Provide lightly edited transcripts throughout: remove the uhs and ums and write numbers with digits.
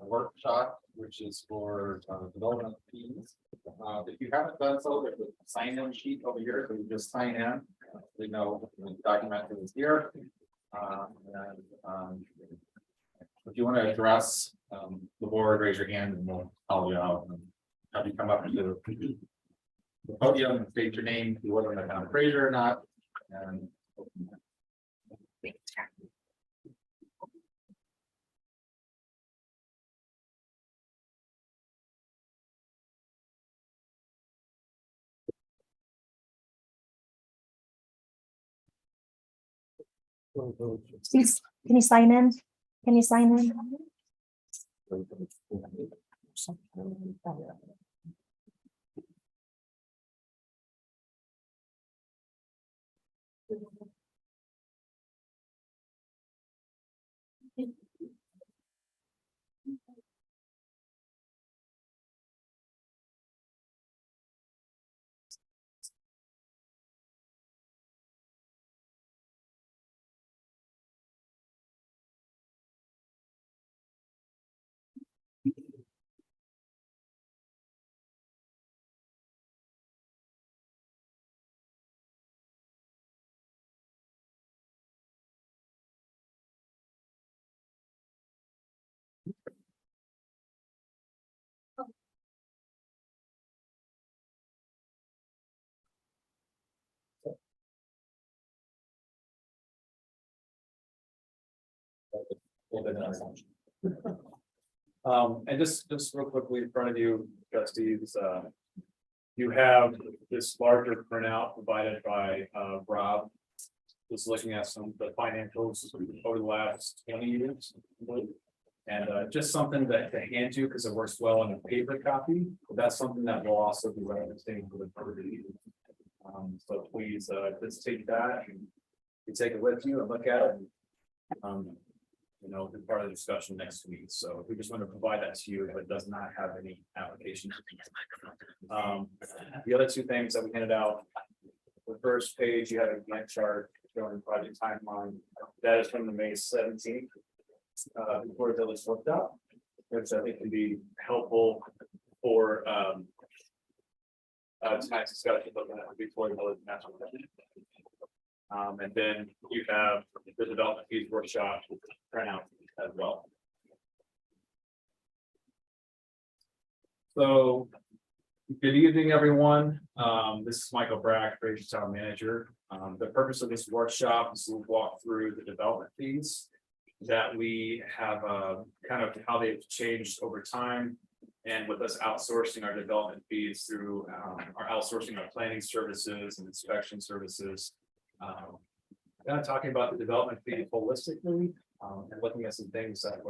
workshop, which is for development fees. If you haven't done so, there's a sign-in sheet over here, so you just sign in. We know the document is here. If you want to address the board, raise your hand and we'll call you out and have you come up to the podium and state your name, if you whether or not Fraser or not. And Please, can you sign in? Can you sign in? And just real quickly in front of you, trustees, you have this larger printout provided by Rob. Just looking at some of the financials over the last 20 years. And just something to hand you because it works well in a paper copy. But that's something that will also be referencing for the property. So please just take that and you take it with you and look at it. You know, be part of the discussion next week. So we just want to provide that to you, but it does not have any application. The other two things that we handed out, the first page, you have a Gantt chart showing project timeline. That is from the May 17th. Before the village looked up, which I think can be helpful for tonight's discussion looking at before the village master plan. And then you have the development fees workshop printout as well. So, good evening, everyone. This is Michael Brack, Fraser Town Manager. The purpose of this workshop is to walk through the development fees that we have, kind of how they've changed over time. And with us outsourcing our development fees through our outsourcing our planning services and inspection services. Kind of talking about the development fee holistically and looking at some things that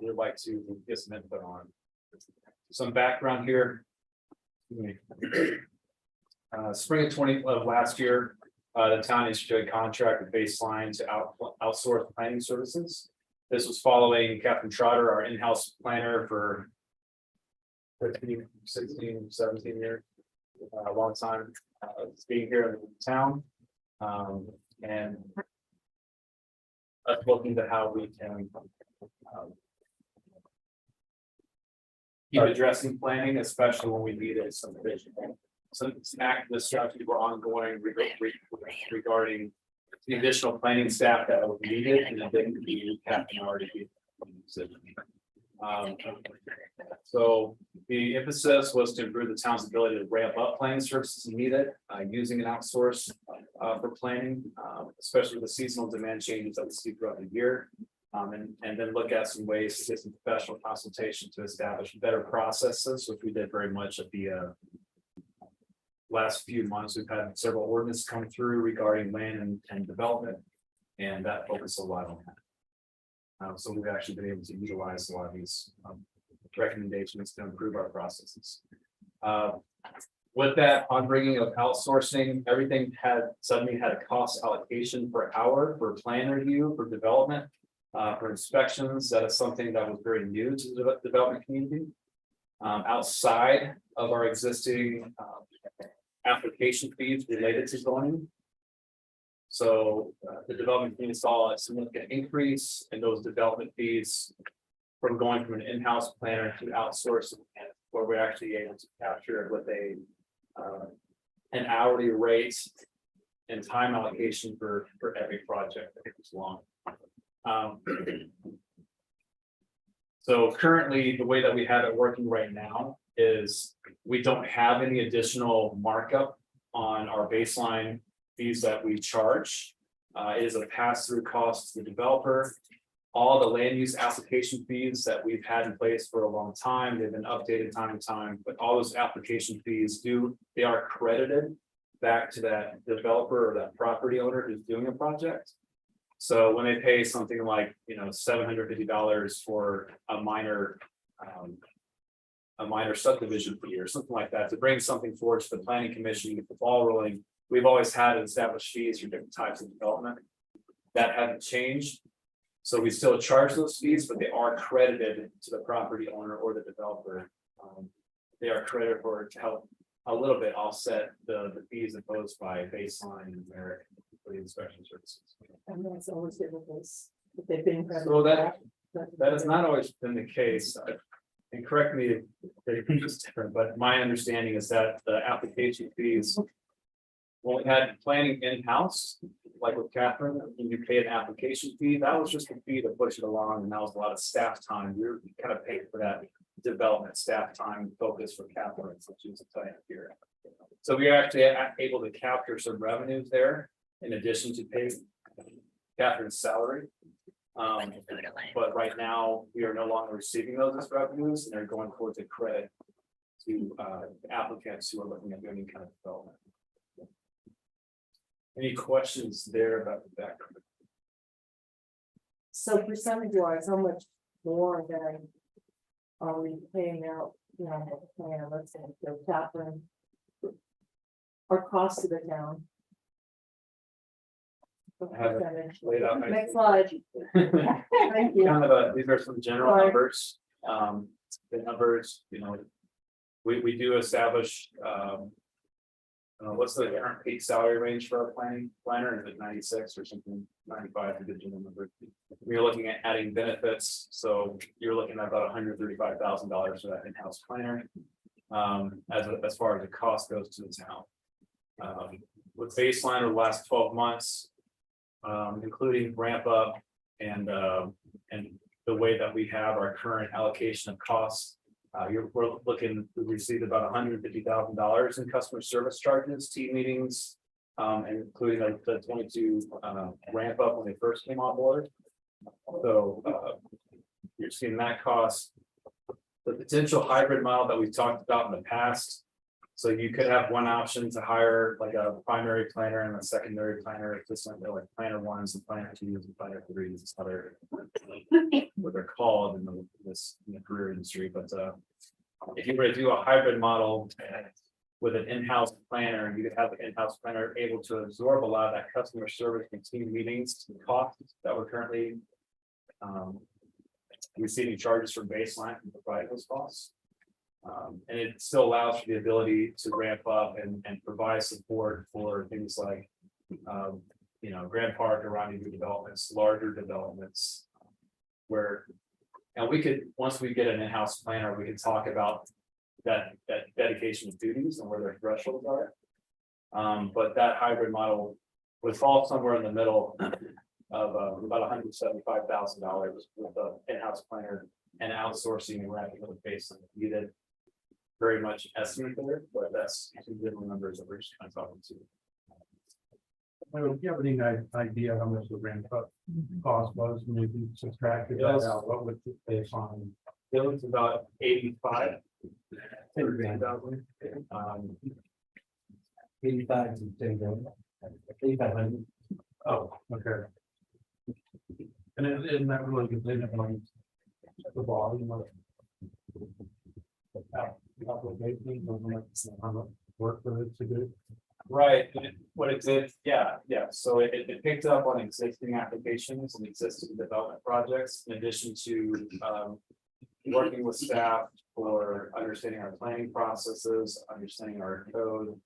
we'd like to get some input on. Some background here. Spring of last year, the town issued a contract with Baseline to outsource planning services. This was following Captain Trotter, our in-house planner for 15, 16, 17 years, a long time being here in the town. And looking to how we can keep addressing planning, especially when we need it. Some active strategies were ongoing regarding the additional planning staff that was needed, and I think the captain already. So the emphasis was to improve the town's ability to ramp up planning services needed using an outsource for planning, especially with the seasonal demand changes that we see throughout the year. And then look at some ways to get some professional consultation to establish better processes, which we did very much at the last few months. We've had several ordinances come through regarding land and development, and that focused a lot on that. So we've actually been able to utilize a lot of these recommendations to improve our processes. With that, on bringing of outsourcing, everything suddenly had a cost allocation per hour for plan review, for development, for inspections. That is something that was very new to the development community. Outside of our existing application fees related to zoning. So the development community saw a significant increase in those development fees from going from an in-house planner to outsourcing, and where we're actually able to capture it with an hourly rate and time allocation for every project. I think it's long. So currently, the way that we have it working right now is we don't have any additional markup on our baseline fees that we charge. It is a pass-through cost to the developer. All the land use application fees that we've had in place for a long time, they've been updated time to time, but all those application fees they are credited back to that developer or that property owner who's doing a project. So when they pay something like, $750 for a minor subdivision fee or something like that, to bring something forward to the planning commission, get the ball rolling, we've always had established fees for different types of development. That hasn't changed. So we still charge those fees, but they are credited to the property owner or the developer. They are credited to help a little bit offset the fees imposed by baseline and merit for the inspection services. And that's always been the case, that they've been. So that has not always been the case. And correct me if it's different, but my understanding is that the application fees, when we had planning in-house, like with Catherine, when you pay an application fee, that was just a fee to push it along, and that was a lot of staff time. We were kind of paid for that development staff time focus for Catherine, which is a tight here. So we are actually able to capture some revenues there in addition to pay Catherine's salary. But right now, we are no longer receiving those as revenues, and they're going towards a credit to applicants who are looking at doing any kind of development. Any questions there about the background? So percentage wise, how much more than are we paying out, let's say, the Catherine? Or cost to the town? I have it laid out. Next slide. Thank you. Kind of these are some general Sorry. numbers. The numbers, we do establish, what's the current peak salary range for our planner? Is it 96 or something, 95 to the general number? We're looking at adding benefits, so you're looking at about $135,000 for that in-house planner. As far as the cost goes to the town. With baseline over the last 12 months, including ramp up and the way that we have our current allocation of costs, we received about $150,000 in customer service charges, team meetings, and including the 22 ramp up when they first came on board. So you're seeing that cost. The potential hybrid model that we've talked about in the past. So you could have one option to hire like a primary planner and a secondary planner, just like planner ones and planner twos and planner threes, is how what they're called in the career industry. But if you were to do a hybrid model with an in-house planner, you could have the in-house planner able to absorb a lot of that customer service and team meetings and costs that we're currently receiving charges from baseline and provide those costs. And it still allows for the ability to ramp up and provide support for things like, Grand Park around new developments, larger developments, and we could, once we get an in-house planner, we can talk about that dedication of duties and where their thresholds are. But that hybrid model would fall somewhere in the middle of about $175,000 with the in-house planner and outsourcing and wrapping up the baseline needed. Very much estimate there, but that's some different numbers that we're just kind of talking to. Do you have any idea how much the ramp up cost was? Maybe subtracted that out, what would it pay on? It was about 85. 85 to 8,500. Oh, okay. And isn't that really dependent on the volume of applications or how much work for it to do? Right, what it did, yeah. So it picked up on existing applications and existing development projects, in addition to working with staff for understanding our planning processes, understanding our code,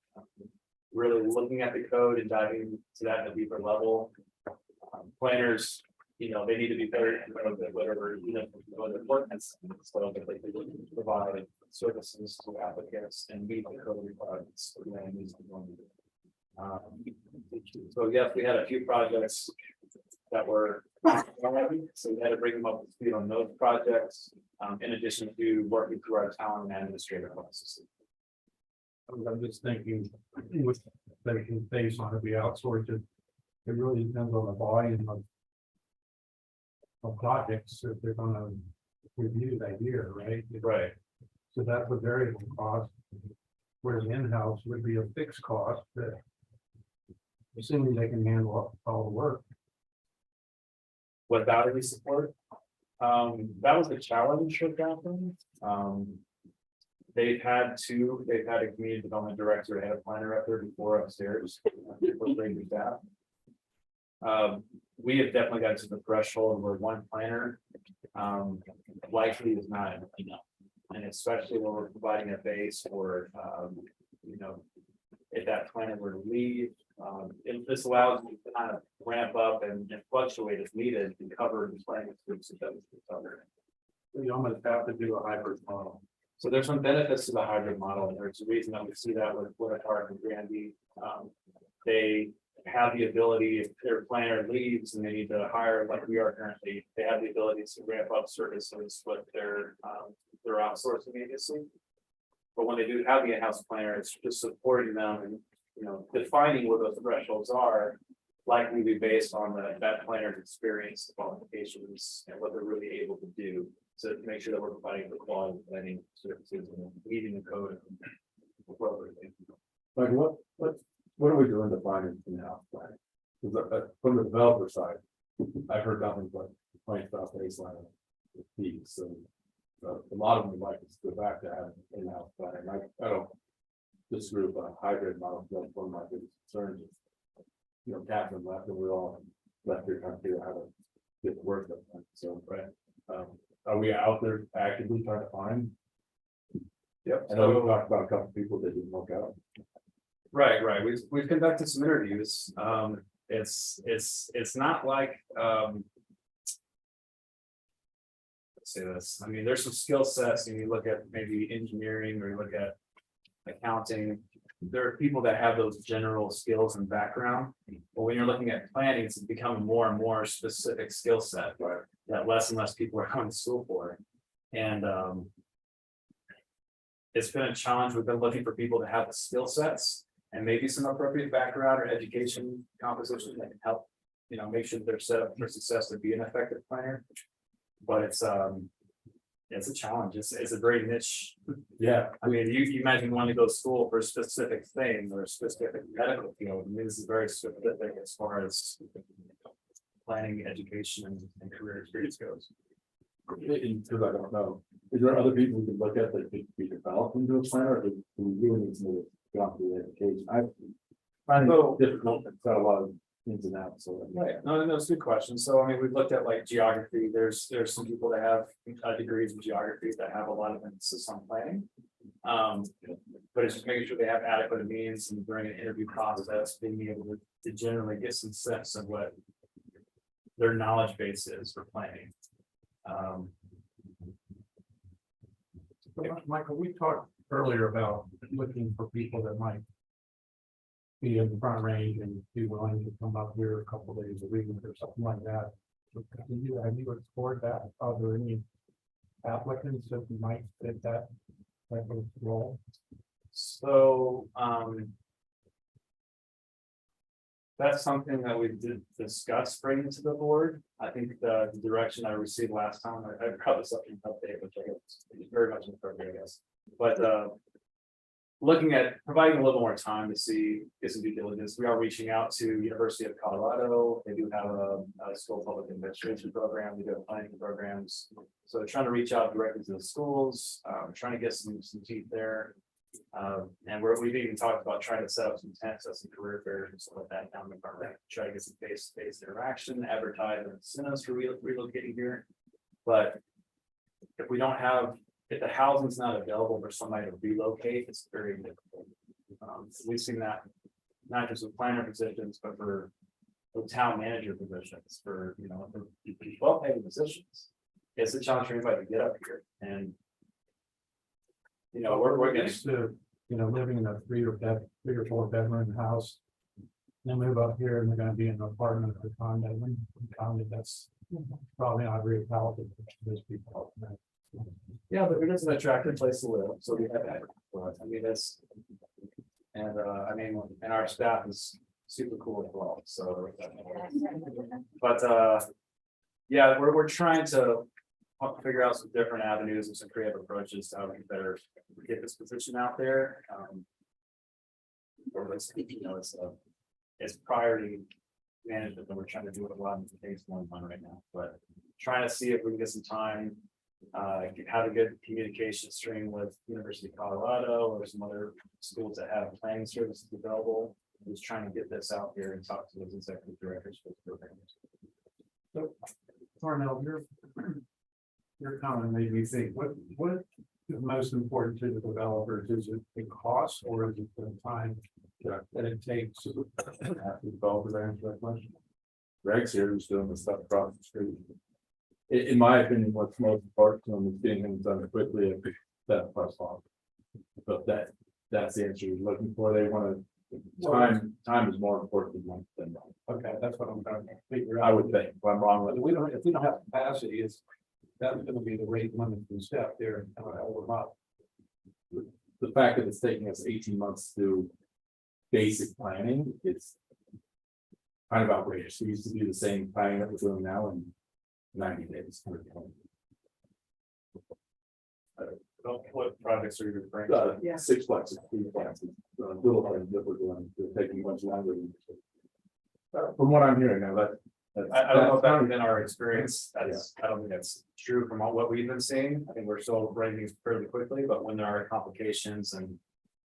really looking at the code and diving to that at a deeper level. Planners they need to be better, whatever, their ordinance, so that they can provide services to applicants and meet the code requirements. For land use development. So yes, we had a few projects that were already, so we had to bring them up to speed on those projects, in addition to working through our town and administrative processes. I'm just thinking, with they can base on it, we outsource it. It really depends on the volume of projects that they're gonna review that year, right? Right. So that's a variable cost. Whereas in-house would be a fixed cost that. Assuming they can handle all the work. Without any support. That was the challenge with that one. They've had a community development director, they had a planner up there before upstairs. With regular staff. We have definitely got to the threshold where one planner, likely is not enough. And especially when we're providing a base for, if that planner were to leave, this allows me to kind of ramp up and fluctuate as needed to cover the planning groups that we cover. You almost have to do a hybrid model. So there's some benefits to the hybrid model, and there's a reason that we see that with Woodard Park and Granby. They have the ability, if their planner leaves and they need to hire like we are currently, they have the ability to ramp up services with their outsourcing agency. But when they do have the in-house planner, it's just supporting them and, defining what those thresholds are. Likely be based on that planner's experience, qualifications, and what they're really able to do. So to make sure that we're providing the quality planning services and meeting the code. Appropriately. Like what are we doing to find it in-house planning? Because from the developer side, I've heard nothing but complaints about baseline of fees, so. A lot of them would like us to go back to having in-house planning. I don't disagree with a hybrid model. That's one of my biggest concerns. Catherine left and we're all left here trying to figure out how to get the work done. So, right. Are we out there actively trying to find? Yep. I know we talked about a couple of people that didn't work out. Right. We've conducted some interviews. It's not like, let's say this, I mean, there's some skill sets, and you look at maybe engineering or you look at accounting. There are people that have those general skills and background, but when you're looking at planning, it's becoming more and more specific skill set that less and less people are going to school for. And it's been a challenge. We've been looking for people to have the skill sets and maybe some appropriate background or education composition that can help, make sure they're set up for success to be an effective planner. But it's a challenge. It's a very niche. Yeah. I mean, you imagine wanting to go to school for a specific thing or a specific medical field. I mean, this is very specific as far as planning, education, and career experience goes. Because I don't know, is there other people we can look at that could be developed into a planner, or do we really need to go through the education? I find it difficult, it's got a lot of ins and outs, so. Right, no, it's a good question. So I mean, we've looked at like geography. There's some people that have degrees in geography that have a lot of emphasis on planning. But it's just making sure they have adequate means and during an interview process, being able to generally get some sense of what their knowledge base is for planning. Michael, we talked earlier about looking for people that might be in the front range and be willing to come up here a couple of days a week or something like that. Have you explored that? Are there any applicants that might fit that type of role? So, that's something that we did discuss bringing to the board. I think the direction I received last time, I probably something update, which I guess is very much appropriate, I guess. But looking at providing a little more time to get some due diligence, we are reaching out to University of Colorado. They do have a school public administration program. We do have planning programs. So trying to reach out directly to the schools, trying to get some teeth there. And we've even talked about trying to set up some tents at some career fairs and stuff like that down in the environment, try to get some face-to-face interaction, advertise and incentives for relocating here. But if we don't have, if the housing's not available for somebody to relocate, it's very difficult. We've seen that not just with planner positions, but for the town manager positions for, for well-paid positions. It's a challenge for anybody to get up here and. We're getting, used to, living in a 3 or 4 bedroom house. Then move up here and they're gonna be in an apartment or condo, that's probably not very palatable for those people. yeah, but it is an attractive place to live, so we have that. I mean, that's. And and our staff is super cool as well, so. But yeah, we're trying to figure out some different avenues and some creative approaches to how we can better get this position out there. Or it's priority management that we're trying to do with a lot of the things going on right now, but trying to see if we can get some time. How to get communication stream with University of Colorado or some other schools that have planning services available. Just trying to get this out here and talk to those executive directors for the programs. So, Cornell, your comment made me think, what is most important to the developers? Is it the cost or is it the time that it takes? After the developers answer that question. Greg's here, who's doing the stuff across the street. In my opinion, what's most important to them is getting things done quickly and that plus off. But that's the answer you're looking for. They want to, time is more important than money. Okay, that's what I'm trying to figure out. I would think, if I'm wrong with it. If we don't have capacity, that's gonna be the rate limiting step there. The fact that it's taking us 18 months to do basic planning, it's kind of outrageous. We used to do the same planning that we're doing now in 90 days. What projects are you referring to? Yeah. Six Flags, little things that we're doing, they're taking much longer. From what I'm hearing now, I don't know if that's been our experience. I don't think that's true from what we've been seeing. I think we're still writing things fairly quickly, but when there are complications and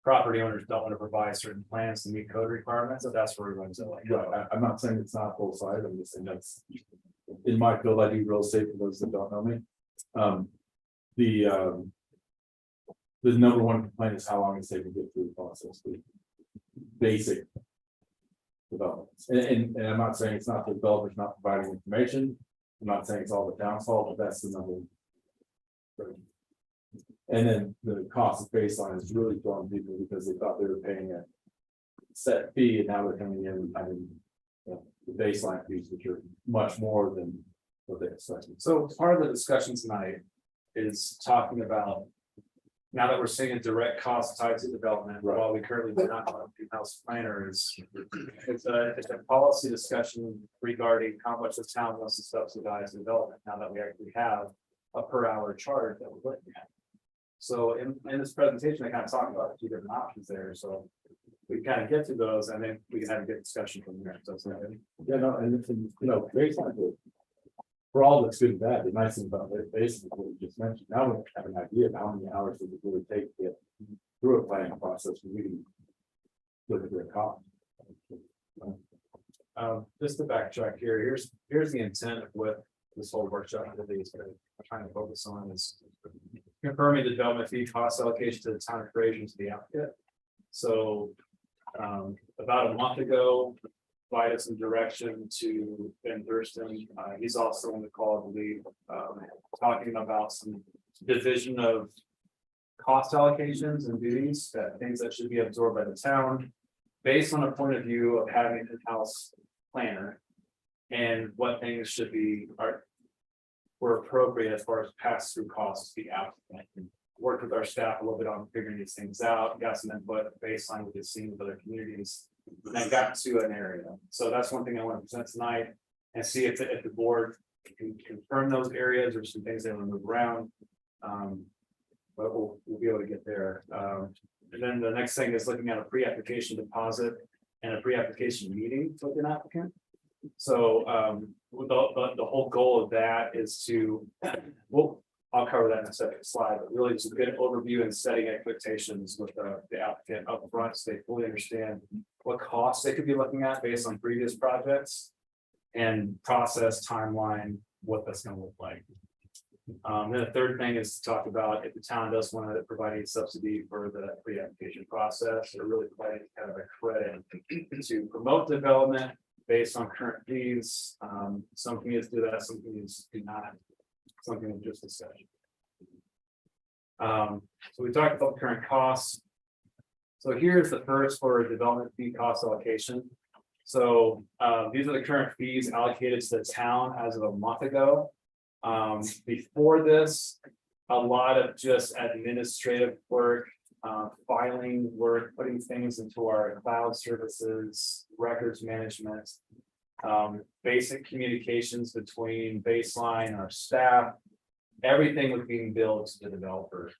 property owners don't want to provide certain plans to meet code requirements, so that's where we're going to I'm not saying it's not full side, I'm just saying that's in my field. I do real estate for those that don't know me. The number one complaint is how long it's taking to get through the process. The basic developments, and I'm not saying it's not the developers not providing information. I'm not saying it's all the town's fault, but that's the number one. And then the cost of baseline is really throwing people because they thought they were paying a set fee, and now they're coming in and having the baseline fees, which are much more than what they expected. So part of the discussion tonight is talking about, now that we're seeing a direct cost tied to development, Right. while we currently do not have a in-house planner, it's a policy discussion regarding how much the town wants to subsidize development, now that we actually have a per hour charge that we're looking at. So in this presentation, I kind of talked about a few different options there, so we kind of get to those, and then we can have a good discussion from there. So it's not really. Yeah, no, and it's, baseline. For all that's good and bad, the nice thing about it, basically what we just mentioned, now we have an idea of how many hours does it really take to get through a planning process, we can look at their cost. Just to backtrack here, here's the intent of what this whole workshop today is trying to focus on is confirming the development fee cost allocation to the town of Fraser to the applicant. So about a month ago, provided some direction to Ben Thurston. He's also on the call, I believe, talking about some division of cost allocations and duties, that things that should be absorbed by the town based on a point of view of having an in-house planner, and what things should be were appropriate as far as pass-through costs to the applicant. Worked with our staff a little bit on figuring these things out, got some input baseline with the scene with other communities, and I got to an area. So that's one thing I want to present tonight and see if the board can confirm those areas or some things they want to move around. But we'll be able to get there. And then the next thing is looking at a pre-application deposit and a pre-application meeting with an applicant. So the whole goal of that is to, I'll cover that in a second slide, but really just get an overview and setting expectations with the applicant up front, so they fully understand what costs they could be looking at based on previous projects, and process timeline, what that's going to look like. Then the third thing is to talk about if the town does want to provide a subsidy for the pre-application process, or really provide kind of a credit to promote development based on current fees. Some communities do that, some communities do not. Something we just discussed. So we talked about the current costs. So here's the first for development fee cost allocation. So these are the current fees allocated to the town as of a month ago. Before this, a lot of just administrative work, filing work, putting things into our cloud services, records management. Basic communications between baseline and our staff. Everything was being billed to the developer.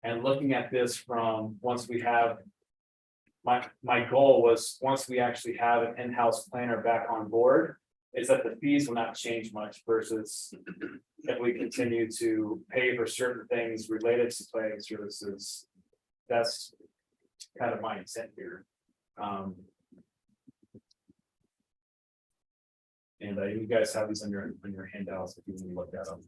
And looking at this from once we have. My goal was, once we actually have an in-house planner back on board, is that the fees will not change much versus. If we continue to pay for certain things related to planning services. That's kind of my intent here. And you guys have these on your handouts if you want to look at them.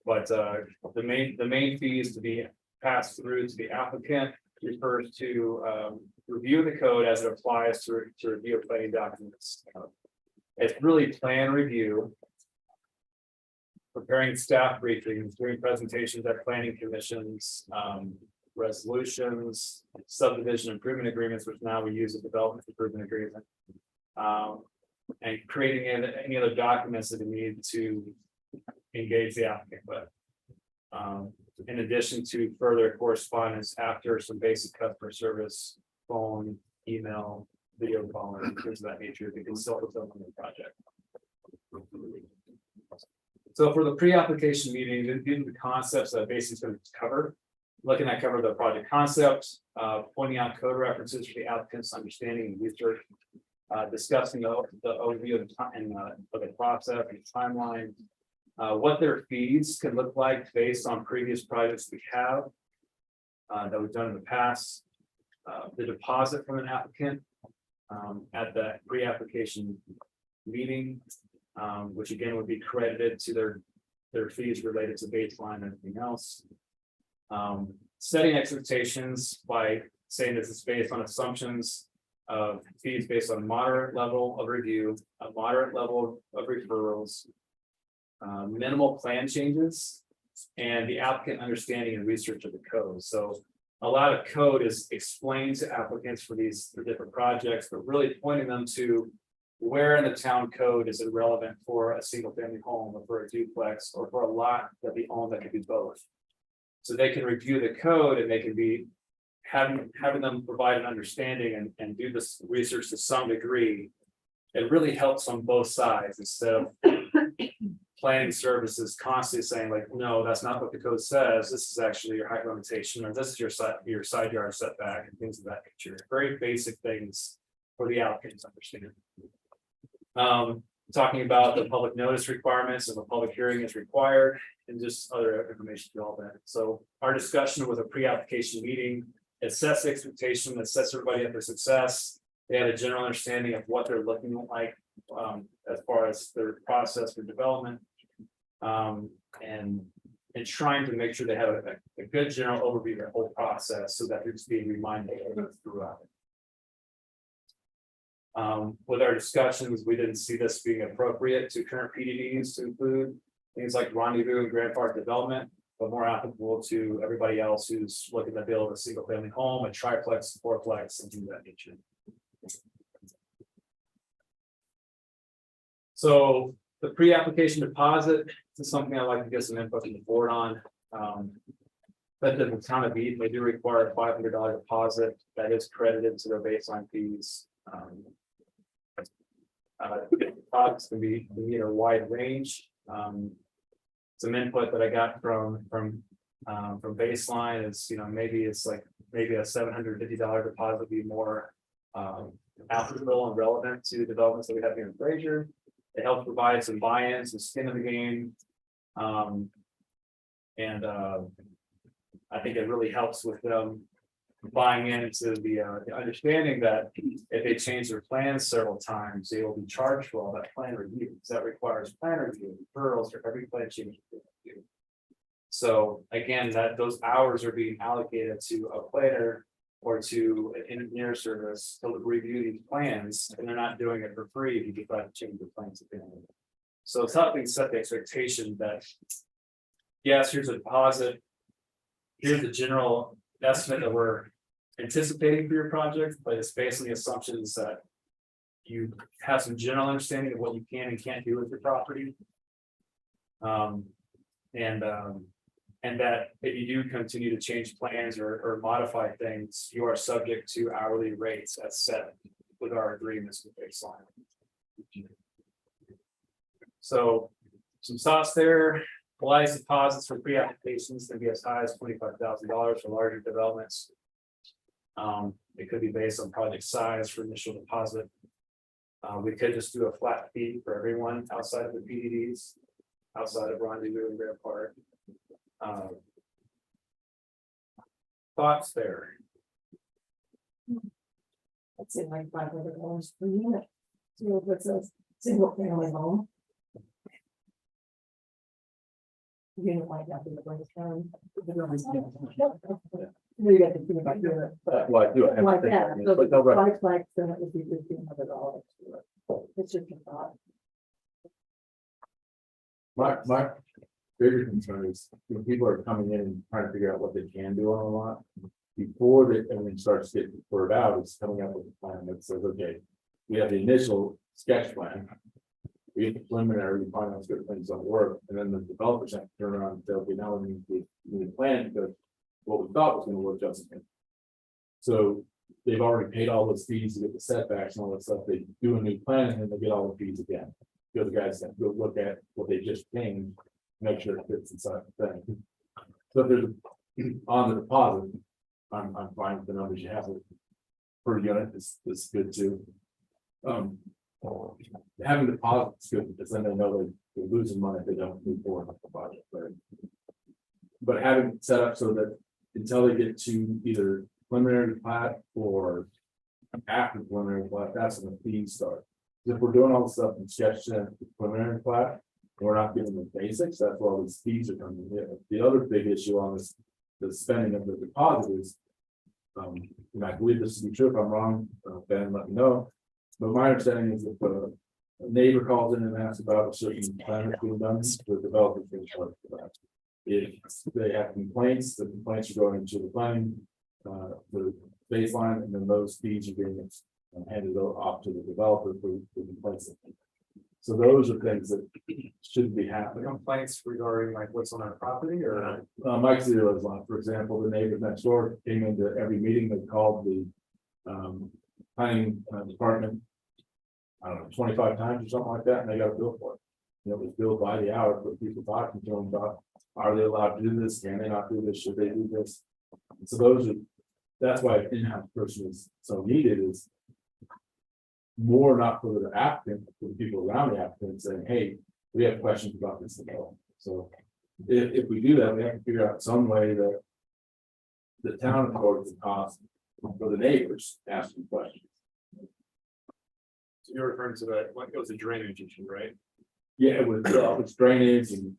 But the main fees to be passed through to the applicant refers to review the code as it applies to review planning documents. It's really plan review. Preparing staff briefings, doing presentations at planning commissions, resolutions, subdivision improvement agreements, which now we use a development improvement agreement. And creating any other documents that we need to engage the applicant with. In addition to further correspondence after some basic customer service, phone, email, video calling, things of that nature, to consult with them on the project. So for the pre-application meeting, these are the concepts that basically is going to cover. Looking at cover the project concept, pointing out code references for the applicant's understanding and research, discussing the overview of the time of the process and timeline, what their fees can look like based on previous projects we have that we've done in the past, the deposit from an applicant at the pre-application meeting, which again would be credited to their fees related to baseline and everything else. Setting expectations by saying this is based on assumptions of fees based on moderate level of review, a moderate level of referrals, minimal plan changes, and the applicant understanding and research of the code. So a lot of code is explained to applicants for different projects, but really pointing them to where in the town code is it relevant for a single family home or for a duplex or for a lot that we own that could be both. So they can review the code and they can be having them provide an understanding and do this research to some degree. It really helps on both sides instead of planning services constantly saying like, no, that's not what the code says. This is actually your height limitation, or this is your side yard setback and things of that nature. Very basic things for the applicant to understand. Talking about the public notice requirements and the public hearing is required and just other information development. So our discussion was a pre-application meeting. It sets the expectation, that sets everybody up for success. They had a general understanding of what they're looking like as far as their process for development. And trying to make sure they have a good general overview of the whole process so that they're just being reminded throughout. With our discussions, we didn't see this being appropriate to current PDDs to include things like rendezvous and grandfather development, but more applicable to everybody else who's looking to build a single family home, a triplex, fourplex, and things of that nature. So the pre-application deposit is something I'd like to get some input from the board on. But the town of Eden, they do require a $500 deposit that is credited to their baseline fees. Deposits can be in a wide range. Some input that I got from baseline is, maybe it's like a $750 deposit would be more applicable and relevant to the developments that we have here in Fraser. It helps provide some buy-in, some skin in the game. And I think it really helps with them buying into the understanding that if they change their plans several times, they will be charged for all that plan review. So that requires plan review, referrals for every plan change. So again, those hours are being allocated to a planner or to an engineer service to review these plans, and they're not doing it for free if you decide to change the plans at the end of it. So it's helping set the expectation that, yes, here's a deposit. Here's the general estimate that we're anticipating for your project, but it's based on the assumptions that you have some general understanding of what you can and can't do with your property. And that if you do continue to change plans or modify things, you are subject to hourly rates as set with our agreements with baseline. So some thoughts there. Wise deposits for pre-applications can be as high as $25,000 for larger developments. It could be based on project size for initial deposit. We could just do a flat fee for everyone outside of the PDDs, outside of Rendezvous and Bear Park. Thoughts there? That's in like $500 per unit. So if it's a single family home. Unit might not be the right term. We got to think about doing it, but Well, I do. I have like to think, that, so but no, right. five flags, then it would be $1,500. It's just a thought. My bigger concern is when people are coming in and trying to figure out what they can do on a lot. Before everything starts to get referred out, it's coming up with a plan that says, okay, we have the initial sketch plan. We get the preliminary, we find out certain things don't work, and then the developers have to turn around and say, okay, now we need a plan because what we thought was gonna work just. So they've already paid all those fees to get the setbacks and all that stuff. They do a new plan and then they get all the fees again. The guys have to go look at what they just changed, make sure it fits inside the thing. So if there's on the deposit, I'm fine with the numbers you have. Per unit is good too. Having deposits is good because then they know they're losing money if they don't move forward with the project, right? But having it set up so that until they get to either preliminary plat or after preliminary plat, that's when the fees start. If we're doing all the stuff in sketch and preliminary plat, we're not giving the basics, that's where all these fees are coming in. The other big issue on this, the spending of the deposit is, and I believe this to be true, if I'm wrong, Ben, let me know. But my understanding is if a neighbor calls in and asks about a certain plan that's being done, the developer's going to charge for that. If they have complaints, the complaints are going to the planning, the baseline, and then those fees are being handed off to the developer for complaints. So those are things that shouldn't be happening. Complaints regarding like what's on our property or? Mike's Zero's lot, for example, the neighbors next door came into every meeting, they called the planning department. I don't know, 25 times or something like that, and they got a bill for it. And it was billed by the hour for people talking to them about, are they allowed to do this? Can they not do this? Should they do this? And so those are, that's why an in-house person is so needed is more not for the applicant, but for the people around the applicant saying, hey, we have questions about this development. So if we do that, we have to figure out some way that the town affords the cost for the neighbors asking questions. So you're referring to that, like it was a drainage issue, right? Yeah, it's drainage and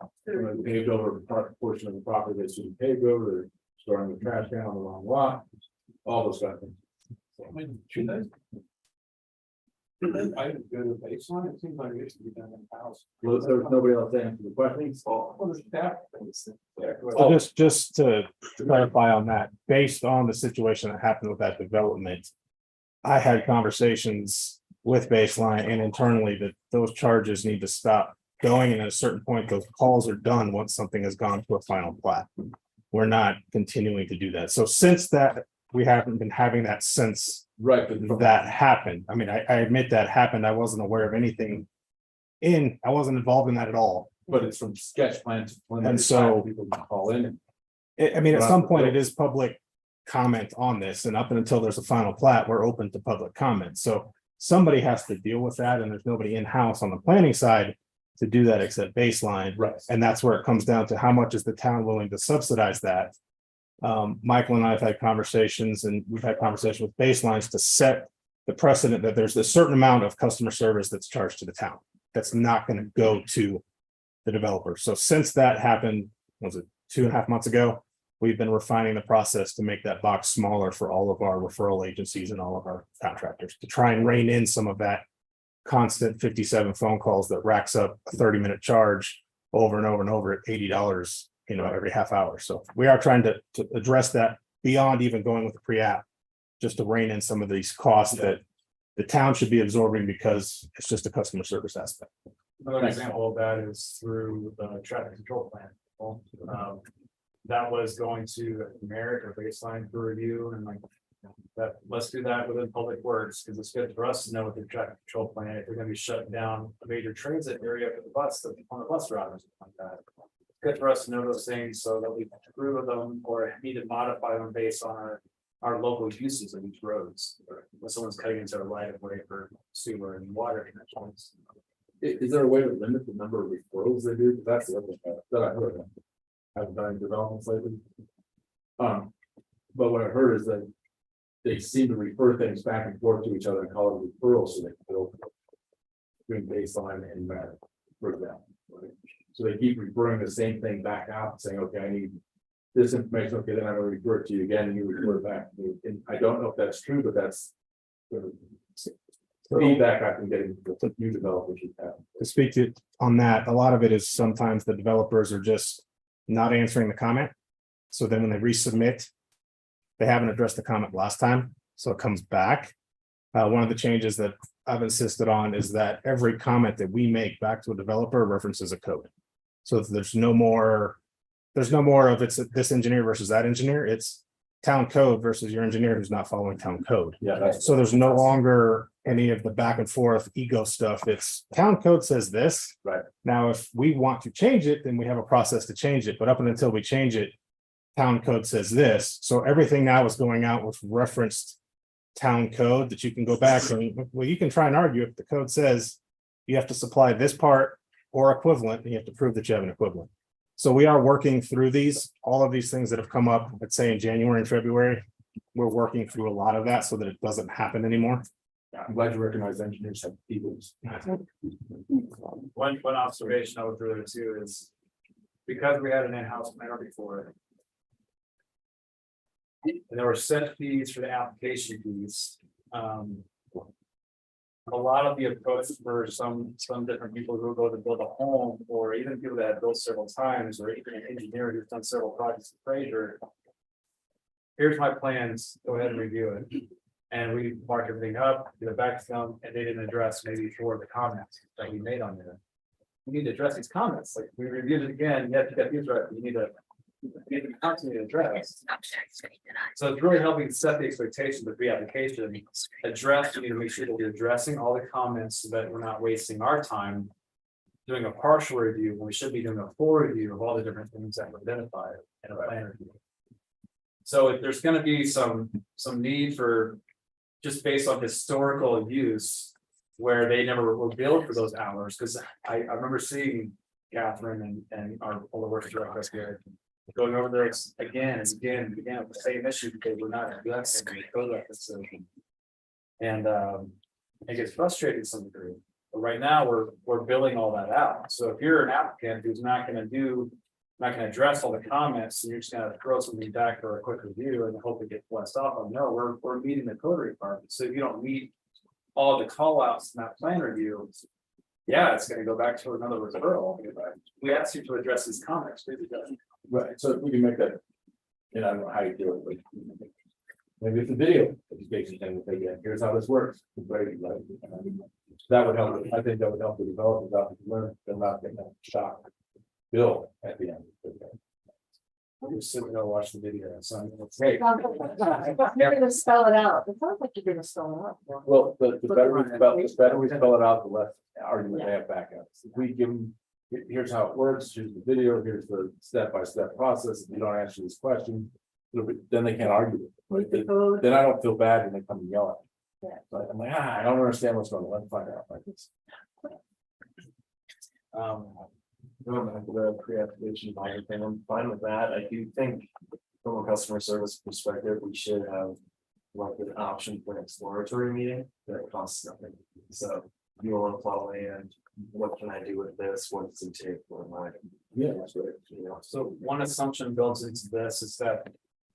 paved over a portion of the property that should be paved over, they're storing the trash down on the wrong lot, all those stuff. Should I go to the baseline? It seems like it used to be done in the house. Well, there was nobody else answering the questions. So just to clarify on that, based on the situation that happened with that development, I had conversations with baseline and internally that those charges need to stop going. And at a certain point, those calls are done once something has gone to a final plat. We're not continuing to do that. So since that, we haven't been having that since Right, but that happened. I mean, I admit that happened. I wasn't aware of anything I wasn't involved in that at all. but it's from sketch plan to. And so- people can call in and. I mean, at some point, it is public comment on this, and up until there's a final plat, we're open to public comment. So somebody has to deal with that, and there's nobody in-house on the planning side to do that except baseline. Right. And that's where it comes down to how much is the town willing to subsidize that? Michael and I have had conversations, and we've had conversations with baselines to set the precedent that there's a certain amount of customer service that's charged to the town. That's not going to go to the developer. So since that happened, was it 2.5 months ago? we've been refining the process to make that box smaller for all of our referral agencies and all of our contractors to try and rein in some of that constant 57 phone calls that racks up a 30-minute charge over and over and over at $80, every half hour. So we are trying to address that beyond even going with the pre-app, just to rein in some of these costs that the town should be absorbing because it's just a customer service aspect. Another example of that is through the traffic control plan. That was going to merit or baseline for review and like that, let's do that within public works, because it's good for us to know with the traffic control plan, if they're gonna be shutting down a major transit area for the bus, on the bus route or something like that. It's good for us to know those things so that we can approve of them or need to modify them based on our local uses of these roads. When someone's cutting into a right of way for sewer and water connections. Is there a way to limit the number of referrals they do? That's the other thing that I heard. I've done developments lately. But what I heard is that they seem to refer things back and forth to each other and call it referrals, so they can build between baseline and merit, for example. Right? So they keep referring the same thing back out, saying, okay, I need this information, okay, then I'm gonna refer it to you again, and you refer it back. And I don't know if that's true, but that's the feedback I've been getting from new developers who have. To speak to on that, a lot of it is sometimes the developers are just not answering the comment. So then when they resubmit, they haven't addressed the comment last time, so it comes back. One of the changes that I've insisted on is that every comment that we make back to a developer references a code. So there's no more of it's this engineer versus that engineer. It's town code versus your engineer who's not following town code. Yeah, that's So there's no longer any of the back and forth ego stuff. It's town code says this. Right. Now, if we want to change it, then we have a process to change it. But up until we change it, town code says this. So everything now is going out with referenced town code that you can go back and, well, you can try and argue if the code says you have to supply this part or equivalent, and you have to prove that you have an equivalent. So we are working through all of these things that have come up, let's say in January and February. We're working through a lot of that so that it doesn't happen anymore. I'm glad you recognize engineers have egos. One observation I would throw there too is because we had an in-house planner before. And there were set fees for the application fees. A lot of the approach for some different people who go to build a home, or even people that have built several times, or even an engineer who's done several projects in Fraser. Here's my plans, go ahead and review it. And we mark everything up, give it back to them, and they didn't address maybe 4 of the comments that we made on there. You need to address these comments, like we reviewed it again, you have to get these right, you need to constantly address. So it's really helping set the expectation of the application, address, you need to make sure that you're addressing all the comments so that we're not wasting our time. Doing a partial review when we should be doing a full review of all the different things that were identified in a plan review. So if there's gonna be some need for, just based on historical use. Where they never were billed for those hours, because I remember seeing Catherine and our public works director up here. Going over there again and again and again with the same issue because we're not addressing the code references. And it gets frustrating to some degree. But right now, we're billing all that out. So if you're an applicant who's not gonna address all the comments, and you're just gonna throw something back for a quick review and hope it gets blessed off on, no, we're meeting the code requirements. So if you don't meet all the call outs in that plan review, yeah, it's gonna go back to another referral. We asked you to address these comments. Please address them. Right, so we can make that. And I don't know how you do it, but. Maybe it's a video education thing, that they get, here's how this works. Right, like, that would help, I think that would help the developers out to learn, they're not getting that shock. Bill at the end. I'm just sitting there watching the video. So it's great. You're gonna spell it out. It sounds like you're gonna spell it out. Well, the better we spell it out, the less argument they have back up. If we give them, here's how it works, here's the video, here's the step-by-step process, if you don't answer this question, then they can't argue it. Then I don't feel bad when they come and yell at me. Yeah. But I'm like, I don't understand what's going on, let's find out like this. Going back to the pre-application buyer thing, I'm fine with that. I do think from a customer service perspective, we should have like an option for an exploratory meeting that costs nothing. So your quality and what can I do with this? What does it take for my? Yeah, that's right. You know, So one assumption built into this is that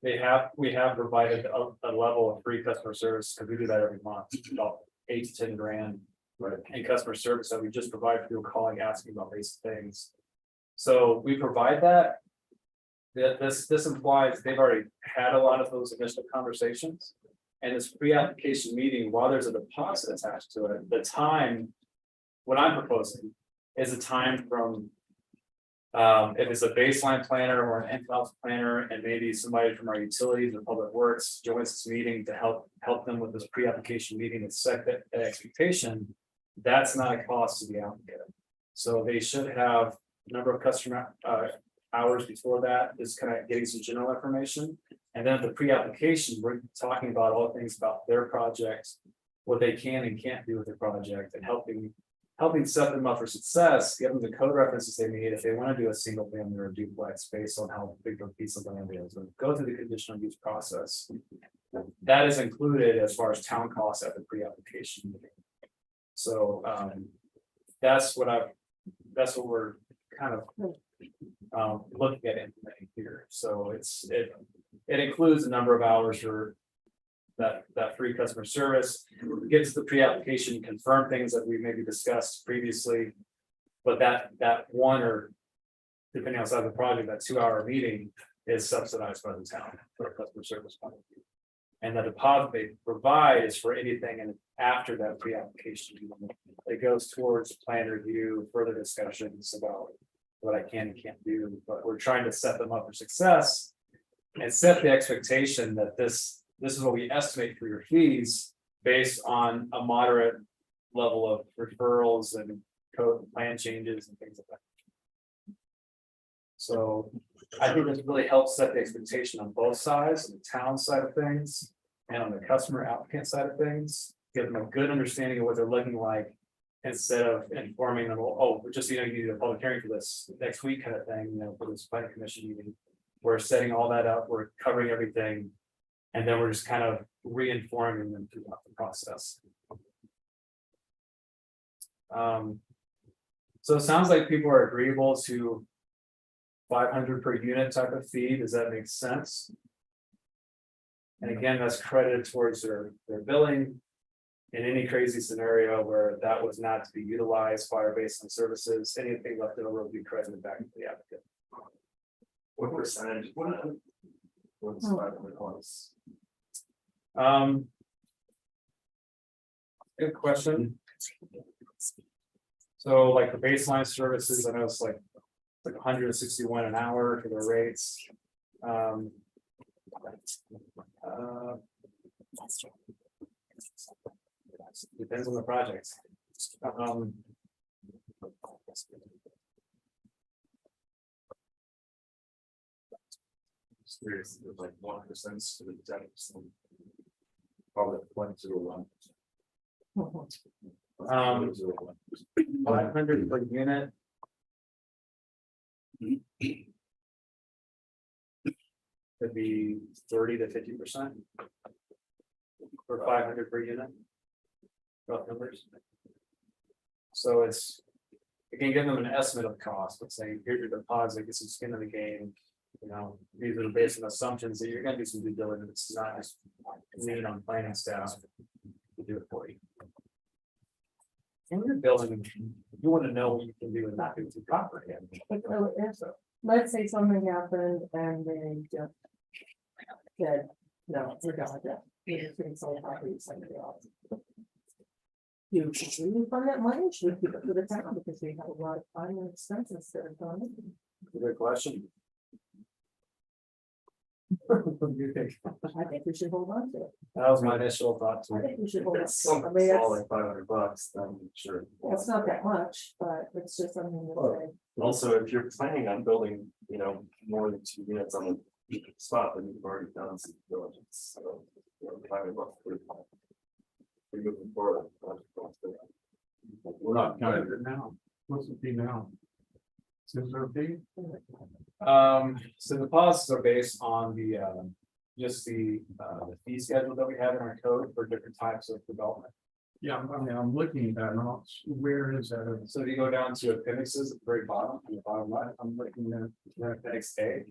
we have provided a level of free customer service, because we do that every month, about 8 to 10 grand. Right. In customer service that we just provide for people calling, asking about basic things. So we provide that. This implies they've already had a lot of those initial conversations. And this pre-application meeting, while there's a deposit attached to it, the time, what I'm proposing is a time from. If it's a baseline planner or an in-house planner, and maybe somebody from our utilities or public works joins this meeting to help them with this pre-application meeting and set that expectation. That's not a cost to the applicant. So they should have a number of customer hours before that, is kind of getting some general information. And then the pre-application, we're talking about all things about their project, what they can and can't do with their project, and helping set them up for success, give them the code references they need if they want to do a single family or a duplex based on how big a piece of land is, and go through the conditional use process. That is included as far as town costs at the pre-application meeting. So that's what we're kind of looking at implementing here. So it includes a number of hours for that free customer service, gets the pre-application, confirm things that we maybe discussed previously. But that one, or depending on the size of the project, that 2-hour meeting is subsidized by the town for a customer service point of view. And the deposit they provide is for anything and after that pre-application. It goes towards plan review, further discussions about what I can and can't do, but we're trying to set them up for success. And set the expectation that this is what we estimate for your fees based on a moderate level of referrals and code plan changes and things like that. So I think this really helps set the expectation on both sides, on the town side of things and on the customer applicant side of things, give them a good understanding of what they're looking like. Instead of informing them, oh, just, you need a public hearing for this next week kind of thing, for this planning commission meeting. We're setting all that up, we're covering everything, and then we're just kind of re-informing them throughout the process. So it sounds like people are agreeable to 500 per unit type of fee. Does that make sense? And again, that's credited towards their billing. In any crazy scenario where that was not to be utilized, fire baseline services, anything left over will be credited back to the applicant. what percentage? What's 500 costs? Good question. So like the baseline services, I know it's like 161 an hour for the rates. Depends on the project. There's like 1% to the 10%. Probably 0.01. 500 per unit. Could be 30 to 50%. For 500 per unit. Rough numbers. So it's, you can give them an estimate of cost, let's say, here's your deposit, get some skin in the game. These are based on assumptions that you're gonna do some due diligence, it's not just lean on planning staff to do it for you. When you're building, you wanna know what you can do and not do to property. Let's say something happened and they just said, no, we're done with that. It's been sold property to somebody else. You refund that money, should we keep it for the town, because we have a lot of time and expenses that are done. Good question. What do you think? I think we should hold on to it. That was my initial thought I too. think we should hold on. It's to it. I mean, all that's, like $500, then sure. well, it's not that much, but it's just something that Also, if you're planning on building, more than 2 units on the spot, then you've already done some diligence. So, $500 pretty fine. We're moving forward. We're not What counting is it now? What's the fee now? Is there a fee? So the deposits are based on the just the fee schedule that we have in our code for different types of development. Yeah, I'm looking at that, and where is that? So if you go down to appendixes at the very bottom, on the bottom left, I'm looking at appendix A.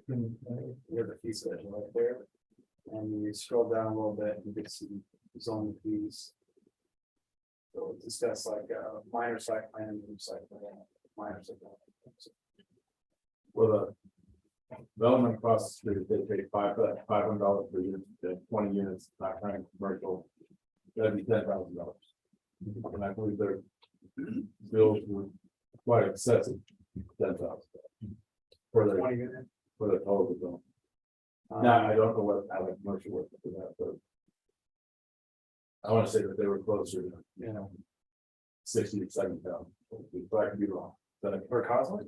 You have the fee schedule right there. And you scroll down a little bit, you can see zoning fees. So it's discussed like minor site plan and major site plan, minor site plan. Well, the development across the street, they pay $500 per unit, 20 units, not trying commercial. That'd be $10,000. And I believe their bills were quite excessive, $10,000. For the 20 unit. for the total bill. Now, I don't know what how the commercial works for that, but. I want to say that they were closer to, 60 to 70,000, but I could be wrong. But For Cosmic?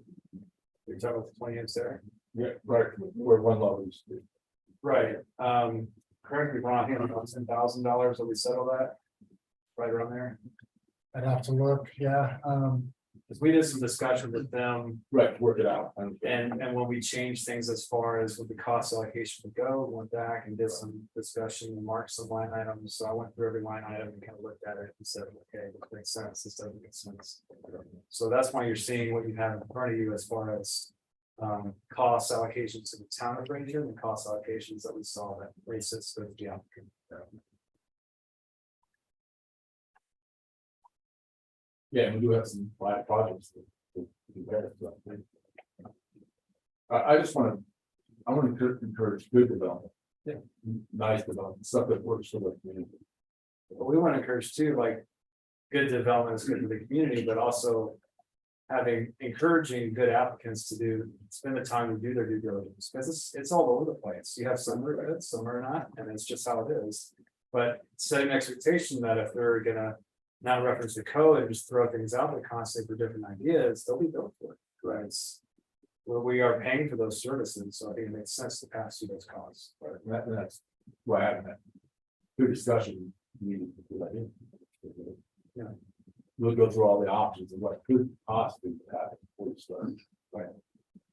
You're talking about the 20 units there? yeah, right, we're one level. Right, correct me if I'm wrong, I think about $10,000 that we settled that. Right around there, I'd have to look, yeah, because we did some discussion with them, Right, work it out. and when we changed things as far as with the cost allocation would go, went back and did some discussion and marked some line items, so I went through every line item and kind of looked at it and said, okay, this makes sense, this doesn't make sense. So that's why you're seeing what you have in front of you as far as cost allocations to the town of Ranger and cost allocations that we saw that racist with the applicant. Yeah, and we do have some live projects. To compare it to. I just want to, I want to encourage good development. Yeah. Nice development, stuff that works for the community. But we want to encourage too, like, good development is good for the community, but also encouraging good applicants to spend the time to do their due diligence, because it's all over the place. You have some are good, some are not, and it's just how it is. But setting expectation that if they're gonna not reference the code and just throw things out there constantly for different ideas, they'll be built for it, right? It's where we are paying for those services, so I think it makes sense to pass through those costs. Right, and that's why I haven't had good discussion. Needed to do that in. Yeah. We'll go through all the options and what could possibly happen before we start.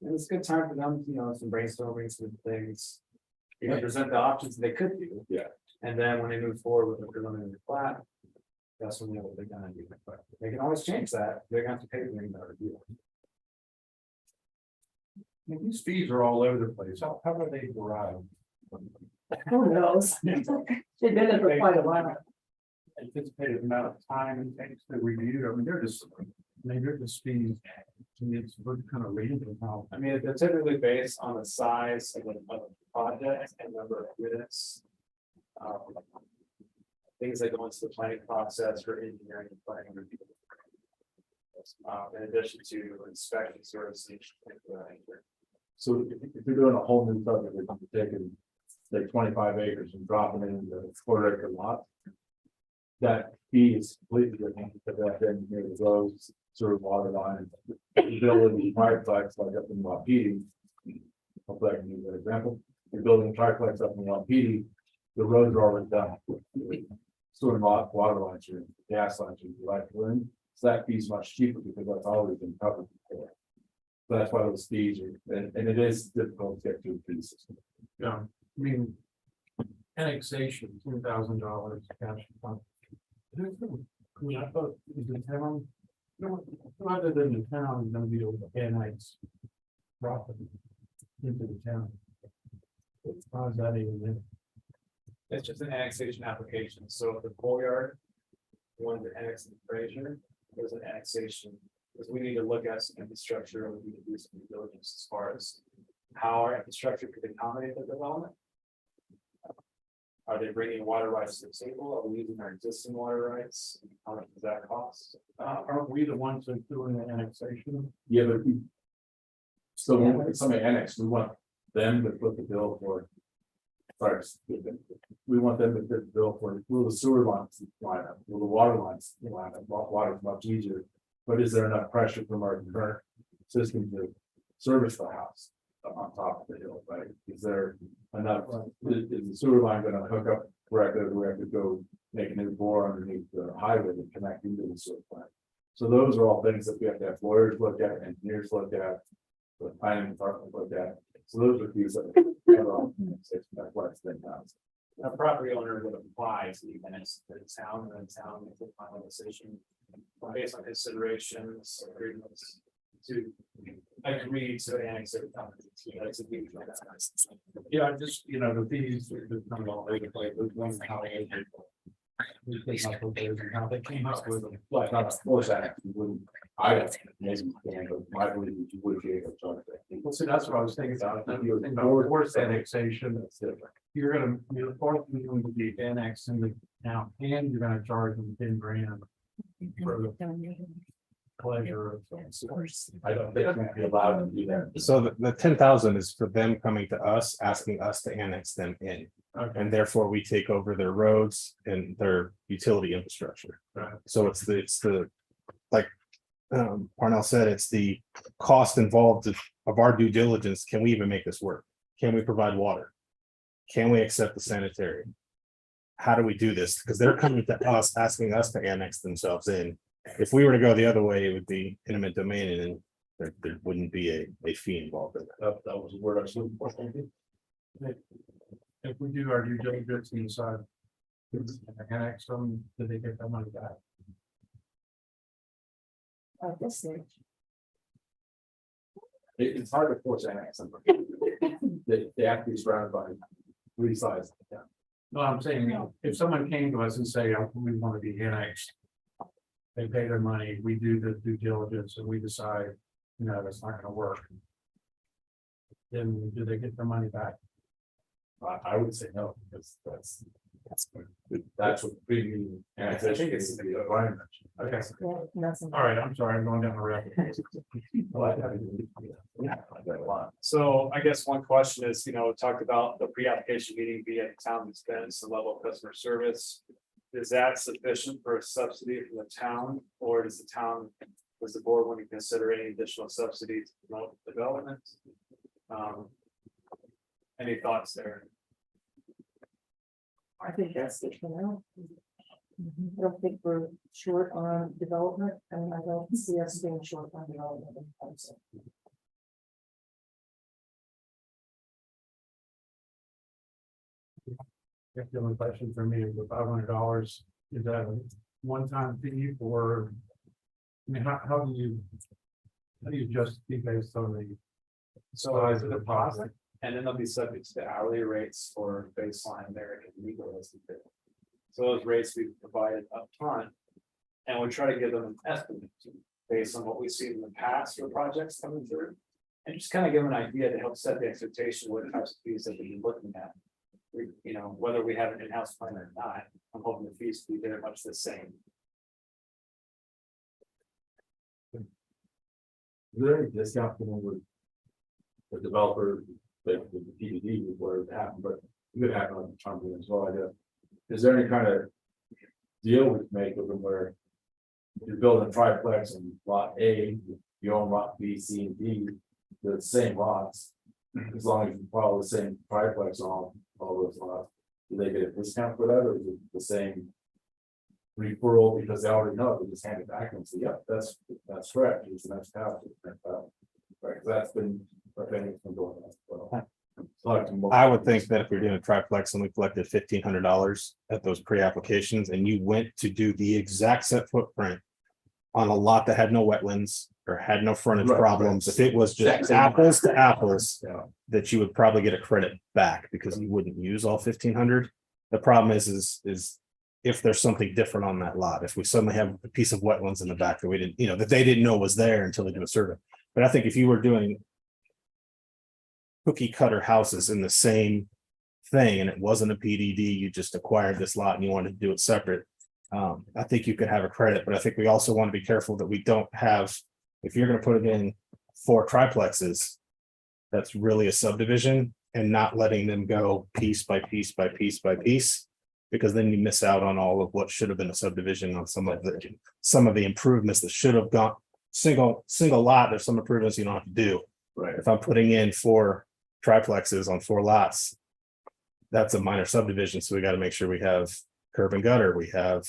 And it's a good time for them, some brainstorming, some things. You can present the options they could do. Yeah. And then when they move forward with the preliminary plat, that's when they're gonna do it, but they can always change that, they're gonna have to pay for any review. these fees are all over the place, how are they derived? Who knows? They've been there for quite a while. Anticipated amount of time and things to review, I mean, they're just fees. It's kind of random how. I mean, they're typically based on the size of the project and number of units. Things that go into the planning process for engineering and planning review. In addition to inspection services. So if you're doing a whole new subdivision, you're taking, say, 25 acres and dropping it into a 4-acre lot. That fee is completely different, because that then near the roads, sort of water lines, building triplex like up in Wapiti. Hopefully I can use that example. You're building a triplex up in Wapiti, the roads are already done. Sort of water lines, your gas lines, your electric line. So that fee's much cheaper because that's already been covered before. So that's why those fees are, and it is difficult to get through the fee system. Yeah, I mean. Annexation, $10,000 cash. I mean, I thought the town, rather than the town is gonna be able to annex property into the town. How is that even in? It's just an annexation application, so if the Boyard wanted to annex the Fraser, there's an annexation. Because we need to look at some infrastructure, and we need to do some due diligence as far as how our infrastructure could accommodate the development. Are they bringing water rights to the table? Are we using our existing water rights? How much does that cost? Aren't we the ones that doing the annexation? Yeah, but so when somebody annex, we want them to put the bill for. Sorry, we want them to put the bill for, will the sewer lines line up, will the water lines line up, water is much easier. But is there enough pressure from our current system to service the house on top of the hill, right? Is there enough, is the sewer line gonna hook up correctly, or do we have to go make a new bore underneath the highway to connect into the sewer plant? So those are all things that we have to have lawyers look at, engineers look at, the planning department look at. So those are fees that. That's why it's $10,000. A property owner would apply to the minutes to the town, and the town makes a final decision based on considerations, agreements to agree to annex it. That's a big. Yeah, just, the fees, there's not all over the place, there's one how they. We came up with those and how they came up with them. Like, not, of course, I wouldn't, I don't, maybe, but my belief is you would be able to charge that. Well, see, that's what I was thinking about. Forced annexation, That's different. you're forcing them to be annexed in the town, and you're gonna charge them 10 grand for the pleasure of. I don't think we'd be allowed to do that. So the 10,000 is for them coming to us, asking us to annex them in. Okay. And therefore we take over their roads and their utility infrastructure. Right. So it's the, like, Parnell said, it's the cost involved of our due diligence. Can we even make this work? Can we provide water? Can we accept the sanitary? How do we do this? Because they're coming to us, asking us to annex themselves in. If we were to go the other way, it would be intimate domain, and there wouldn't be a fee involved in that. That was the word I was looking for. Thank you. If we do our due diligence inside. Annex them, do they get that money back? At this stage. It's hard to force annex them. They have to be surrounded by three sides. No, I'm saying, if someone came to us and say, oh, we want to be annexed. They pay their money, we do the due diligence, and we decide, that's not gonna work. Then do they get their money back? I would say no, because that's what premium annexation is. The environment. Okay, Yeah, nothing. all right, I'm sorry, I'm going down the rabbit hole. Yeah, I got a lot. So I guess one question is, we talked about the pre-application meeting via town expense, the level of customer service. Is that sufficient for a subsidy from the town, or does the board want to consider any additional subsidies to promote development? Any thoughts there? I think that's good for now. I don't think we're short on development, and I don't see us being short on development. anytime soon. If the only question for me is the $500, is that a one-time fee or? I mean, how do you just be based on the So size the of the deposit, deposit? and then they'll be subject to the hourly rates for baseline American legal estate. So those rates we provided up front, and we try to give them an estimate based on what we've seen in the past for projects coming through. And just kind of give an idea to help set the expectation what types of fees that we're looking at. Whether we have an in-house plan or not, I'm hoping the fees will be very much the same. Is there any discount for them with the developer, the PDD where it happened, but it could happen on the company as well, I guess. Is there any kind of deal we can make with them where you're building a triplex in lot A, you own lot B, C, and D, they're the same lots, as long as you follow the same triplex on all those lots, do they get a discount for that, or is it the same referral because they already know, they just hand it back and say, yeah, that's correct, here's the next house. Right, that's been, I think it's been going on. I would think that if you're doing a triplex and we collected $1,500 at those pre-applications and you went to do the exact set footprint on a lot that had no wetlands or had no frontage Right, problems, right. if it was just Same. apples to apples, Yeah. that you would probably get a credit back because you wouldn't use all 1,500. The problem is if there's something different on that lot, if we suddenly have a piece of wetlands in the back that we didn't, that they didn't know was there until they do a survey. But I think if you were doing cookie cutter houses in the same thing and it wasn't a PDD, you just acquired this lot and you wanted to do it separate. I think you could have a credit, but I think we also want to be careful that we don't have, if you're going to put it in 4 triplexes, that's really a subdivision and not letting them go piece by piece by piece by piece, because then you miss out on all of what should have been a subdivision on some of the improvements that should have gone single lot. There's some improvements you don't have to do. Right. If I'm putting in 4 triplexes on 4 lots, that's a minor subdivision. So we got to make sure we have curb and gutter, we have,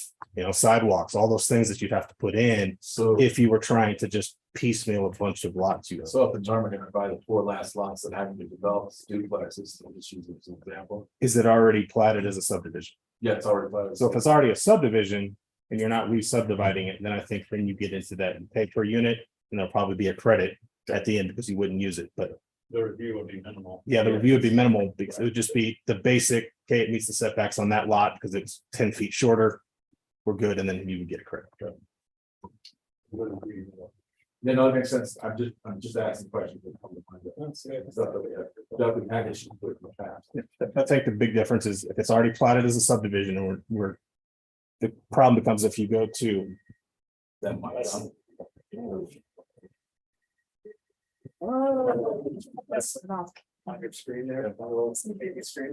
sidewalks, all those things that you'd have to put in So, if you were trying to just piecemeal a bunch of lots. so if the term are gonna buy the 4 last lots that haven't been developed, duplexes, I'll just use it as an example. Is it already platted as a subdivision? Yeah, it's already platted. So if it's already a subdivision and you're not re-subdividing it, then I think when you get into that and pay per unit, and there'll probably be a credit at the end because you wouldn't use it, but The review would be minimal. yeah, the review would be minimal because it would just be the basic, okay, it meets the setbacks on that lot because it's 10 feet shorter. We're good, and then you would get a credit. Yeah, no, it makes sense. I'm just asking questions. It's not that we have- that we had issues with in the past. I think the big difference is if it's already platted as a subdivision and we're the problem becomes if you go to That might. That's on your screen there. It's the biggest screen.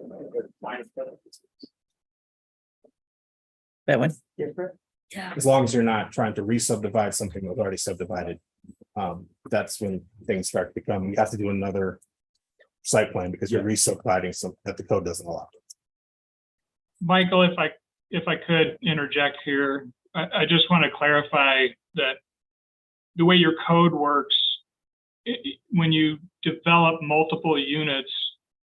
That one? Different. as long as you're not trying to re-subdivide something that was already subdivided. That's when things start to become, you have to do another site plan because you're re-subdividing something that the code doesn't allow. Michael, if I could interject here, I just want to clarify that the way your code works, when you develop multiple units,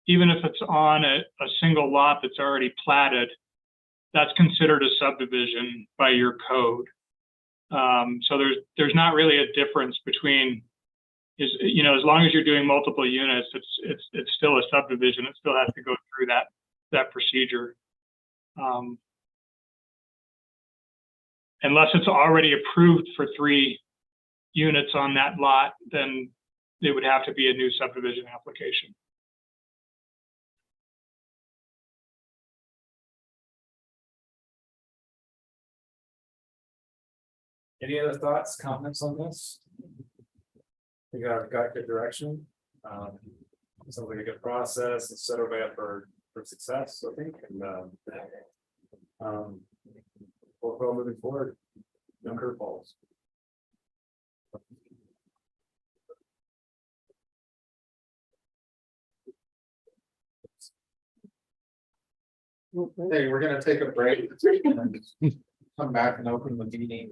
even if it's on a single lot that's already platted, that's considered a subdivision by your code. So there's not really a difference between, as long as you're doing multiple units, it's still a subdivision. It still has to go through that procedure. Unless it's already approved for 3 units on that lot, then it would have to be a new subdivision application. Any other thoughts, comments on this? We got good direction. Sounds like a good process and set everybody up for success, I think, and we're moving forward. No curveballs. Hey, we're gonna take a break. Come back and open the meeting,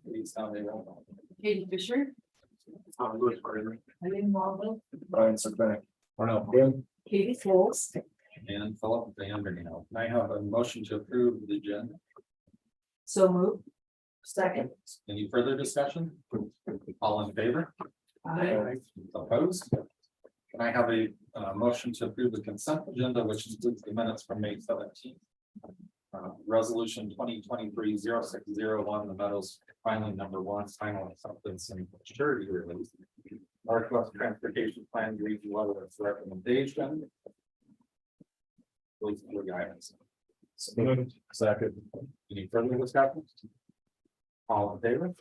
Please, down there. Katie Fisher, Louis Fraser. Eileen Waldman, Brian Surback. Cornell Quinn. Katie Schultz, And Philip Vandernail. Can I have a motion to approve the agenda? so moved. Second. Any further discussion? All in favor? Aye. Opposed? Can I have a motion to approve the consent agenda, which includes the minutes from May 17th? Resolution 2023-0601, the Meadows filing number 1, final acceptance and surety release. Northwest Transportation Plan review letter of recommendation. Those are the items. Second. Any further discussion? All in favor?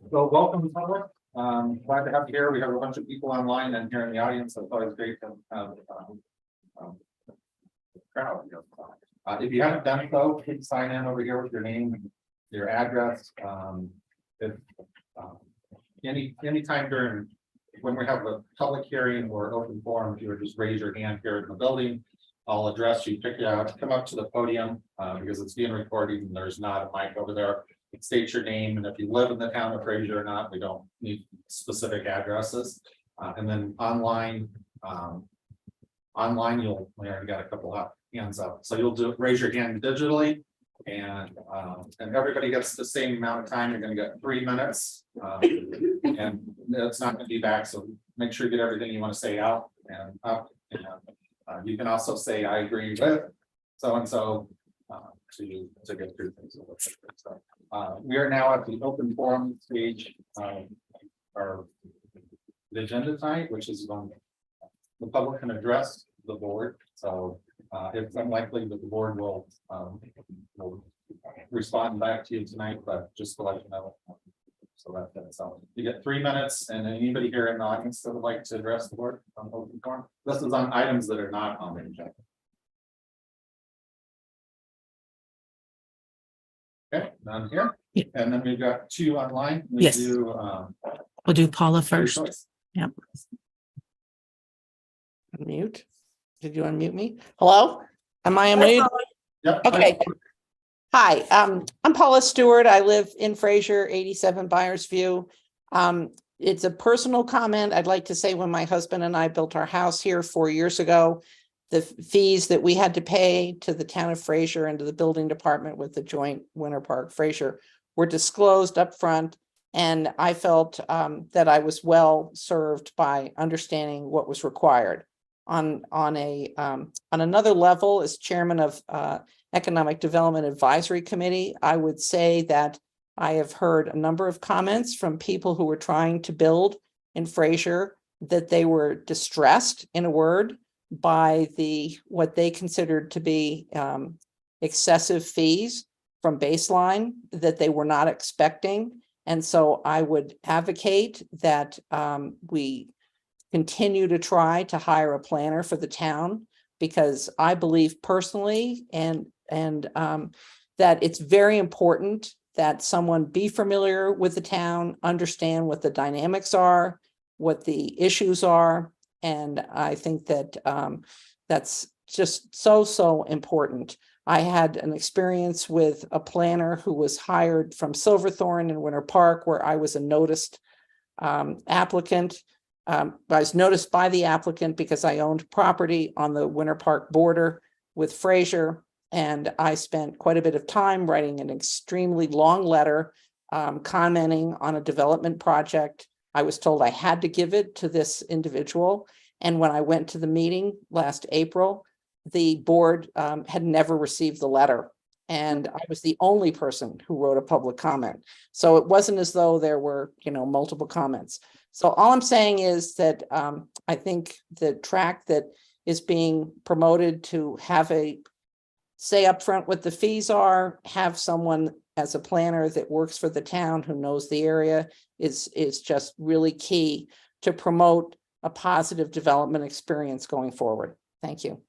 So welcome, public. Glad to have you here. We have a bunch of people online and here in the audience. So it's always great to have crowd. If you haven't done so, please sign in over here with your name, your address. If anytime during when we have a public hearing or open forum, if you would just raise your hand here in the building, I'll address you, pick you out, come up to the podium because it's being recorded and there's not a mic over there. State your name, and if you live in the town of Fraser or not, we don't need specific addresses. And then online, we already got a couple of hands up, so you'll raise your hand digitally, and everybody gets the same amount of time. You're going to get 3 minutes, and it's not going to be back. So make sure you get everything you want to say out and up. And you can also say I agree with so and so to get through things. We are now at the open forum stage of our agenda tonight, which is when the public can address the board. So it's unlikely that the board will respond back to you tonight, but just to let you know. So that's all. You get 3 minutes, and anybody here in the audience that would like to address the board on open forum. This is on items that are not on the agenda. Okay, none here. Yeah. And then we've got 2 online. We Yes. do, We'll do Paula your first. choice. Yep. Mute. Did you unmute me? Hello? Am I unmuted? Yep. Okay. Hi, I'm Paula Stewart. I live in Fraser, 87 Byers View. It's a personal comment. I'd like to say when my husband and I built our house here 4 years ago, the fees that we had to pay to the town of Fraser and to the building department with the joint Winter Park Fraser were disclosed up front. And I felt that I was well served by understanding what was required. On another level, as chairman of Economic Development Advisory Committee, I would say that I have heard a number of comments from people who were trying to build in Fraser that they were distressed, in a word, by what they considered to be excessive fees from baseline that they were not expecting. And so I would advocate that we continue to try to hire a planner for the town, because I believe personally and that it's very important that someone be familiar with the town, understand what the dynamics are, what the issues are. And I think that that's just so important. I had an experience with a planner who was hired from Silverthorne in Winter Park, where I was a noticed applicant. I was noticed by the applicant because I owned property on the Winter Park border with Fraser. And I spent quite a bit of time writing an extremely long letter commenting on a development project. I was told I had to give it to this individual. And when I went to the meeting last April, the board had never received the letter. And I was the only person who wrote a public comment. So it wasn't as though there were, multiple comments. So all I'm saying is that I think the track that is being promoted to have say up front what the fees are, have someone as a planner that works for the town who knows the area is just really key to promote a positive development experience going forward. Thank you.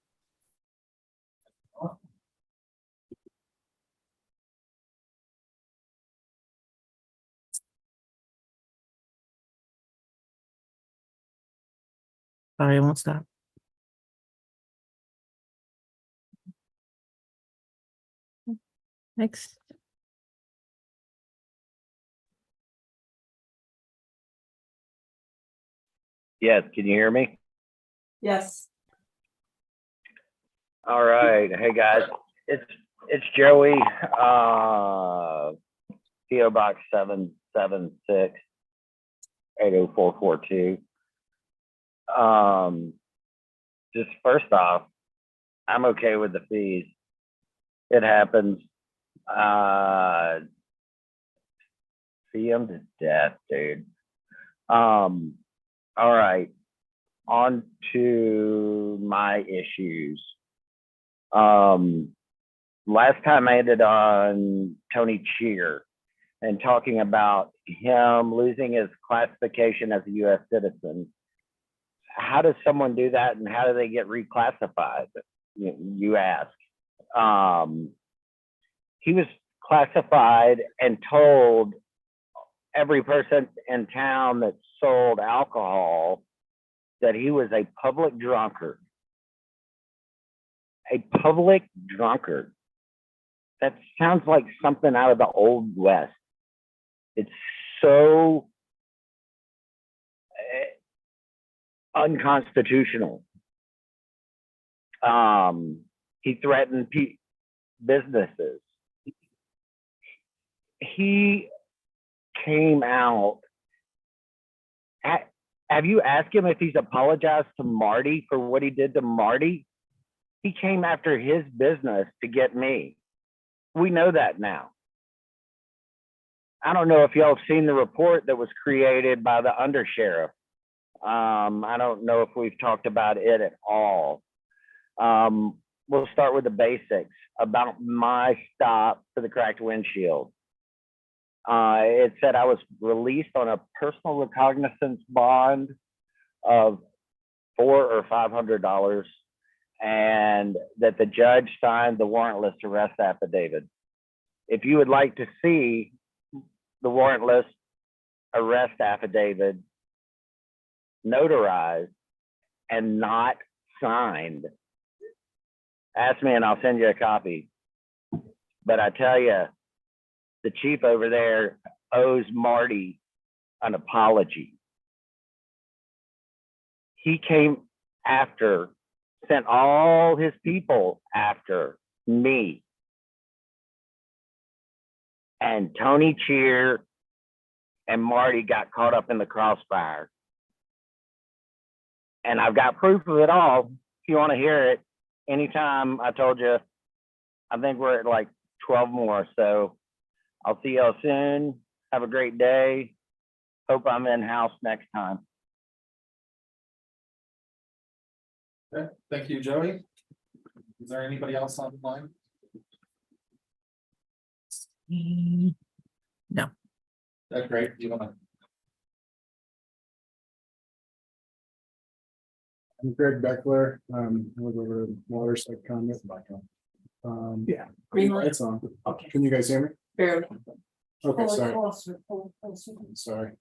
Sorry, I won't stop. Next. Yes, can you hear me? Yes. All right. Hey guys, it's Joey. PO Box 776 80442. Just first off, I'm okay with the fees. It happens. See them to death, dude. All right. On to my issues. Last time I ended on Tony Cheer and talking about him losing his classification as a U.S. citizen. How does someone do that, and how do they get reclassified? You ask. He was classified and told every person in town that sold alcohol that he was a public drunkard. A public drunkard. That sounds like something out of the Old West. It's so unconstitutional. He threatened businesses. He came out. Have you asked him if he's apologized to Marty for what he did to Marty? He came after his business to get me. We know that now. I don't know if y'all have seen the report that was created by the undersheriff. I don't know if we've talked about it at all. We'll start with the basics about my stop for the cracked windshield. It said I was released on a personal recognizance bond of $400 or $500, and that the judge signed the warrantless arrest affidavit. If you would like to see the warrantless arrest affidavit notarized and not signed, ask me and I'll send you a copy. But I tell you, the chief over there owes Marty an apology. He came after, sent all his people after me. And Tony Cheer and Marty got caught up in the crossfire. And I've got proof of it all. If you want to hear it, anytime. I told you, I think we're at like 12 more. So I'll see y'all soon. Have a great day. Hope I'm in house next time. Okay, thank you, Joey. Is there anybody else on the line? No. That's great. You wanna? I'm Greg Beckler, I live over in Waterside County. Yeah. Green light. It's on. Okay. Can you guys hear me? Barely. Okay, Pull it sorry. closer, pull it closer. Sorry.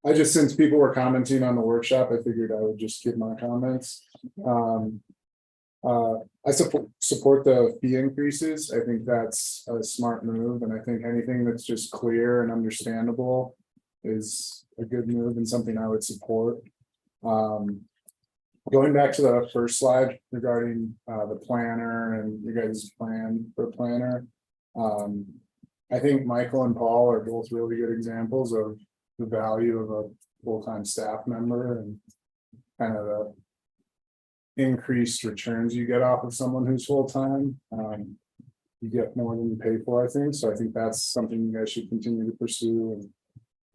I just, since people were commenting on the workshop, I figured I would just give my comments. I support the fee increases. I think that's a smart move, and I think anything that's just clear and understandable is a good move and something I would support. Going back to the first slide regarding the planner and you guys' plan for planner. I think Michael and Paul are both really good examples of the value of a full-time staff member and kind of the increased returns you get off of someone who's full-time. You get more than you pay for, I think. So I think that's something you guys should continue to pursue.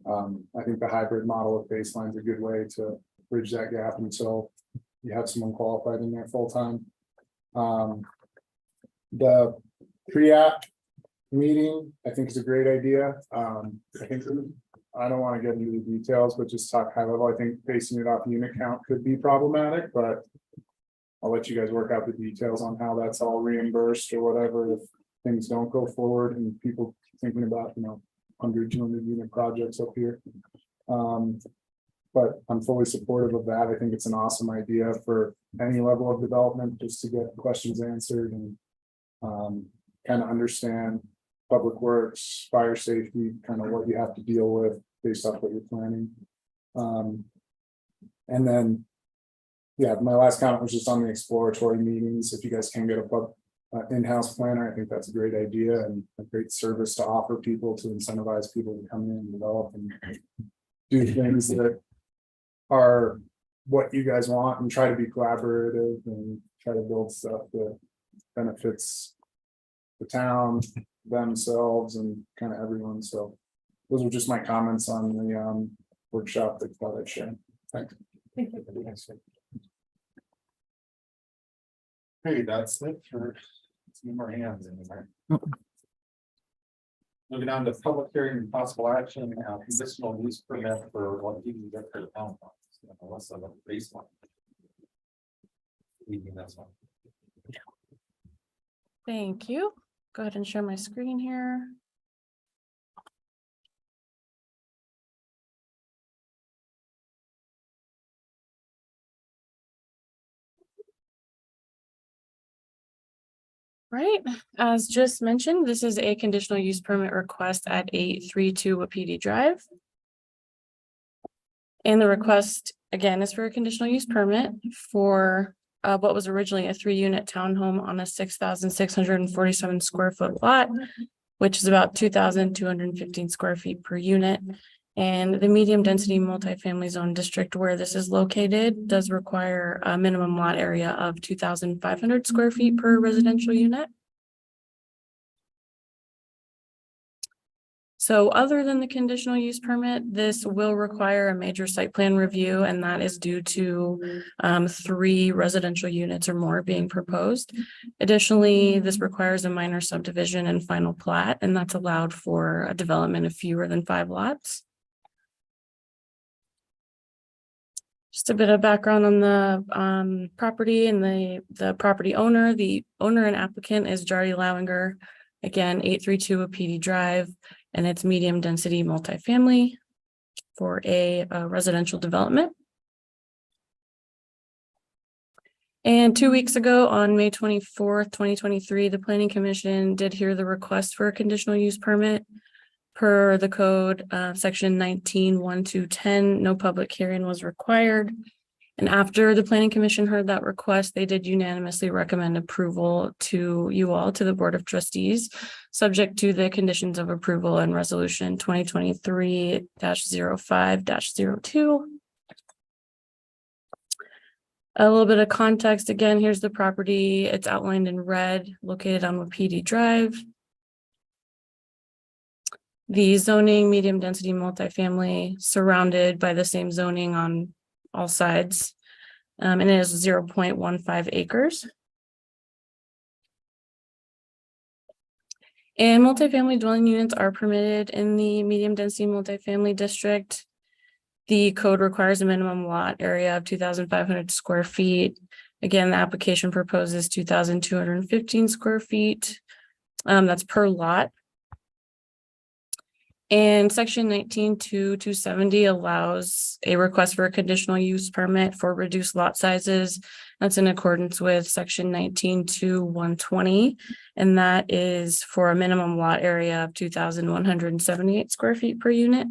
And I think the hybrid model of baseline is a good way to bridge that gap until you have someone qualified in there full-time. The pre-app meeting, I think, is a great idea. I think I don't want to get into the details, but just talk high level. I think basing it off unit count could be problematic, but I'll let you guys work out the details on how that's all reimbursed or whatever if things don't go forward and people thinking about, 100, 200 unit projects up here. But I'm fully supportive of that. I think it's an awesome idea for any level of development, just to get questions answered and kind of understand public works, fire safety, kind of what you have to deal with based off what you're planning. And then, yeah, my last comment was just on the exploratory meetings. If you guys can get a in-house planner, I think that's a great idea and a great service to offer people, to incentivize people to come in and develop and do things that are what you guys want, and try to be collaborative and try to build stuff that benefits the town, themselves, and kind of everyone. So those were just my comments on the workshop that I thought I'd share. Thanks. Hey, that's it for some more hands in there. Moving on to public hearing and possible action, conditional use permit for what you can get for the town. Unless of a baseline. That's one. Thank you. Go ahead and share my screen here. Right, as just mentioned, this is a conditional use permit request at 832 Wapiti Drive. And the request, again, is for a conditional use permit for what was originally a 3-unit townhome on a 6,647 square foot lot, which is about 2,215 square feet per unit. And the medium density multifamily zone district where this is located does require a minimum lot area of 2,500 square feet per residential unit. So other than the conditional use permit, this will require a major site plan review, and that is due to 3 residential units or more being proposed. Additionally, this requires a minor subdivision and final plat, and that's allowed for a development of fewer than 5 lots. Just a bit of background on the property and the property owner. The owner and applicant is Jardy Lawinger, again, 832 Wapiti Drive, and it's medium density multifamily for a residential development. And 2 weeks ago, on May 24th, 2023, the Planning Commission did hear the request for a conditional use permit. Per the code, section 19(1)(2)(10), no public hearing was required. And after the Planning Commission heard that request, they did unanimously recommend approval to you all, to the Board of Trustees, subject to the conditions of approval and resolution 2023-05-02. A little bit of context. Again, here's the property. It's outlined in red, located on Wapiti Drive. The zoning, medium density multifamily, surrounded by the same zoning on all sides. And it is 0.15 acres. And multifamily dwelling units are permitted in the medium density multifamily district. The code requires a minimum lot area of 2,500 square feet. Again, the application proposes 2,215 square feet. That's per lot. And section 19(2)(270) allows a request for a conditional use permit for reduced lot sizes. That's in accordance with section 19(2)(120), and that is for a minimum lot area of 2,178 square feet per unit.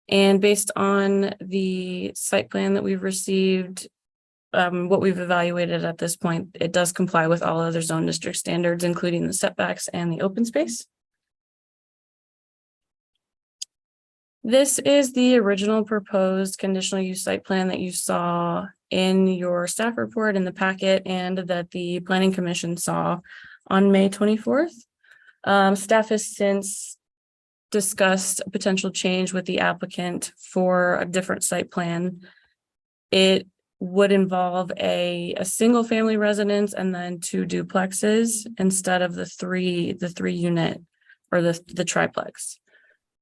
And based on the site plan that we've received, what we've evaluated at this point, it does comply with all other zone district standards, including the setbacks and the open space. This is the original proposed conditional use site plan that you saw in your staff report in the packet and that the Planning Commission saw on May 24th. Staff has since discussed a potential change with the applicant for a different site plan. It would involve a single family residence and then 2 duplexes instead of the three unit or the triplex.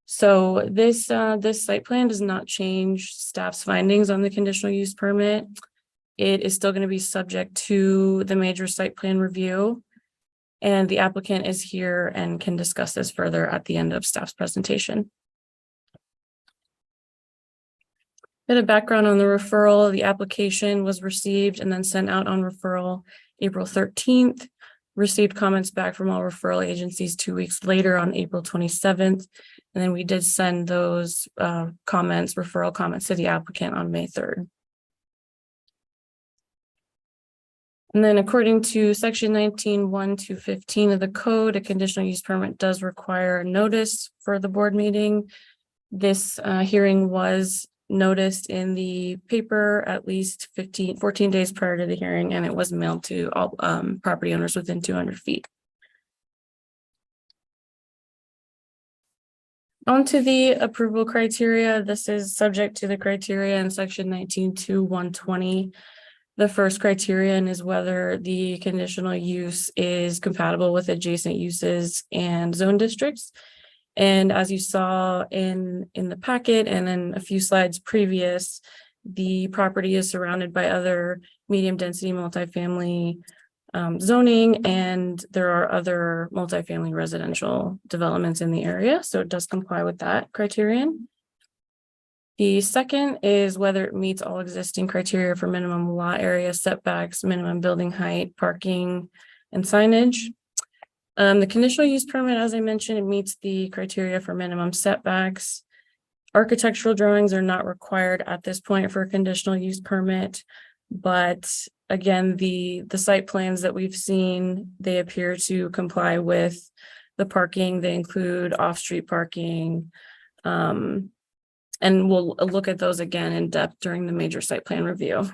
So this site plan does not change staff's findings on the conditional use permit. It is still going to be subject to the major site plan review. And the applicant is here and can discuss this further at the end of staff's presentation. Bit of background on the referral. The application was received and then sent out on referral April 13th. received comments back from all referral agencies 2 weeks later on April 27th. And then we did send those referral comments to the applicant on May 3rd. And then according to section 19(1) to 15 of the code, a conditional use permit does require a notice for the board meeting. This hearing was noticed in the paper at least 14 days prior to the hearing, and it was mailed to all property owners within 200 feet. On to the approval criteria. This is subject to the criteria in section 19(2)(120). The first criterion is whether the conditional use is compatible with adjacent uses and zone districts. And as you saw in the packet and in a few slides previous, the property is surrounded by other medium density multifamily zoning, and there are other multifamily residential developments in the area. So it does comply with that criterion. The second is whether it meets all existing criteria for minimum lot area setbacks, minimum building height, parking, and signage. The conditional use permit, as I mentioned, it meets the criteria for minimum setbacks. Architectural drawings are not required at this point for a conditional use permit, but again, the site plans that we've seen, they appear to comply with the parking. They include off-street parking, and we'll look at those again in depth during the major site plan review.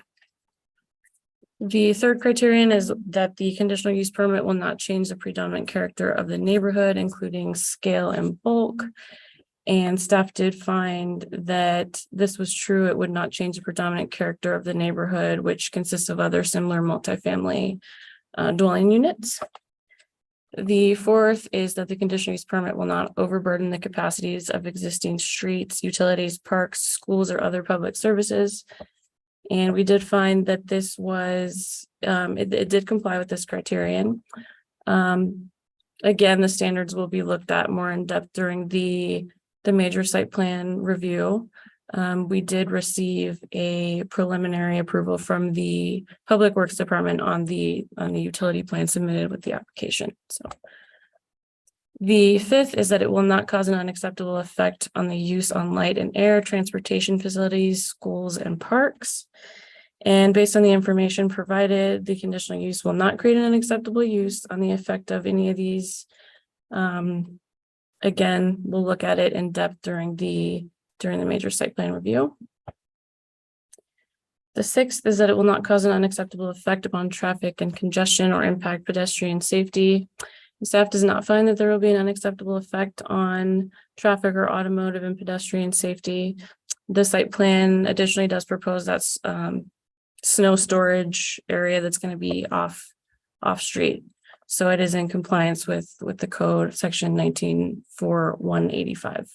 The third criterion is that the conditional use permit will not change the predominant character of the neighborhood, including scale and bulk. And staff did find that this was true. It would not change the predominant character of the neighborhood, which consists of other similar multifamily dwelling units. The fourth is that the conditional use permit will not overburden the capacities of existing streets, utilities, parks, schools, or other public services. And we did find that this was, it did comply with this criterion. Again, the standards will be looked at more in depth during the major site plan review. We did receive a preliminary approval from the Public Works Department on the utility plan submitted with the application. So the fifth is that it will not cause an unacceptable effect on the use on light and air, transportation facilities, schools, and parks. And based on the information provided, the conditional use will not create an unacceptable use on the effect of any of these. Again, we'll look at it in depth during the major site plan review. The sixth is that it will not cause an unacceptable effect upon traffic and congestion or impact pedestrian safety. The staff does not find that there will be an unacceptable effect on traffic or automotive and pedestrian safety. The site plan additionally does propose that snow storage area that's going to be off street. So it is in compliance with the code section 19(4)(185).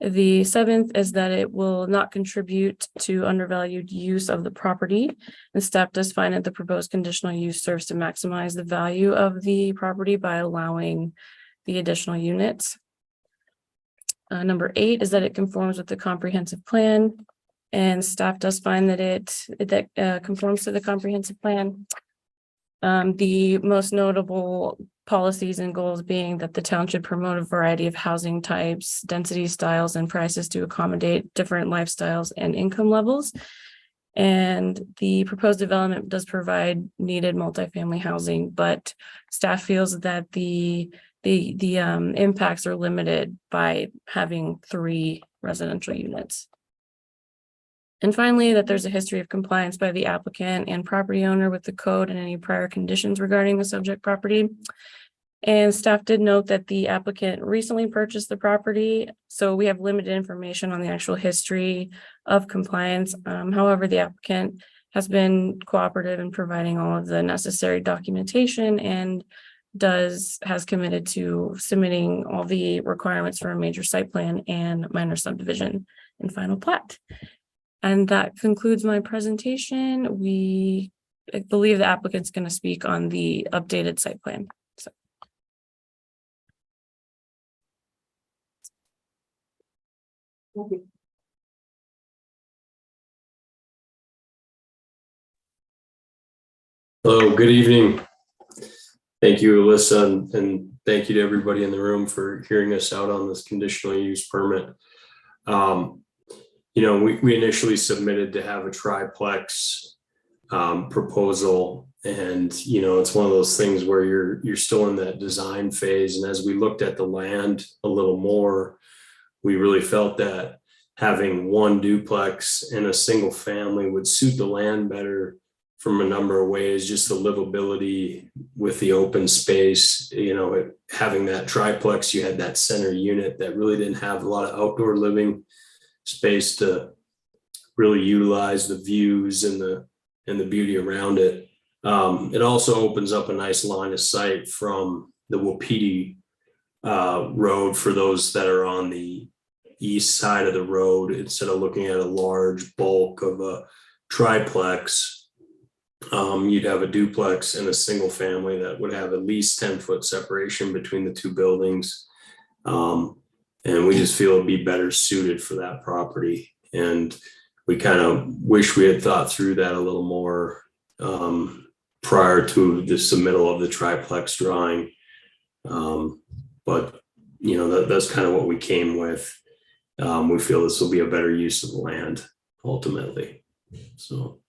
The seventh is that it will not contribute to undervalued use of the property. And staff does find that the proposed conditional use serves to maximize the value of the property by allowing the additional units. Number 8 is that it conforms with the comprehensive plan, and staff does find that it conforms to the comprehensive plan. The most notable policies and goals being that the town should promote a variety of housing types, density styles, and prices to accommodate different lifestyles and income levels. And the proposed development does provide needed multifamily housing, but staff feels that the impacts are limited by having 3 residential units. And finally, that there's a history of compliance by the applicant and property owner with the code and any prior conditions regarding the subject property. And staff did note that the applicant recently purchased the property, so we have limited information on the actual history of compliance. However, the applicant has been cooperative in providing all of the necessary documentation and has committed to submitting all the requirements for a major site plan and minor subdivision and final plat. And that concludes my presentation. I believe the applicant's going to speak on the updated site plan. So. Hello, good evening. Thank you, Alyssa, and thank you to everybody in the room for hearing us out on this conditional use permit. We initially submitted to have a triplex proposal, and it's one of those things where you're still in that design phase. And as we looked at the land a little more, we really felt that having one duplex and a single family would suit the land better from a number of ways. Just the livability with the open space, having that triplex, you had that center unit that really didn't have a lot of outdoor living space to really utilize the views and the beauty around it. It also opens up a nice line of sight from the Wapiti road for those that are on the east side of the road, instead of looking at a large bulk of a triplex. You'd have a duplex and a single family that would have at least 10-foot separation between the two buildings. And we just feel it'd be better suited for that property. And we kind of wish we had thought through that a little more prior to the submittal of the triplex drawing. But that's kind of what we came with. We feel this will be a better use of the land ultimately. So.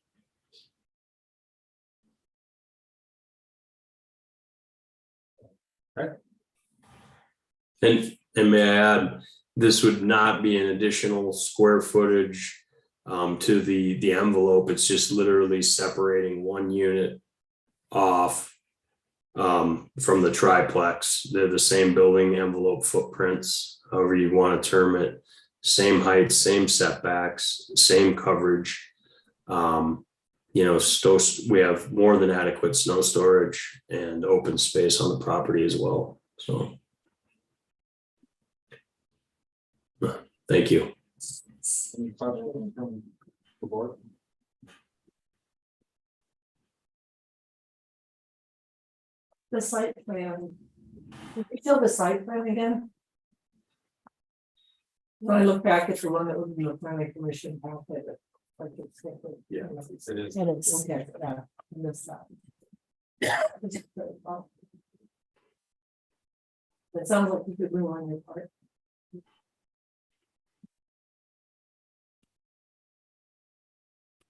And may I add, this would not be an additional square footage to the envelope. It's just literally separating one unit off from the triplex. They're the same building envelope footprints, however you want to term it. Same height, same setbacks, same coverage. We have more than adequate snow storage and open space on the property as well. So. Thank you. Any questions from the board? The site plan. Still the site plan again? When I look back at the one that was in the planning commission. Yeah, it is. It is. Okay, yeah, I missed that. It sounds like you could move on your part.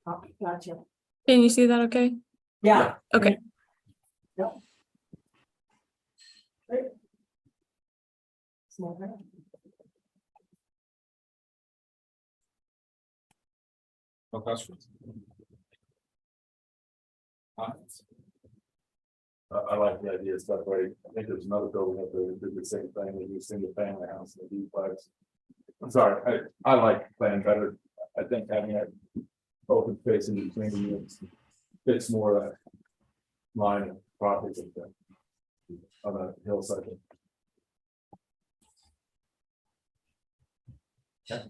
Oh, gotcha. Can you see that okay? Yeah. Okay. Yep. Great. Small town. No questions? I like the idea of stuff, right? I think there's another building up there that did the same thing, they do single family house and a duplex. I'm sorry, I like the plan better. I think having that open space in between the units fits more that line of properties on a hillside. Okay.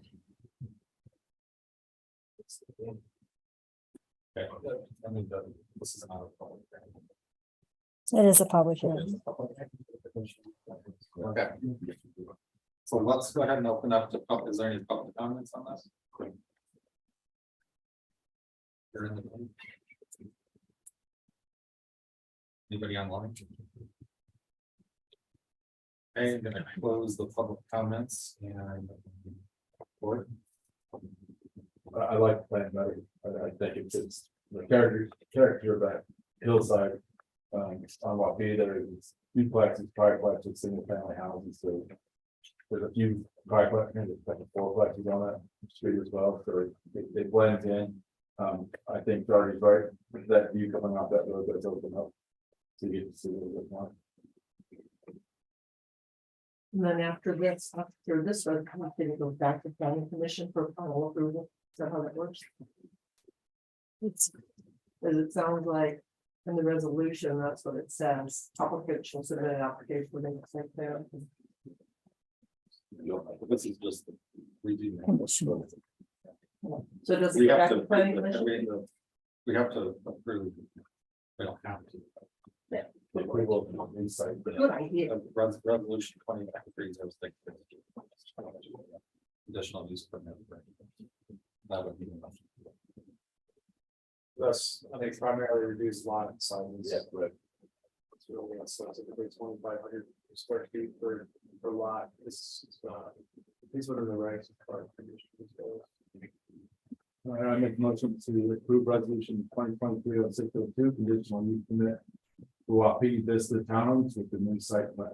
I mean, this is not a public hearing. It is a public hearing. Okay. So let's go ahead and open up to public. Is there any public comments on this? You're in the room. Anybody online? Okay, I'm gonna close the public comments and. Board. I like the plan better. I think it's the character of that hillside. On what be there is duplexes, triplexes, single family houses. So there's a few triplexes, there's like a fourplexes on that street as well. So they blend in. I think Darby's right with that view coming off that road that's open up. So you get to see a little bit more. And then after this one, I think it goes back to planning commission for final approval. Is that how that works? As it sounds like in the resolution, that's what it says. Applicant shall submit an application for the site plan. This is just. So does it We go have back to to planning approve commission? it. We have to approve. We don't have to. The approval of the site. Good idea. Resolution 2023, I was thinking. Additional use permit. That would be enough. Thus, I think primarily reduce lot sizes. Yeah, right. It's really, so it's like 2,500 square feet per lot. This is, these were the regs. I make a motion to approve resolution 2023-0602, conditional use permit for Wapiti Vista Townhomes with the new site plan.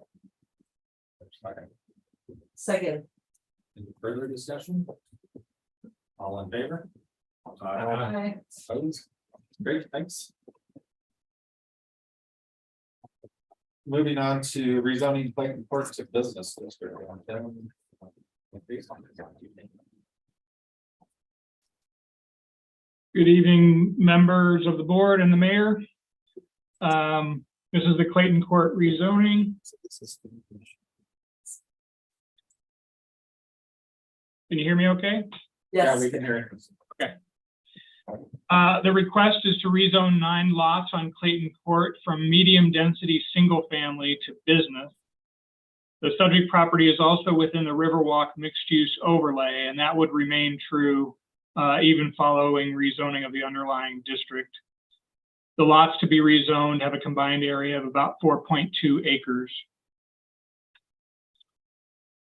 Second. Any further discussion? All in favor? Aye. Opposed? Great, thanks. Moving on to rezoning Clayton Court to business district. Good evening, members of the board and the mayor. This is the Clayton Court rezoning. Can you hear me okay? Yeah, Yes. we can hear it. Okay. The request is to rezone 9 lots on Clayton Court from medium density single family to business. The subject property is also within the Riverwalk mixed use overlay, and that would remain true even following rezoning of the underlying district. The lots to be rezoned have a combined area of about 4.2 acres.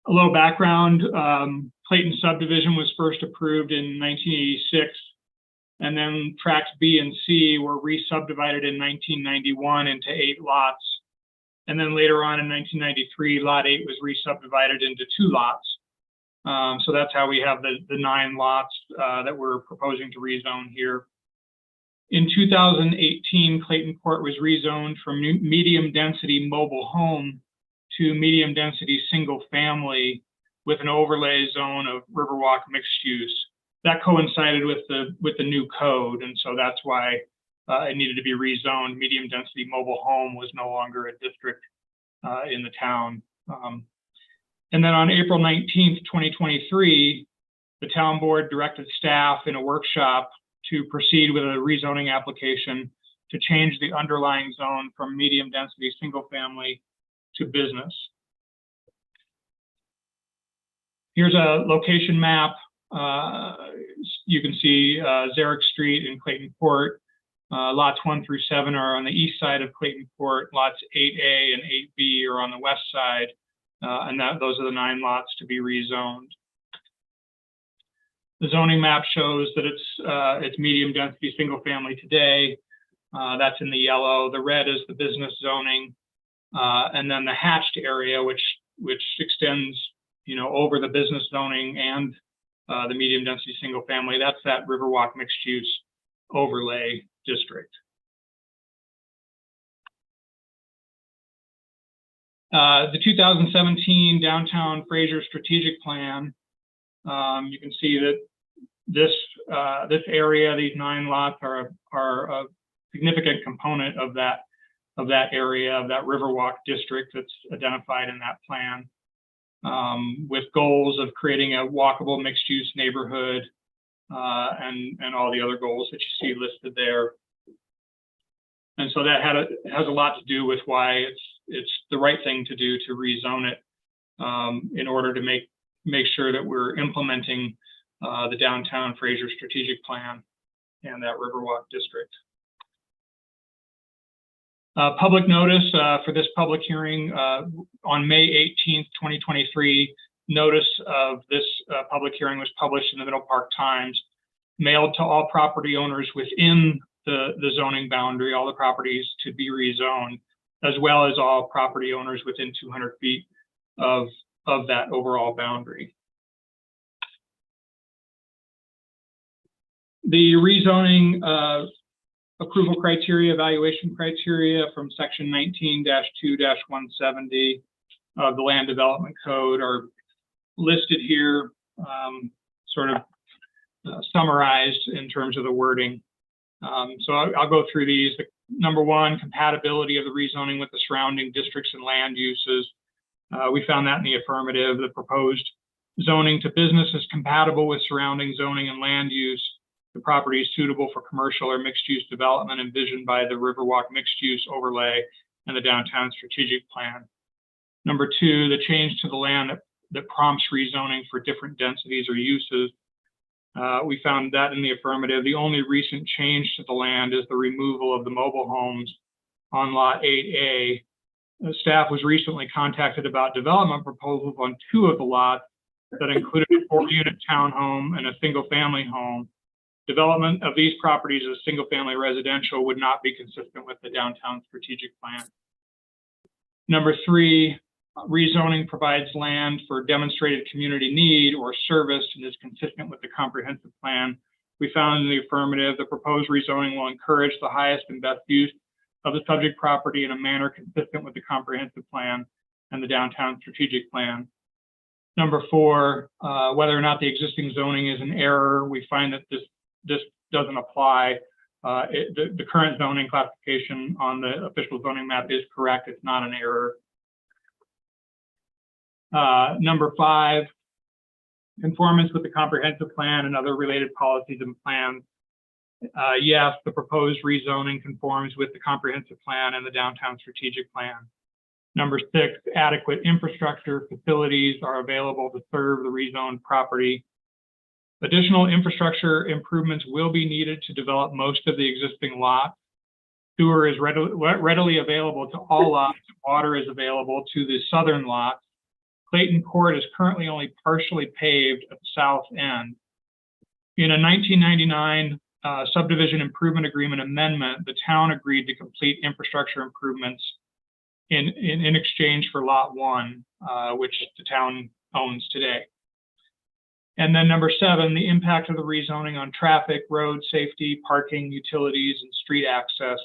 A little background, Clayton subdivision was first approved in 1986, and then tracts B and C were re-subdivided in 1991 into 8 lots. And then later on in 1993, lot 8 was re-subdivided into 2 lots. So that's how we have the 9 lots that we're proposing to rezone here. In 2018, Clayton Court was rezoned from medium density mobile home to medium density single family with an overlay zone of Riverwalk mixed use. That coincided with the new code, and so that's why it needed to be rezoned. Medium density mobile home was no longer a district in the town. And then on April 19th, 2023, the town board directed staff in a workshop to proceed with a rezoning application to change the underlying zone from medium density single family to business. Here's a location map. You can see Zarek Street in Clayton Court. Lots 1 through 7 are on the east side of Clayton Court. Lots 8A and 8B are on the west side. And those are the 9 lots to be rezoned. The zoning map shows that it's medium density single family today. That's in the yellow. The red is the business zoning. And then the hatched area, which extends, over the business zoning and the medium density single family, that's that Riverwalk mixed use overlay district. The 2017 downtown Fraser strategic plan, you can see that this area, these 9 lots are a significant component of that area, of that Riverwalk district that's identified in that plan, with goals of creating a walkable mixed use neighborhood and all the other goals that you see listed there. And so that has a lot to do with why it's the right thing to do to rezone it in order to make sure that we're implementing the downtown Fraser strategic plan and that Riverwalk district. Public notice for this public hearing on May 18th, 2023. Notice of this public hearing was published in the Middle Park Times, mailed to all property owners within the zoning boundary, all the properties to be rezoned, as well as all property owners within 200 feet of that overall boundary. The rezoning approval criteria, evaluation criteria from section 19-2-170 of the Land Development Code are listed here, sort of summarized in terms of the wording. So I'll go through these. Number 1, compatibility of the rezoning with the surrounding districts and land uses. We found that in the affirmative. The proposed zoning to business is compatible with surrounding zoning and land use. The property is suitable for commercial or mixed-use development envisioned by the Riverwalk mixed-use overlay and the downtown strategic plan. Number 2, the change to the land that prompts rezoning for different densities or uses. We found that in the affirmative. The only recent change to the land is the removal of the mobile homes on lot 8A. The staff was recently contacted about development proposals on 2 of the lots that included a 4-unit townhome and a single-family home. Development of these properties as single-family residential would not be consistent with the downtown strategic plan. Number 3, rezoning provides land for demonstrated community need or service and is consistent with the comprehensive plan. We found in the affirmative, the proposed rezoning will encourage the highest and best use of the subject property in a manner consistent with the comprehensive plan and the downtown strategic plan. Number 4, whether or not the existing zoning is an error, we find that this doesn't apply. The current zoning classification on the official zoning map is correct. It's not an error. Number 5, conformance with the comprehensive plan and other related policies and plans. Yes, the proposed rezoning conforms with the comprehensive plan and the downtown strategic plan. Number 6, adequate infrastructure facilities are available to serve the rezoned property. Additional infrastructure improvements will be needed to develop most of the existing lots. Sewer is readily available to all lots. Water is available to the southern lots. Clayton Court is currently only partially paved at the south end. In a 1999 subdivision improvement agreement amendment, the town agreed to complete infrastructure improvements in exchange for lot 1, which the town owns today. And then number 7, the impact of the rezoning on traffic, road safety, parking, utilities, and street access.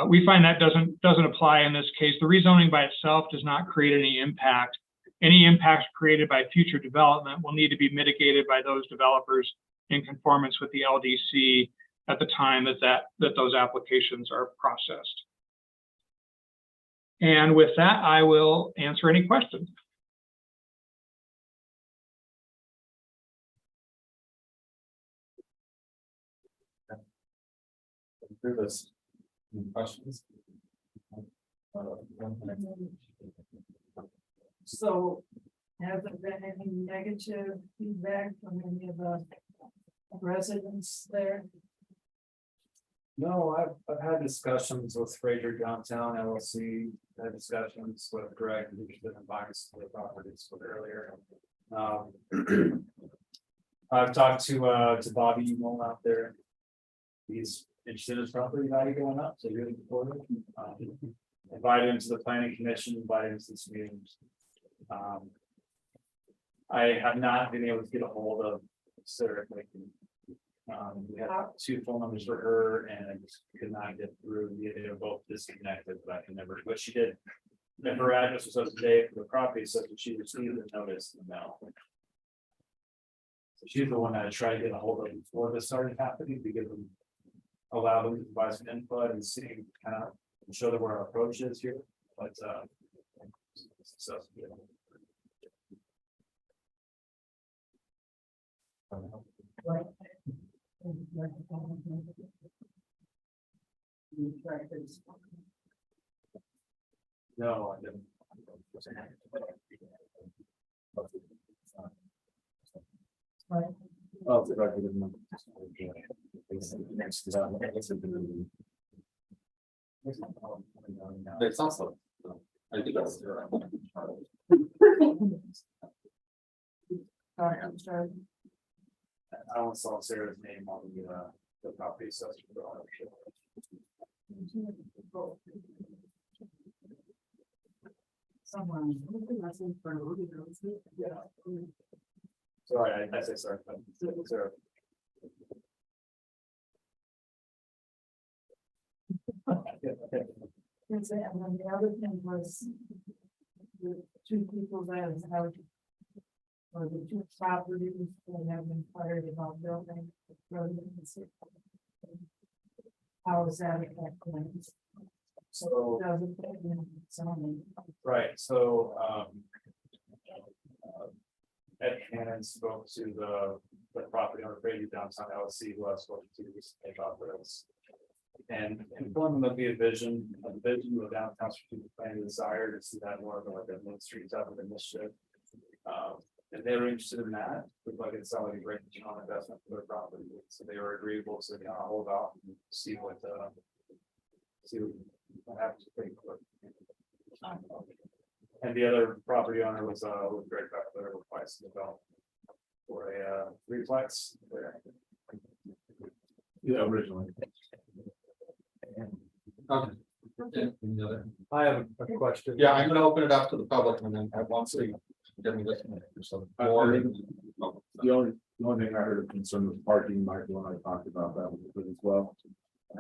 We find that doesn't apply in this case. The rezoning by itself does not create any impact. Any impacts created by future development will need to be mitigated by those developers in conformance with the LDC at the time that those applications are processed. And with that, I will answer any questions. Through this. Any questions? So has there been any negative feedback from any of the residents there? No, I've had discussions with Fraser Downtown LLC, had discussions with Greg, who's been in buyers for the properties earlier. I've talked to Bobby Moll out there. He's interested in his property value going up, so you're looking forward to it. Invited him to the planning commission, invited him to this meeting. I have not been able to get a hold of Sarah. We had 2 phone numbers for her and I just could not get through. They were both disconnected, but I can never, but she did. If her address was up to date for the property, so that she received the notice in the mail. So she's the one that I tried to get a hold of before this started happening to give them, allow them to provide some input and see kind of show them where our approach is here. But so yeah. No, I didn't. Oh, if I could remember. It's also, I think that's. I don't saw Sarah's name on the property assessment for ownership. Someone. Sorry, I say sorry. Sarah. And then the other thing was the 2 people that have, or the 2 properties that have inquired about building. How is that affecting? So, Doesn't fit in zoning. right, so Ed Cannon spoke to the property owner Brady Downtown LLC, who I spoke to recently about this. And inform them of the vision of the downtown strategic plan desire to see that more of like a Main Street type of initiative. And they were interested in that, but like it sounded like a great return on investment for their property. So they were agreeable to kind of hold out and see what See what happens pretty quick. And the other property owner was with Greg back there with Weiss development for a replex. Yeah, originally. Okay. I have a question. Yeah, I'm gonna open it up to the public and then I want to give me this minute or so. Or- The only thing I heard of concern was parking, Michael and I talked about that a little bit as well.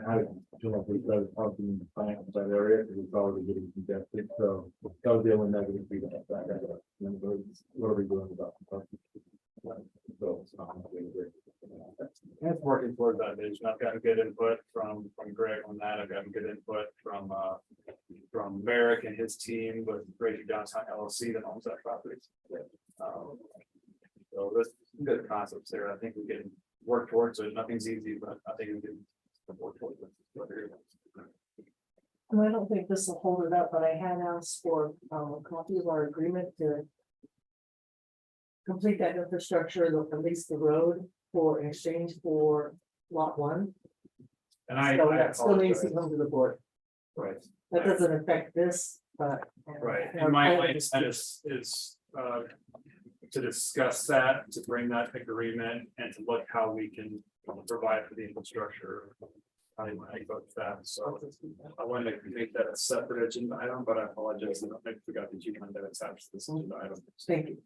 I feel like we've got parking in the plant in that area, because it's already getting congested, so that was the only negative feedback that I got. What are we doing about the parking? So, it's not really great. It's working towards that vision. I've gotten good input from Greg on that. I've gotten good input from Merrick and his team with Fraser Downtown LLC that owns that property. So there's good concepts there. I think we can work towards it. Nothing's easy, but I think we can work towards it. And I don't think this will hold it up, but I had asked for a copy of our agreement to complete that infrastructure, at least the road, for in exchange for lot one. And I So that still needs to apologize. come to the board. Right. That doesn't affect this, but. Right, and my intent is to discuss that, to bring that agreement and to look how we can provide for the infrastructure. I go to that, so I wanted to make that a separate agenda item, but I apologize, I forgot that you wanted that attached to this agenda item. Thank you.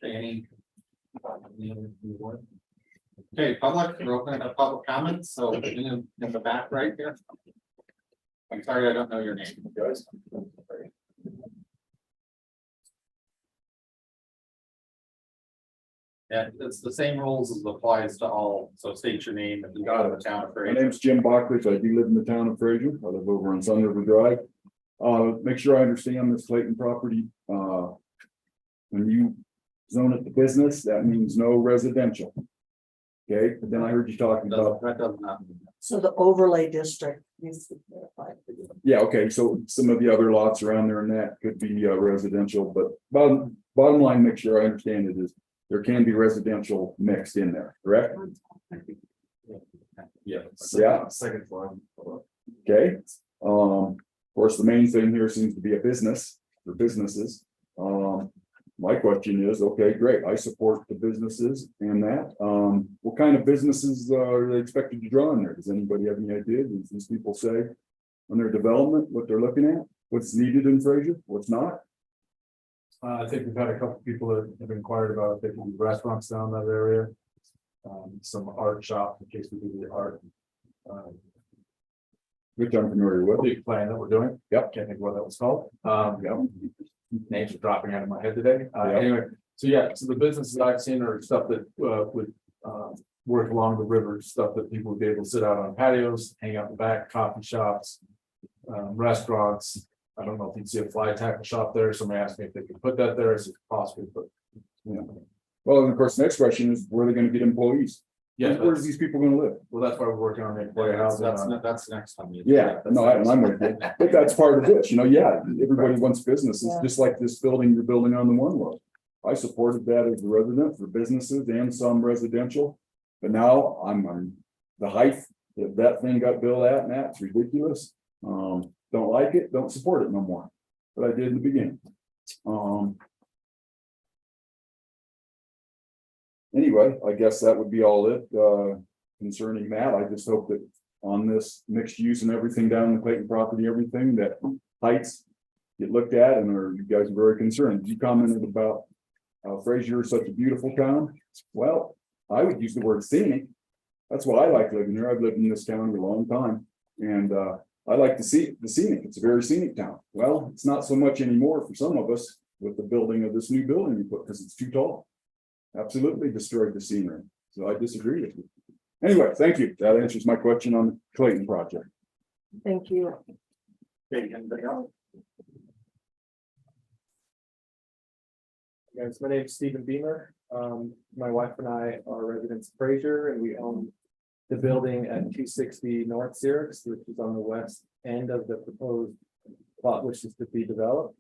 Any Okay, public, we're opening up public comments, so in the back right here. I'm sorry, I don't know your name, guys. Yeah, it's the same rules as applies to all, so state your name and you got the town of My Fraser. name's Jim Bockridge. I do live in the town of Fraser. I live over on Sun River Drive. Make sure I understand this Clayton property. When you zone it to business, that means no residential. Okay, but then I heard you talking about, That doesn't happen. So the overlay district needs to be clarified. yeah, okay, so some of the other lots around there and that could be residential, but bottom line, make sure I understand it is there can be residential mixed in there, correct? Yeah. Yeah. Second one. Okay, of course, the main thing here seems to be a business for businesses. My question is, okay, great, I support the businesses and that. What kind of businesses are they expected to draw in there? Does anybody have any idea? Does these people say on their development, what they're looking at, what's needed in Fraser, what's not? I think we've had a couple people that have inquired about, they can do restaurants down that area. Some art shop in case we do the art. Which I'm familiar with. Big plan that we're doing. Yep. Can't think of what that was called. Names are dropping out of my head today. Yeah. Anyway, so yeah, so the businesses I've seen are stuff that would work along the river, stuff that people would be able to sit out on patios, hang out in the back, coffee shops, restaurants. I don't know if you'd see a fly tackle shop there. Somebody asked me if they could put that there. Is it possible? But Yeah. Well, and of course, the next question is, where are they gonna get employees? yeah, Where's these people gonna live? well, that's why we're working on the employee housing. That's next time. Yeah, no, I'm with you, but that's part of it, yeah, everybody wants businesses, Yeah. just like this building you're building on the one road. I supported that as a resident for businesses and some residential, but now I'm the height that thing got built at, and that's ridiculous. Don't like it, don't support it no more, but I did in the beginning. Anyway, I guess that would be all it, concerning that. I just hope that on this mixed use and everything down the Clayton property, everything that heights get looked at, and are you guys are very concerned. You commented about Fraser is such a beautiful town. Well, I would use the word scenic. That's why I like living here. I've lived in this town a long time, and I like to see the scenic. It's a very scenic town. Well, it's not so much anymore for some of us with the building of this new building you put, because it's too tall. Absolutely destroyed the scenery. So I disagree with you. Anyway, thank you. That answers my question on the Clayton project. Thank you. Anybody else? Yes, my name is Stephen Beamer. My wife and I are residents of Fraser, and we own the building at 260 North Xerox, which is on the west end of the proposed plot, which is to be developed.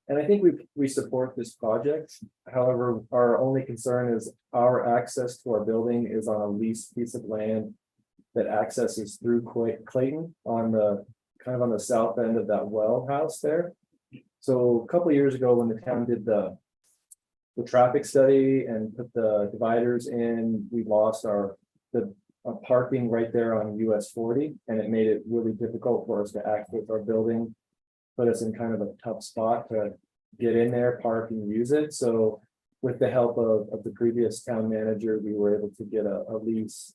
And I think we support this project. However, our only concern is our access to our building is on a leased piece of land that accesses through Clayton on the, kind of on the south end of that well house there. So a couple of years ago, when the town did the traffic study and put the dividers in, we lost the parking right there on US 40, and it made it really difficult for us to access our building. Put us in kind of a tough spot to get in there, park and use it. So with the help of the previous town manager, we were able to get a lease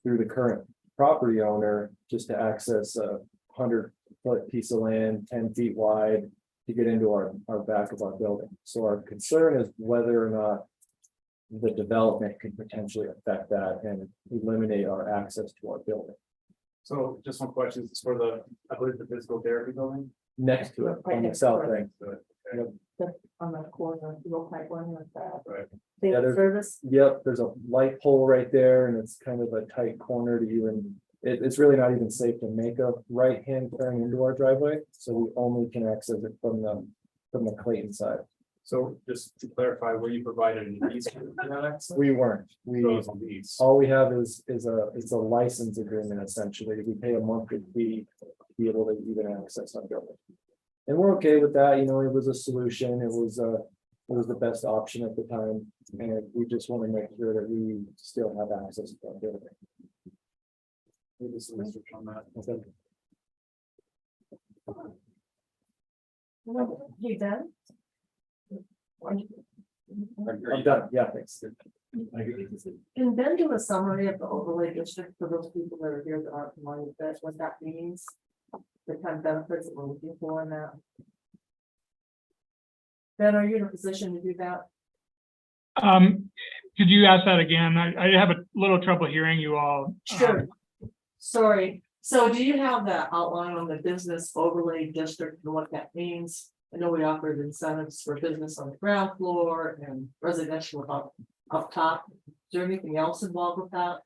through the current property owner just to access a 100-foot piece of land, 10 feet wide, to get into our back of our building. So our concern is whether or not the development could potentially affect that and eliminate our access to our building. So just one question, is this for the, I believe, the physical therapy building? Next to it, on the south end. On the corner, the little pipeline like that. Right. Yeah, there's- Service. Yep, there's a light pole right there, and it's kind of a tight corner to even, it's really not even safe to make a right-hand turn into our driveway, so we only can access it from the Clayton side. So just to clarify, were you provided an easement for that access? We weren't, So it's a lease. all we have is a license agreement essentially. We pay a monthly fee to be able to even access our building. And we're okay with that, you know, it was a solution, it was the best option at the time, and we just want to make sure that we still have access to our building. We did some research on that. Okay. You done? I'm done, yeah, thanks. Can Ben do a summary of the overlay district for those people that are here that aren't familiar with that, what that means? The kind of benefits that we're looking for in that. Ben, are you in a position to do that? Could you ask that again? I have a little trouble hearing you all. Sure. Sorry, so do you have the outline on the business overlay district and what that means? I know we offered incentives for business on the ground floor and residential up top. Is there anything else involved with that?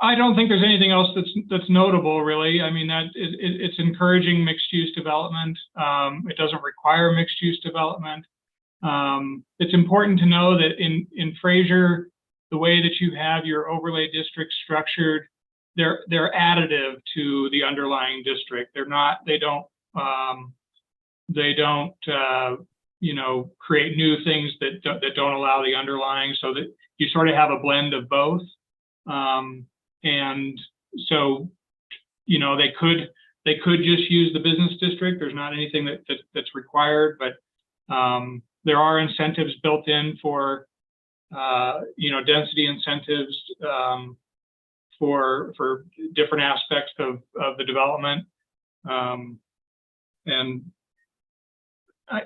I don't think there's anything else that's notable, really. I mean, it's encouraging mixed use development. It doesn't require mixed use development. It's important to know that in Fraser, the way that you have your overlay district structured, they're additive to the underlying district. They don't you know, create new things that don't allow the underlying, so that you sort of have a blend of both. And so, you know, they could just use the business district. There's not anything that's required, but there are incentives built in for you know, density incentives for different aspects of the development. And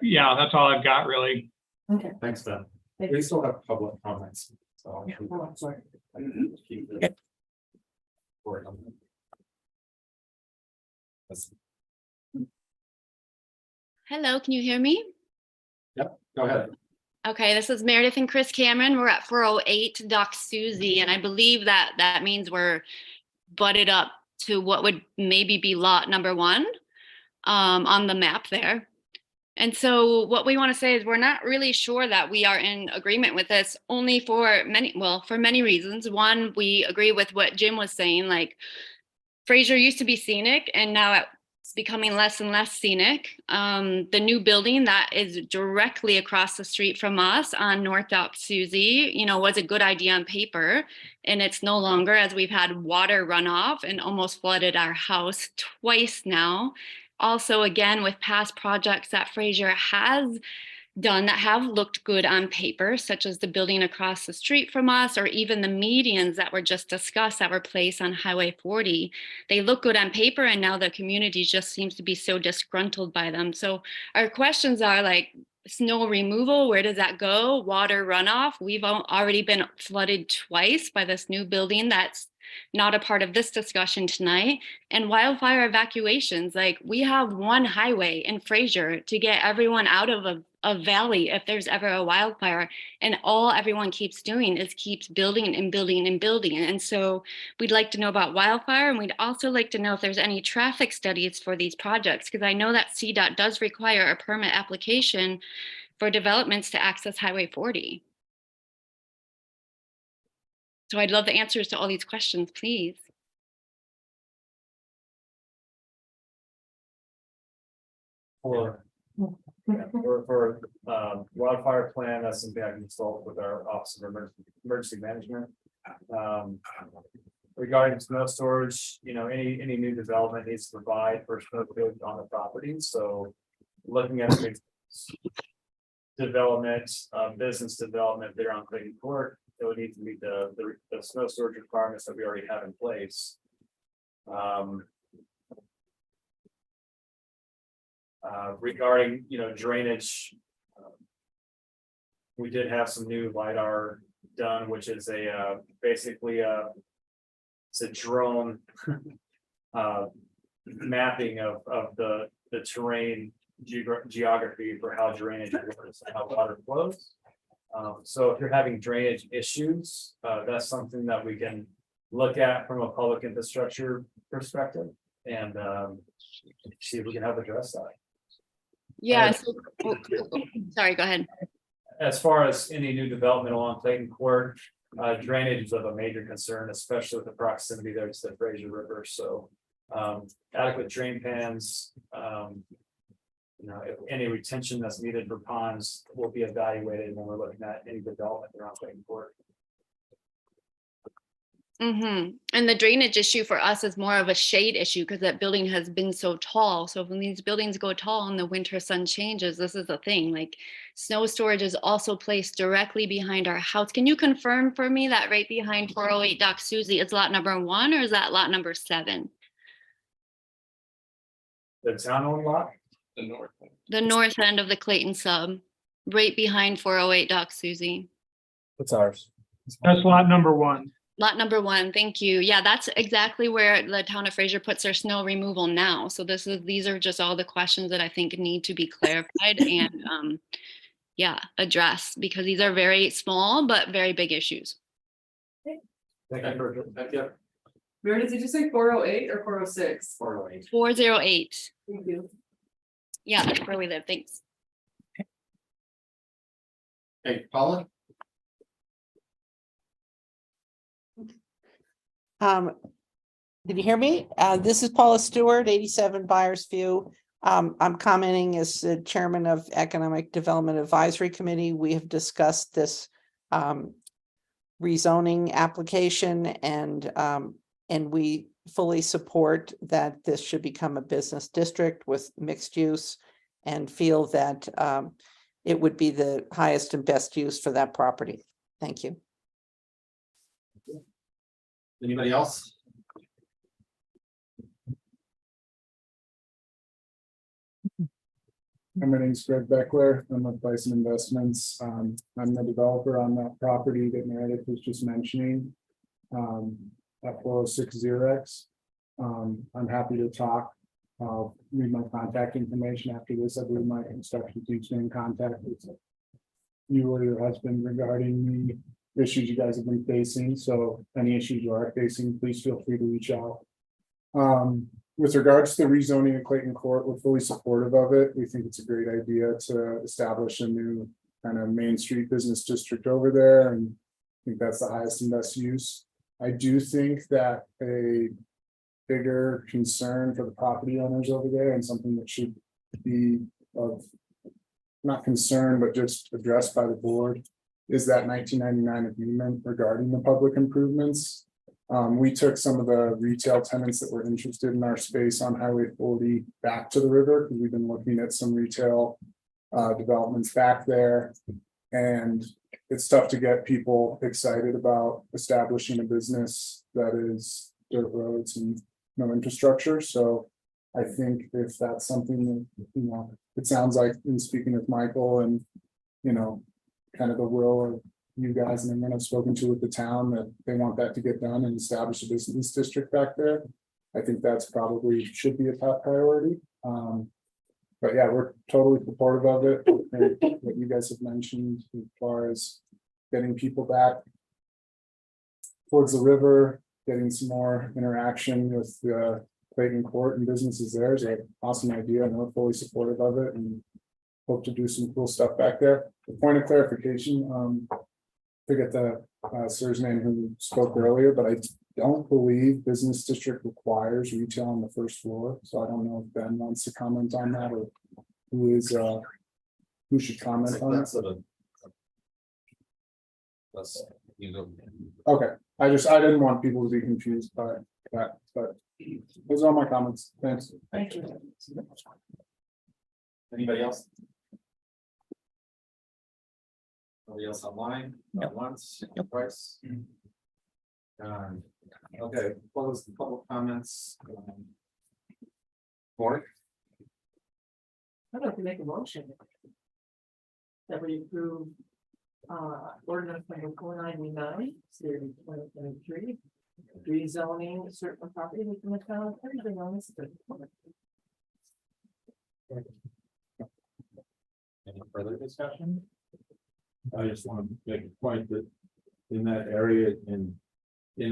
yeah, that's all I've got, really. Okay. Thanks, Ben. Thank We you. still have public comments. So Yeah, oh, I'm sorry. keep it forward on that. Hello, can you hear me? Yep, go ahead. Okay, this is Meredith and Chris Cameron. We're at 408 Doc Susie, and I believe that means we're butted up to what would maybe be lot number 1 on the map there. And so what we want to say is we're not really sure that we are in agreement with this, only for many reasons. One, we agree with what Jim was saying, like Fraser used to be scenic and now it's becoming less and less scenic. The new building that is directly across the street from us on North Dock Susie, you know, was a good idea on paper, and it's no longer, as we've had water runoff and almost flooded our house twice now. Also, again, with past projects that Fraser has done that have looked good on paper, such as the building across the street from us, or even the medians that were just discussed that were placed on Highway 40. They look good on paper, and now the community just seems to be so disgruntled by them. So our questions are like, snow removal, where does that go? Water runoff, we've already been flooded twice by this new building that's not a part of this discussion tonight. And wildfire evacuations, like we have one highway in Fraser to get everyone out of a valley if there's ever a wildfire, and all everyone keeps doing is keeps building and building and building. And so we'd like to know about wildfire, and we'd also like to know if there's any traffic studies for these projects, because I know that CDOT does require a permit application for developments to access Highway 40. So I'd love the answers to all these questions, please. For wildfire plan, that's something I can consult with our Office of Emergency Management. Regarding snow storage, any new development needs to provide for snow storage on the property, so looking at the development, business development there on Clayton Court, it would need to meet the snow storage requirements that we already have in place. Regarding, drainage, we did have some new LiDAR done, which is basically it's a drone mapping of the terrain geography for how drainage works and how water flows. So if you're having drainage issues, that's something that we can look at from a public infrastructure perspective and see if we can help address that. Yeah. Sorry, go ahead. As far as any new development along Clayton Court, drainage is of a major concern, especially with the proximity there to the Fraser River. So adequate drain pans, if any retention that's needed for ponds will be evaluated when we're looking at any development around Clayton Court. And the drainage issue for us is more of a shade issue because that building has been so tall. So when these buildings go tall and the winter sun changes, this is the thing. Like snow storage is also placed directly behind our house. Can you confirm for me that right behind 408 Doc Susie is lot number 1 or is that lot number 7? The town-owned lot? The north end of the Clayton sub, right behind 408 Doc Susie. What's ours? That's lot number 1. Lot number 1, thank you. Yeah, that's exactly where the town of Fraser puts their snow removal now. So these are just all the questions that I think need to be clarified and addressed because these are very small but very big issues. Thank you. Meredith, did you say 408 or 406? 408. 408. Thank you. Yeah, that's where we live. Thanks. Hey, Paula? Did you hear me? This is Paula Stewart, 87 Byers View. I'm commenting as the chairman of Economic Development Advisory Committee. We have discussed this rezoning application and we fully support that this should become a business district with mixed use and feel that it would be the highest and best use for that property. Thank you. Anybody else? My name's Greg Beckler. I'm with Bison Investments. I'm the developer on that property that Meredith was just mentioning. At 406 Xerox. I'm happy to talk. I'll read my contact information after this. I believe my construction team's been in contact with you or your husband regarding the issues you guys have been facing. So any issues you are facing, please feel free to reach out. With regards to the rezoning of Clayton Court, we're fully supportive of it. We think it's a great idea to establish a new kind of Main Street business district over there. And I think that's the highest and best use. I do think that a bigger concern for the property owners over there and something that should be of not concern, but just addressed by the board is that 1999 agreement regarding the public improvements. We took some of the retail tenants that were interested in our space on Highway 40 back to the river because we've been looking at some retail developments back there. And it's tough to get people excited about establishing a business that is dirt roads and no infrastructure. So I think if that's something that, it sounds like in speaking with Michael and, kind of the will of you guys and everyone I've spoken to with the town that they want that to get done and establish a business district back there. I think that's probably should be a top priority. But yeah, we're totally supportive of it. And what you guys have mentioned as far as getting people back towards the river, getting some more interaction with the Clayton Court and businesses there is an awesome idea. And we're fully supportive of it and hope to do some cool stuff back there. The point of clarification, forget the sir's name who spoke earlier, but I don't believe business district requires retail on the first floor, so I don't know if Ben wants to comment on that or who should comment on it. Okay, I didn't want people to be confused by that, but those are all my comments. Thanks. Thank you. Anybody else? Nobody else online? Not once, twice? Okay, close the public comments. Board? I'd like to make a motion. That we approve, ordinance number 499, series 2023. Rezoning certain property within the town, everything on this. Any further discussion? I just want to make a point that in that area in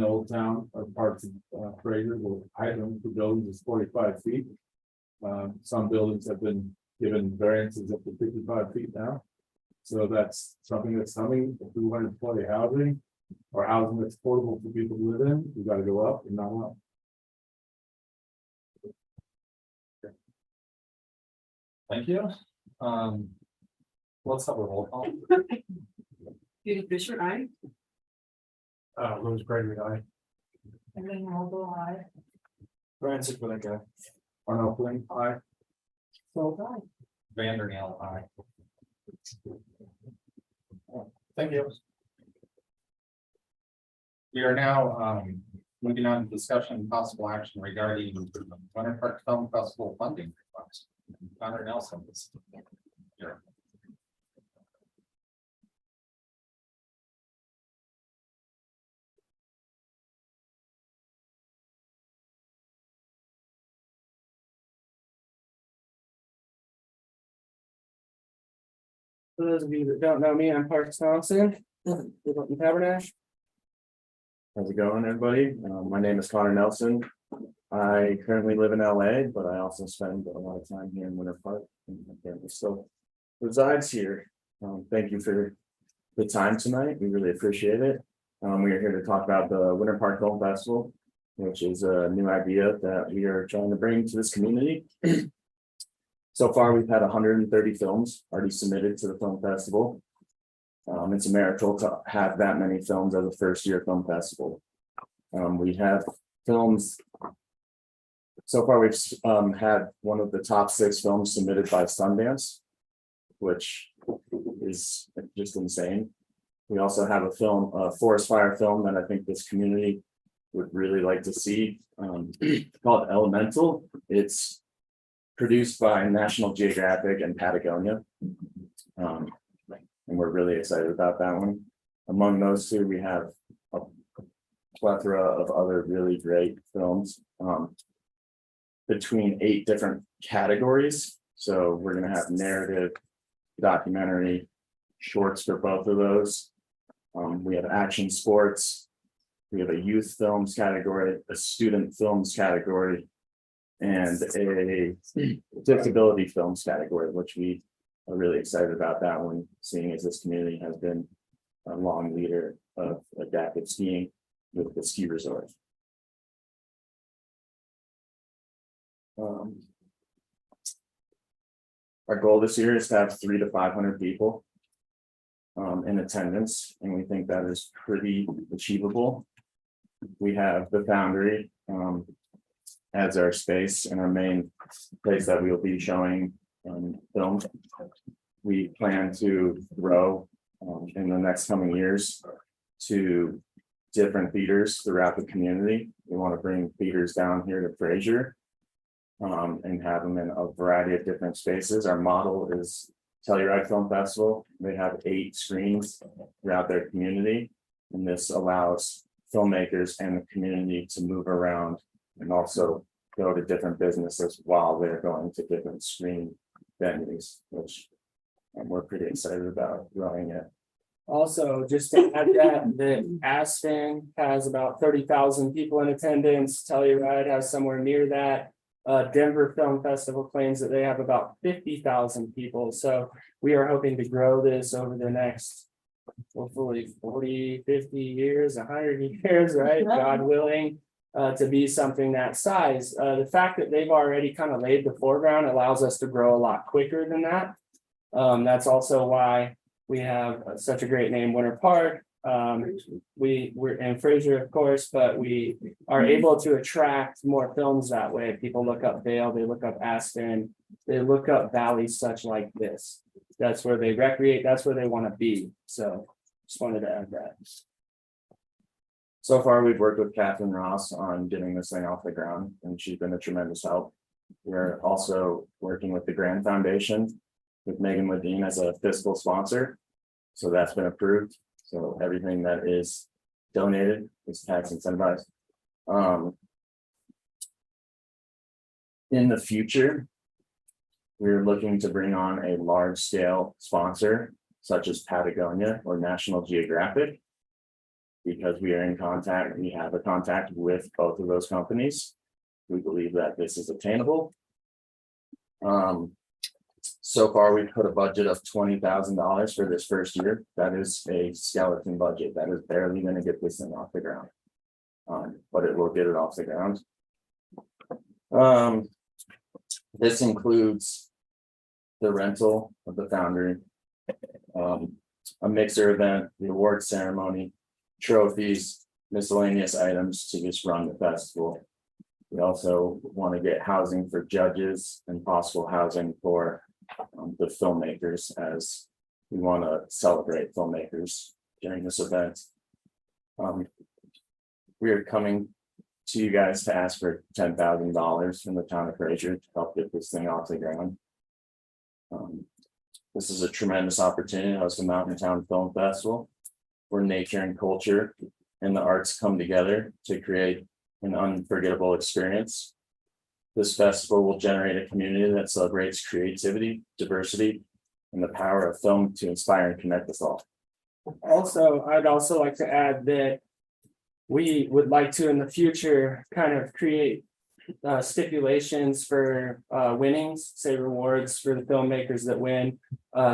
Old Town or parts of Fraser, the height limit for buildings is 45 feet. Some buildings have been given variances up to 55 feet now. So that's something that's coming. If we want to employ housing or housing that's affordable for people to live in, we got to go up and not up. Thank you. Let's have a roll call. Judy Fisher, aye. Rose Gregory, aye. And then Marlboro, aye. Francis for that guy. Arnold Flynn, aye. So aye. Vanderneel, aye. Thank you. We are now moving on to discussion and possible action regarding Winter Park Film Festival funding request. Connor Nelson is here. For those of you that don't know me, I'm Parks Thompson, live up in Tabernash. How's it going, everybody? My name is Connor Nelson. I currently live in LA, but I also spend a lot of time here in Winter Park. And my family still resides here. Thank you for the time tonight. We really appreciate it. We are here to talk about the Winter Park Film Festival, which is a new idea that we are trying to bring to this community. So far, we've had 130 films already submitted to the film festival. It's a miracle to have that many films as a first-year film festival. We have films. So far, we've had one of the top 6 films submitted by Sundance, which is just insane. We also have a film, a forest fire film that I think this community would really like to see, called Elemental. It's produced by National Geographic and Patagonia. And we're really excited about that one. Among those two, we have a plethora of other really great films between 8 different categories. So we're going to have narrative, documentary, shorts for both of those. We have action sports. We have a youth films category, a student films category, and a disability films category, which we are really excited about that one, seeing as this community has been a long leader of adaptive skiing with the ski resort. Our goal this year is to have 300 to 500 people in attendance, and we think that is pretty achievable. We have the Foundry as our space and our main place that we will be showing films. We plan to grow in the next coming years to different theaters throughout the community. We want to bring theaters down here to Fraser and have them in a variety of different spaces. Our model is Telluride Film Festival. They have 8 screens throughout their community, and this allows filmmakers and the community to move around and also go to different businesses while they're going to different screen venues, which we're pretty excited about growing it. Also, just to add that, the Aspen has about 30,000 people in attendance. Telluride has somewhere near that. Denver Film Festival claims that they have about 50,000 people. So we are hoping to grow this over the next hopefully 40, 50 years, 100 years, right? God willing, to be something that size. The fact that they've already kind of laid the foreground allows us to grow a lot quicker than that. That's also why we have such a great name, Winter Park. We're in Fraser, of course, but we are able to attract more films that way. People look up Vale, they look up Aspen, they look up valleys such like this. That's where they recreate, that's where they want to be. So just wanted to add that. So far, we've worked with Catherine Ross on getting this thing off the ground, and she's been a tremendous help. We're also working with the Grand Foundation with Megan Ledeen as a fiscal sponsor. So that's been approved. So everything that is donated is tax incentivized. In the future, we're looking to bring on a large scale sponsor such as Patagonia or National Geographic, because we are in contact, we have a contact with both of those companies. We believe that this is attainable. So far, we've put a budget of $20,000 for this first year. That is a skeleton budget. That is barely going to get this thing off the ground. But it will get it off the ground. This includes the rental of the foundry, a mixer event, the award ceremony, trophies, miscellaneous items to just run the festival. We also want to get housing for judges and possible housing for the filmmakers, as we want to celebrate filmmakers during this event. We are coming to you guys to ask for $10,000 from the town of Fraser to help get this thing off the ground. This is a tremendous opportunity to host the Mountain Town Film Festival, where nature and culture and the arts come together to create an unforgettable experience. This festival will generate a community that celebrates creativity, diversity, and the power of film to inspire and connect us all. Also, I'd also like to add that we would like to in the future kind of create stipulations for winnings, say rewards for the filmmakers that win,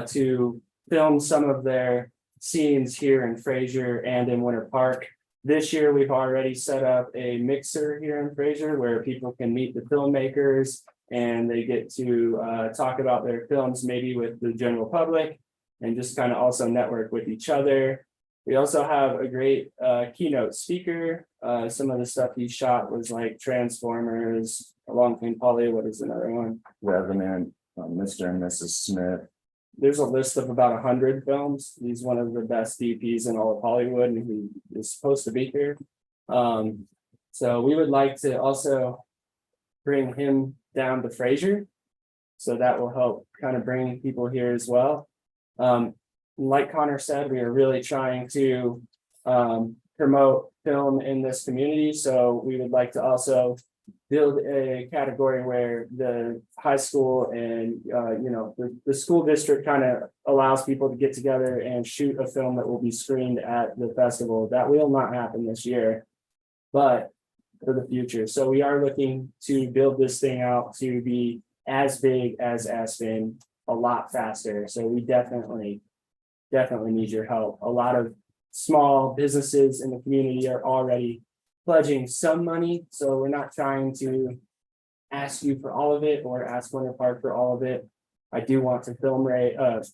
to film some of their scenes here in Fraser and in Winter Park. This year, we've already set up a mixer here in Fraser where people can meet the filmmakers and they get to talk about their films, maybe with the general public, and just kind of also network with each other. We also have a great keynote speaker. Some of the stuff he shot was like Transformers, Along Came Polly. What is another one? Revenant, Mr. and Mrs. Smith. There's a list of about 100 films. He's one of the best DPs in all of Hollywood, and he is supposed to be here. So we would like to also bring him down to Fraser. So that will help kind of bring people here as well. Like Connor said, we are really trying to promote film in this community. So we would like to also build a category where the high school and the school district kind of allows people to get together and shoot a film that will be screened at the festival. That will not happen this year, but for the future. So we are looking to build this thing out to be as big as Aspen, a lot faster. So we definitely need your help. A lot of small businesses in the community are already pledging some money, so we're not trying to ask you for all of it or ask Winter Park for all of it. I do want to fundraise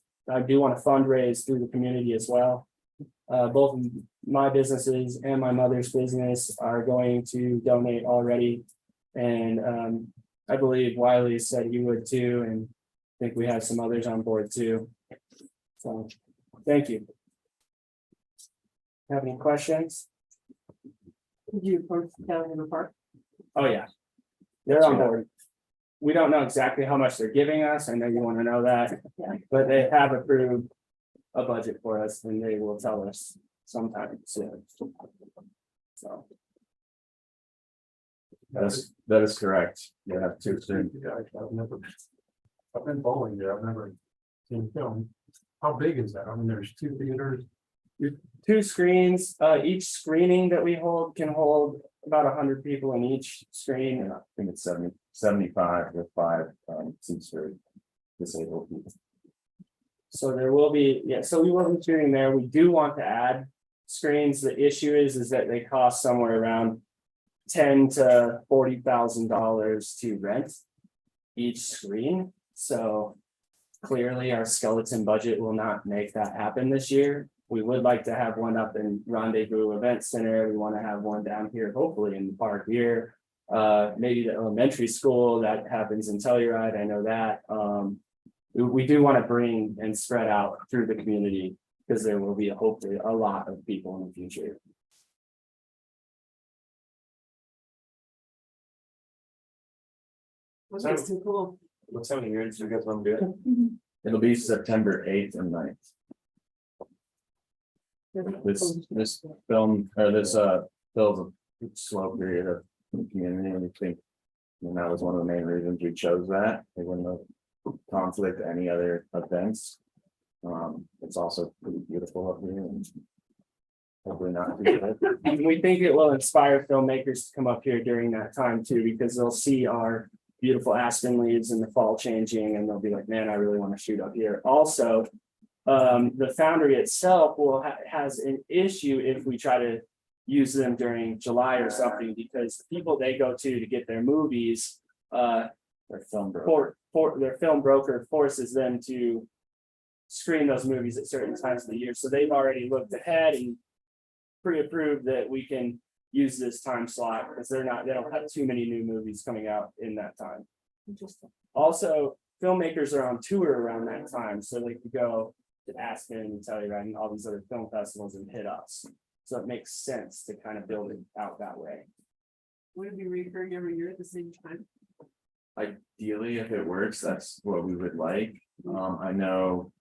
through the community as well. Both my businesses and my mother's business are going to donate already, and I believe Wiley said he would too, and I think we have some others on board too. So thank you. Have any questions? Did you approach the town in the park? Oh, yeah. They're on board. We don't know exactly how much they're giving us. I know you want to know that, but they have approved a budget for us and they will tell us sometime soon. So. That is correct. You have two students. I've been bowling there. I've never seen film. How big is that? I mean, there's 2 theaters. 2 screens, each screening that we hold can hold about 100 people in each screen. I think it's 75 with 5 seats for disabled people. So there will be, yeah, so we will be shooting there. We do want to add screens. The issue is that they cost somewhere around $10,000 to $40,000 to rent each screen. So clearly our skeleton budget will not make that happen this year. We would like to have one up in Rendezvous Event Center. We want to have one down here, hopefully in the park here. Maybe the elementary school that happens in Telluride. I know that. We do want to bring and spread out through the community because there will be hopefully a lot of people in the future. That's too cool. What time of year do you guys want to do it? It'll be September 8th and 9th. This film, or this fills a slow period of the community, and we think. And that was one of the main reasons we chose that. It wouldn't have conflict any other events. It's also pretty beautiful up here and. Hopefully not. And we think it will inspire filmmakers to come up here during that time too, because they'll see our beautiful aspen leaves in the fall changing and they'll be like, man, I really want to shoot up here. Also, the foundry itself will has an issue if we try to use them during July or something, because the people they go to get their movies, Their film broker. their film broker forces them to screen those movies at certain times of the year. So they've already looked ahead and pre-approved that we can use this time slot because they don't have too many new movies coming out in that time. Also, filmmakers are on tour around that time, so they could go to Aspen, Telluride, and all these other film festivals and hit us. So it makes sense to kind of build it out that way. Would it be recurring every year at the same time? Ideally, if it works, that's what we would like. I know.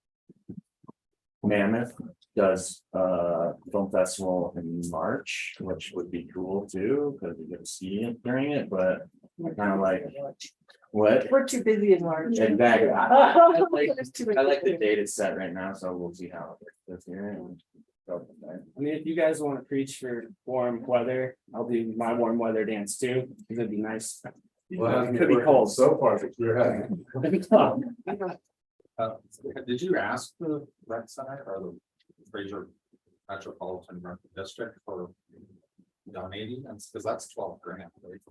Mammoth does film festival in March, which would be cool too, because we get to see it during it, but kind of like. What? We're too busy in March. Exactly. I like the date it's set right now, so we'll see how it goes here. And go from there. I mean, if you guys want to preach for warm weather, I'll do my warm weather dance too, because it'd be nice. Well, It could be cold. so far, but we're having. Did you ask the rec center or the Fraser Metropolitan Rec District for donating? Because that's 12 grand. Right?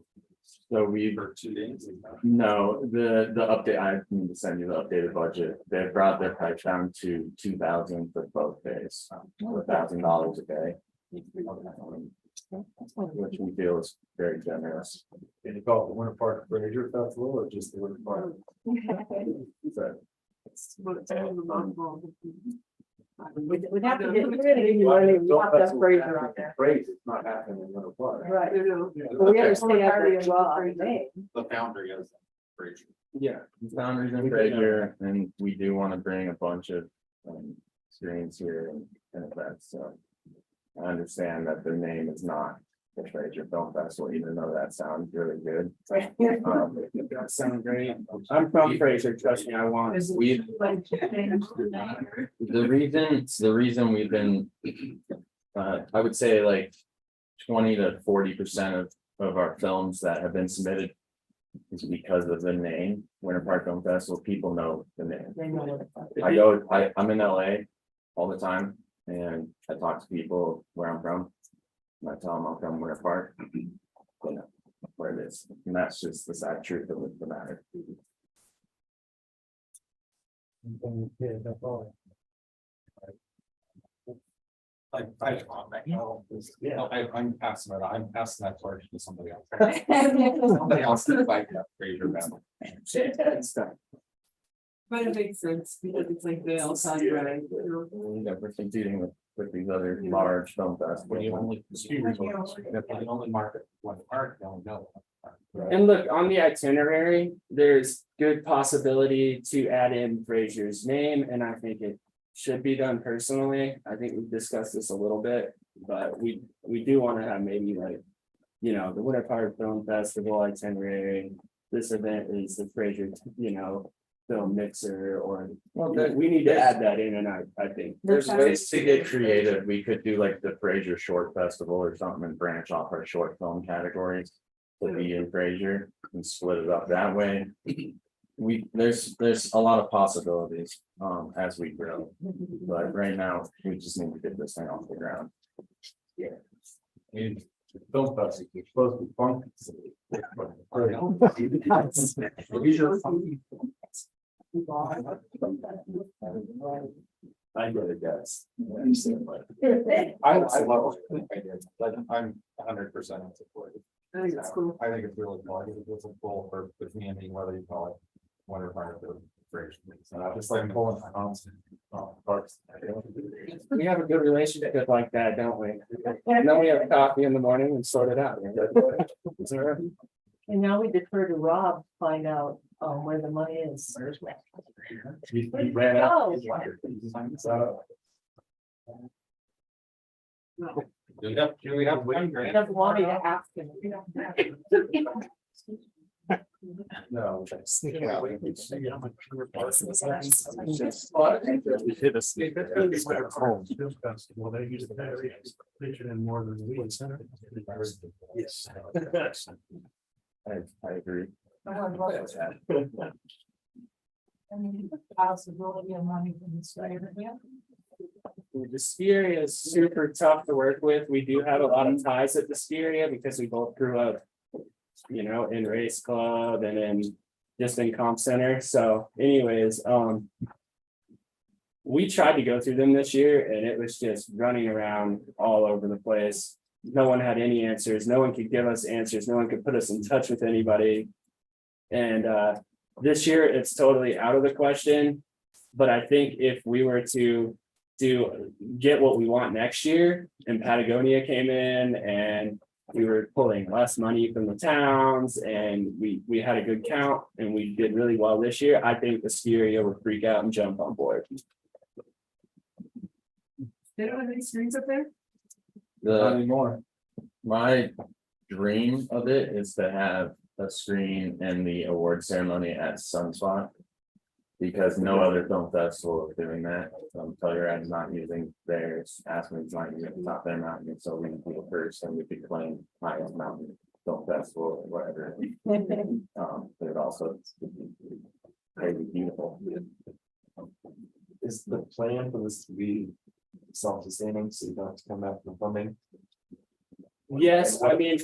So we, For 2 days. no, the update, I need to send you the updated budget. They brought their price down to 2,000 for both days, $1,000 a day. Which we feel is very generous. Can you call it the Winter Park Fraser Festival or just the Winter Park? So, We'd have to get, we're gonna give you money, we have to Fraser on there. Crazy, it's not happening in Winter Park. Right. But we understand that well. The founder is Fraser. Yeah. Founders in Fraser, and we do want to bring a bunch of screens here and events, so. I understand that the name is not the Fraser Film Festival, even though that sounds really good. That sounds great. I'm from Fraser, trust me, I want. The reason we've been, I would say like 20 to 40% of our films that have been submitted is because of the name, Winter Park Film Festival. People know the name. I'm in LA all the time, and I talk to people where I'm from. And I tell them I'm from Winter Park, you know, where it is, and that's just the sad truth of the matter. I'm passing it. I'm passing that torch to somebody else. Somebody else to fight that Fraser battle. But it makes sense because it's like the outside, right? Yeah, we're competing with these other large film festivals. The only market, one park, don't know. And look, on the itinerary, there's good possibility to add in Fraser's name, and I think it should be done personally. I think we've discussed this a little bit, but we do want to have maybe like, you know, the Winter Park Film Festival itinerary. This event is the Fraser, you know, film mixer, or we need to add that in, and I think there's ways to get creative. We could do like the Fraser Short Festival or something and branch off our short film categories to be in Fraser and split it up that way. there's a lot of possibilities, as we grow. But right now, we just need to get this thing off the ground. Film festival, you're supposed to be funky. I get it, guys. I love it. Like, I'm 100% in support. I think it's cool. I think it's really cool. I think it's a goal for the community, whether you call it one or five or Fraser. Just like pulling my arms. Parks. We have a good relationship like that, don't we? And then we have coffee in the morning and sort it out. And now we defer to Rob, to find out where the money is. He ran out. Oh. Do we have wind I grant? don't want me to ask him. No. Film festival, they use the picture in more than we. Yes. I agree. Possibility of money from the state again. The Styria is super tough to work with. We do have a lot of ties at the Styria because we both grew up, you know, in race club and in just in comp center. So anyways, we tried to go through them this year and it was just running around all over the place. No one had any answers. No one could give us answers. No one could put us in touch with anybody. And this year it's totally out of the question. But I think if we were to get what we want next year and Patagonia came in and we were pulling less money from the towns and we had a good count and we did really well this year, I think the Styria would freak out and jump on board. They don't have any screens up there? Not anymore. My dream of it is to have a screen in the award ceremony at Sunspot. Because no other film festival is doing that. Telluride is not using theirs, Aspen's not using, it's not their mountain, so we can go first and we could claim highest mountain film festival or whatever. But it also very beautiful. Is the plan for this to be self-sustaining, so you don't have to come back from funding? Yes, I mean,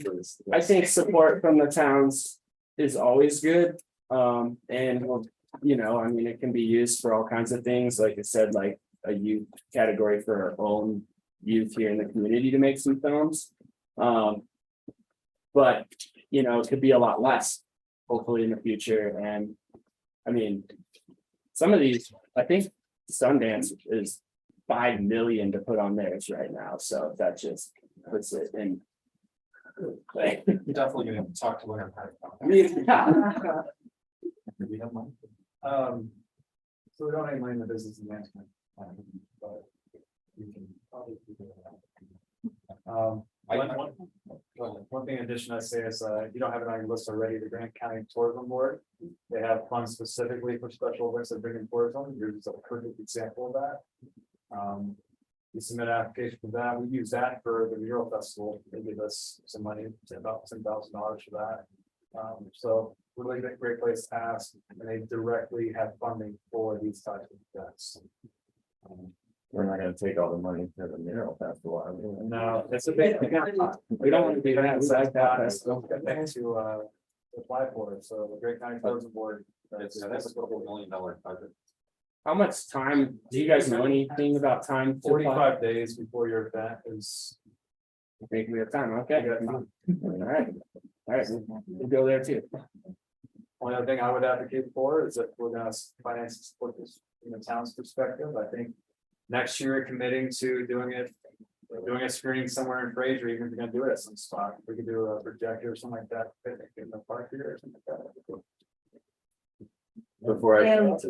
I think support from the towns is always good. And we'll, you know, I mean, it can be used for all kinds of things, like I said, like a youth category for our own youth here in the community to make some films. But, you know, it could be a lot less, hopefully in the future. And I mean, some of these, I think Sundance is 5 million to put on theirs right now. So that just puts it in. You're definitely gonna talk to Winter Park. We have money. So we don't have any money in the business management. But we can probably figure it out. One thing in addition, I say is, you don't have it on your list already, the Grant County Tourism Board. They have funds specifically for special events that bring in tourism. You're just a perfect example of that. You submit an application for that. We use that for the mural festival. They give us some money, about $10,000 for that. So really great place to ask, and they directly have funding for these types of events. We're not gonna take all the money for the mural festival. I mean, No, it's a big. We don't want to be that, we like that festival. To apply for it, so the Great County Tourism Board. That's a $2 million budget. How much time, do you guys know anything about time? to apply? 45 days before your event is. I think we have time, okay? You got time. All right, we'll go there too. Only other thing I would advocate for is that we're gonna finance support this from the town's perspective. I think next year committing to doing a screening somewhere in Fraser, even if you're gonna do it at some spot, we could do a projector or something like that, picnic in the park here or something like that. Before I. And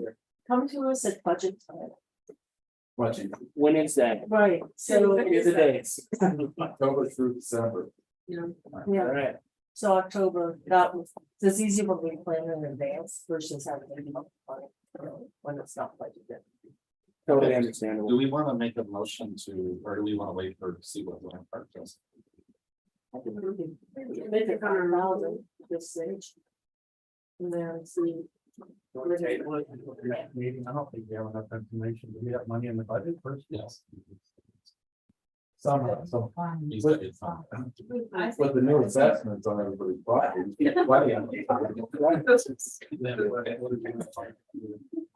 come to us at budget time. When is that? Right, so. Here's the dates. October through December. Yeah, All right. so October, that was, it's easy when we plan in advance versus having to do it when it's not budgeted. Totally understandable. Do we want to make a motion to, or do we want to wait for, see what Winter Park does? Make it 100,000 this stage. And then see, Meeting, I don't think we have enough information. Do we have money in the budget first? Yes. Some. But the new assessments on everybody's property.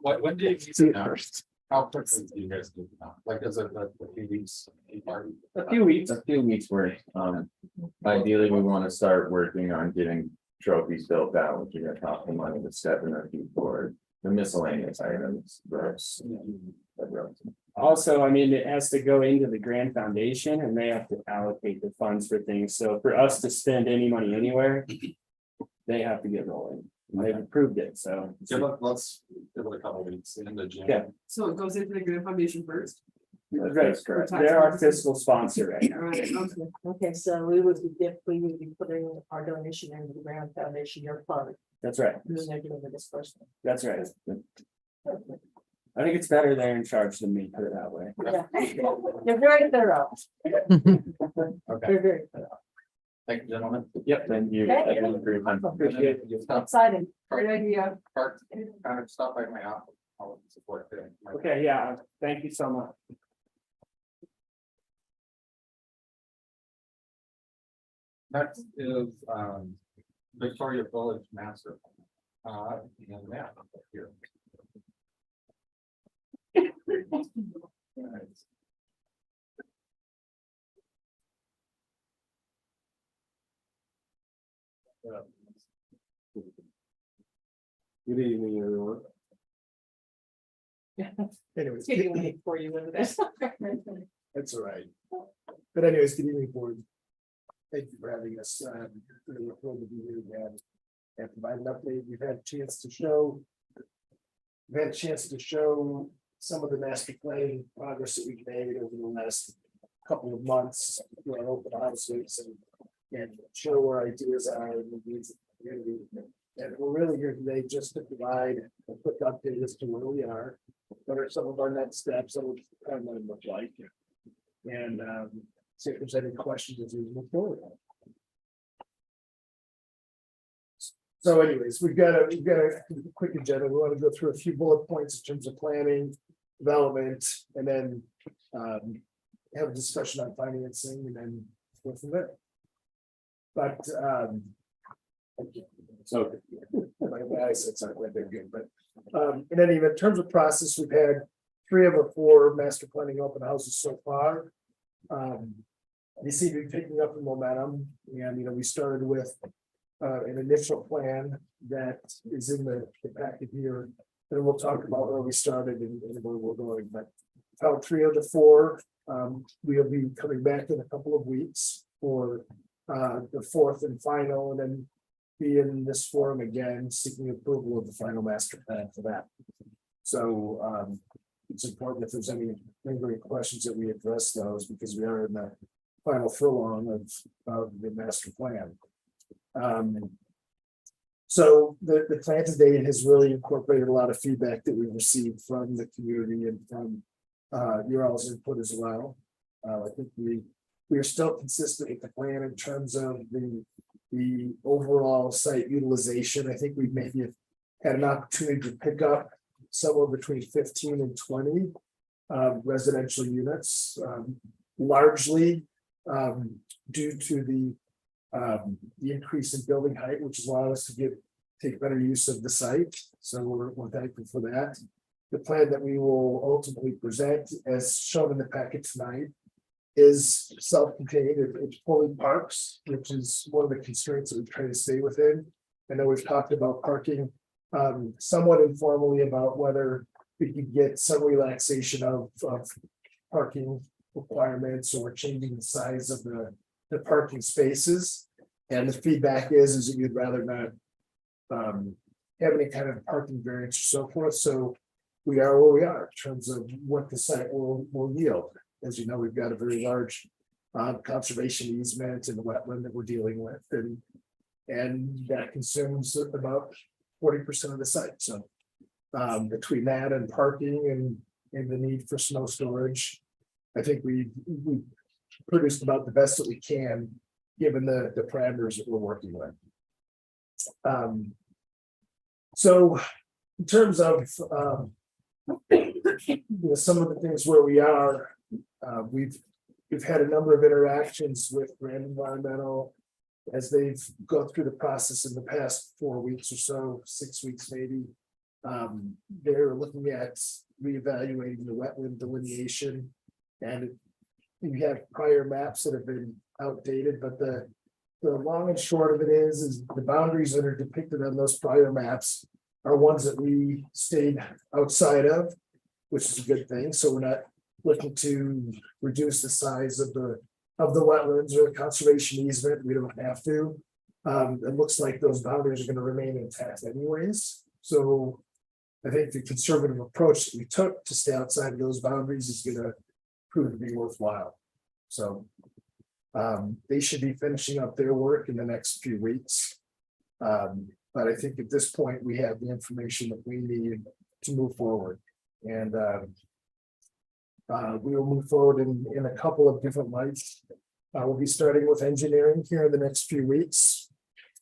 When do you see it first? How quickly do you guys do it now? Like, is it a few weeks? A few weeks worth. Ideally, we want to start working on getting trophies built out, which are gonna cost the money to step in our feet for the miscellaneous items. Also, I mean, it has to go into the Grand Foundation and they have to allocate the funds for things. So for us to spend any money anywhere, they have to get rolling. And they've approved it, so. Let's give it a couple weeks into June. Yeah. So it goes into the Grand Foundation first? That's correct. They're our fiscal sponsor right now. All right, okay, so we would be putting our donation into the Grand Foundation, your fund, That's right. and then they're doing the disbursement. That's right. I think it's better they're in charge than me, put it that way. Yeah. You're very thorough. Okay, You're very thorough. thank you, gentlemen. Yep, thank you. Thank you. Thank you for your time. Appreciate it. Exciting, great idea. Part, kind of stop by my office. I'll support it. Okay, yeah, thank you so much. Next is Victoria Village Master. And that up here. Good evening, everyone. Anyways, it's getting late for you, isn't it? That's all right. But anyways, good evening, board. Thank you for having us. Really look forward to be here again. And provide an update. We've had a chance to show. We've had a chance to show some of the master planning progress that we've made over the last couple of months. You know, open houses and show where ideas are in the needs of the community. And we're really here today just to provide a quick update as to where we are. What are some of our next steps and what the timeline look like? And see if there's any questions as we move forward. So anyways, we've got a quick agenda. We want to go through a few bullet points in terms of planning, development, and then have a discussion on financing and then go from there. But so my eyes, it's not quite that good, but in any event, in terms of process, we've had 3 of the 4 master planning open houses so far. They seem to be picking up the momentum, and you know, we started with an initial plan that is in the packet here. And we'll talk about where we started and where we're going, but about 3 of the 4, we'll be coming back in a couple of weeks for the 4th and final, and then be in this forum again, seeking approval of the final master plan for that. So it's important if there's any lingering questions that we address those, because we are in the final furlong of the master plan. So the plan today has really incorporated a lot of feedback that we've received from the community and from your all's input as well. I think we are still consistent with the plan in terms of the overall site utilization. I think we've maybe had an opportunity to pick up somewhere between 15 and 20 residential units, largely due to the increase in building height, which has allowed us to take better use of the site. So we're thankful for that. The plan that we will ultimately present, as shown in the packet tonight, is self-contained. It fully parks, which is one of the constraints that we try to stay within. I know we've talked about parking somewhat informally about whether we could get some relaxation of parking requirements or changing the size of the parking spaces. And the feedback is that you'd rather not have any kind of parking variance or so forth. So we are where we are in terms of what the site will yield. As you know, we've got a very large conservation easement and wetland that we're dealing with, and that consumes about 40% of the site. So between that and parking and the need for snow storage, I think we produced about the best that we can, given the parameters that we're working with. So in terms of, some of the things where we are, we've had a number of interactions with Grand Environmental as they've gone through the process in the past 4 weeks or so, 6 weeks maybe. They're looking at reevaluating the wetland delineation, and we have prior maps that have been outdated, but the long and short of it is the boundaries that are depicted on those prior maps are ones that we stayed outside of, which is a good thing. So we're not looking to reduce the size of the wetlands or the conservation easement. We don't have to. It looks like those boundaries are going to remain intact anyways. So I think the conservative approach that we took to stay outside of those boundaries is going to prove to be worthwhile. So they should be finishing up their work in the next few weeks. But I think at this point, we have the information that we need to move forward. And we will move forward in a couple of different lights. We'll be starting with engineering here in the next few weeks.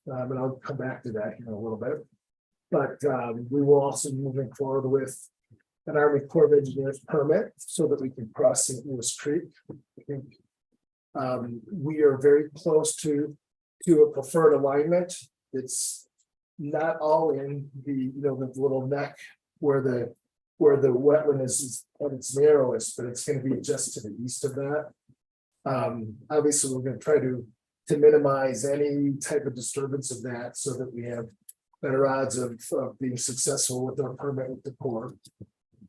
And I'll come back to that in a little bit. But we will also be moving forward with an Army Corps of Engineers permit so that we can cross St. Louis Creek. I think we are very close to a preferred alignment. It's not all in the the little neck where the wetland is at its narrowest, but it's going to be just to the east of that. Obviously, we're going to try to minimize any type of disturbance of that so that we have better odds of being successful with our permit with the Corps.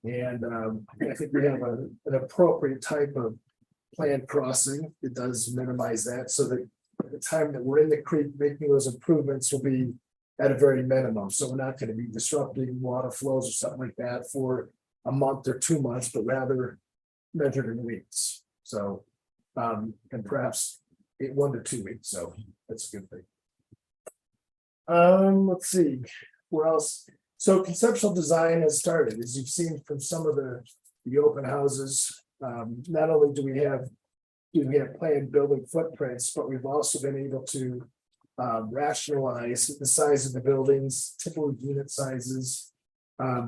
And I think we have an appropriate type of planned crossing. It does minimize that so that at the time that we're in the creek making those improvements will be at a very minimum. So we're not going to be disrupting water flows or something like that for a month or 2 months, but rather measured in weeks. So and perhaps 1 to 2 weeks. So that's a good thing. Let's see where else. So conceptual design has started, as you've seen from some of the open houses. Not only do we have planned building footprints, but we've also been able to rationalize the size of the buildings, typical unit sizes,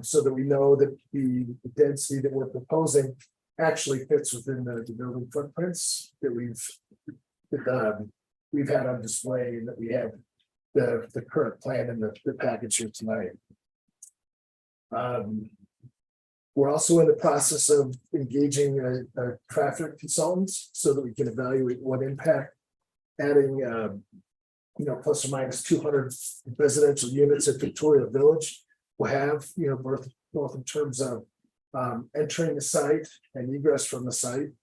so that we know that the density that we're proposing actually fits within the building footprints that we've had on display, and that we have the current plan in the package here tonight. We're also in the process of engaging a traffic consultant so that we can evaluate what impact adding plus or minus 200 residential units at Victoria Village will have, both in terms of entering the site and egress from the site.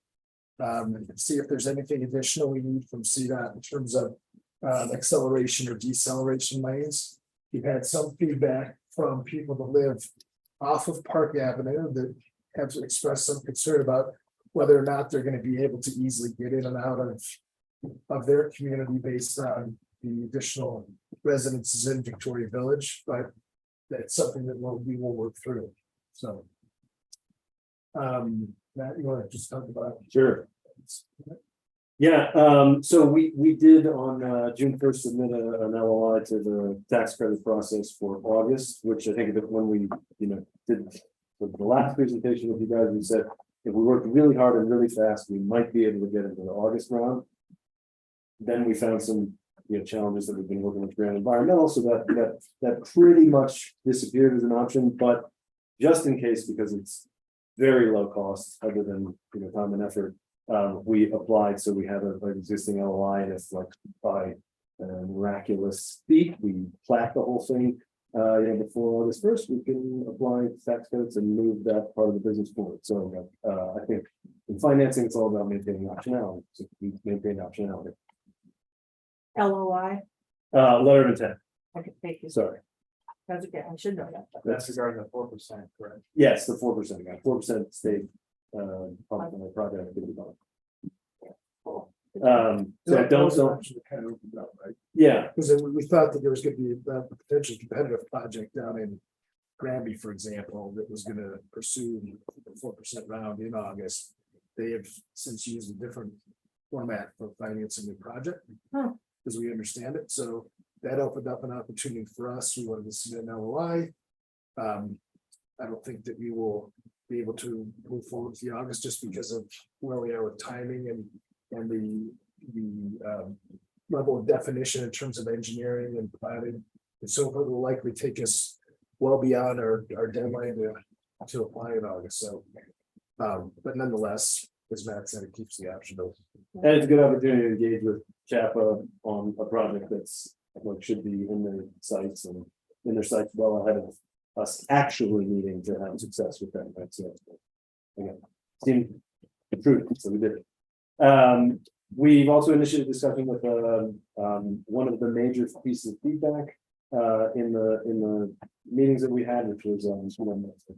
And see if there's anything additional we need from CDOT in terms of acceleration or deceleration lanes. We've had some feedback from people that live off of Park Avenue that have expressed some concern about whether or not they're going to be able to easily get in and out of their community based on the additional residences in Victoria Village, but that's something that we will work through. So Matt, you want to just talk about it? Sure. Yeah, so we did on June 1st submit an LOI to the tax credit process for August, which I think that when we did the last presentation with you guys, we said if we worked really hard and really fast, we might be able to get into the August round. Then we found some challenges that we've been working with Grand Environmental, so that pretty much disappeared as an option, but just in case, because it's very low cost other than time and effort. We applied, so we have an existing LOI, and it's like by miraculous feat, we plat the whole thing. Before August 1st, we can apply tax credits and move that part of the business forward. So I think in financing, it's all about maintaining optionality. So we maintain optionality. LOI. Letter of intent. Okay, thank you. Sorry. That's okay. I should know that. That's regarding the 4%, correct? Yes, the 4%. 4% state project activity bond. So don't. Kind of opened up, right? Yeah, because we thought that there was going to be a potential competitive project down in Granby, for example, that was going to pursue the 4% round in August. They have since used a different format for financing the project, as we understand it. So that opened up an opportunity for us. We wanted to submit an LOI. I don't think that we will be able to move forward with the August just because of where we are with timing and the level of definition in terms of engineering and planning. And so it will likely take us well beyond our deadline to apply in August. So, but nonetheless, as Matt said, it keeps the option open. And it's a good opportunity to engage with CHAPA on a project that's what should be in their sites and in their sites well ahead of us actually needing to have success with that. Right? So again, seemed true, so we did it. We've also initiated discussion with one of the major pieces of feedback in the meetings that we had, which was I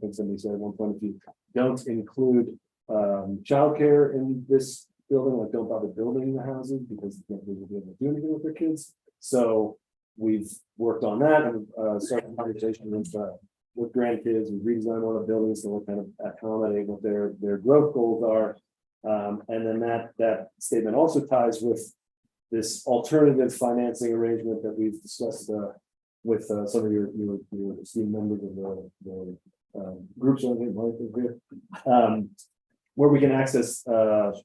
think somebody said at one point, if you don't include childcare in this building, like don't bother building the houses because they can't really be able to do anything with their kids. So we've worked on that and started conversation with grandkids and redesign one of the buildings to kind of accommodate what their growth goals are. And then that statement also ties with this alternative financing arrangement that we've discussed with some of your esteemed members of the groups where we can access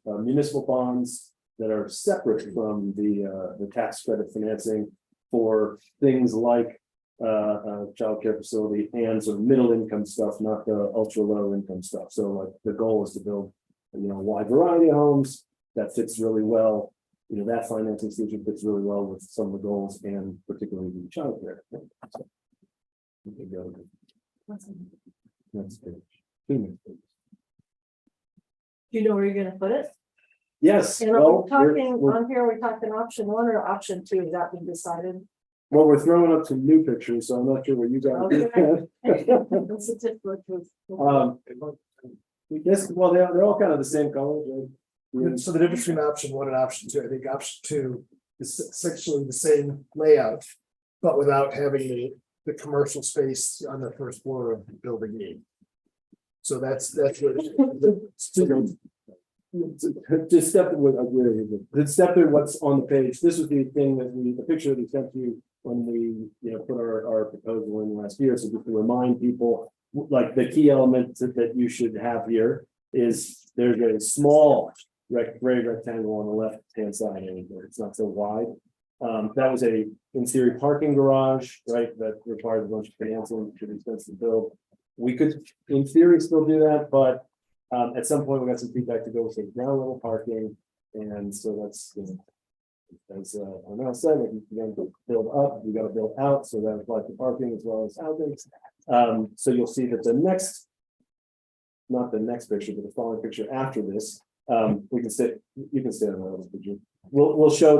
municipal bonds that are separate from the tax credit financing for things like childcare facility and sort of middle income stuff, not the ultra low income stuff. So like the goal is to build a wide variety of homes that fits really well. That financing solution fits really well with some of the goals and particularly the childcare. So, that's good. Do you know where you're gonna put it? Yes. And Well, we're talking on here, we're talking option 1 or option 2, has that been decided? well, we're throwing up some new pictures, so I'm not sure what you guys. That's a different. Yes, well, they're all kind of the same color. Right? So the difference between option 1 and option 2, I think option 2 is essentially the same layout, but without having the commercial space on the first floor of building E. So that's what just step through what's on the page. This was the thing the picture that we sent you when we put our proposal in last year. So just to remind people, like the key element that you should have here is there's a small gray rectangle on the left hand side, and it's not so wide. That was in theory parking garage, right? That requires a bunch of financing, should be expensive to build. We could, in theory, still do that, but at some point we got some feedback to go with ground level parking, and so that's as Arnell said, if you're going to build up, you got to build out, so that applies to parking as well as housings. So you'll see that not the next picture, but the following picture after this, you can stay on the other picture. We'll show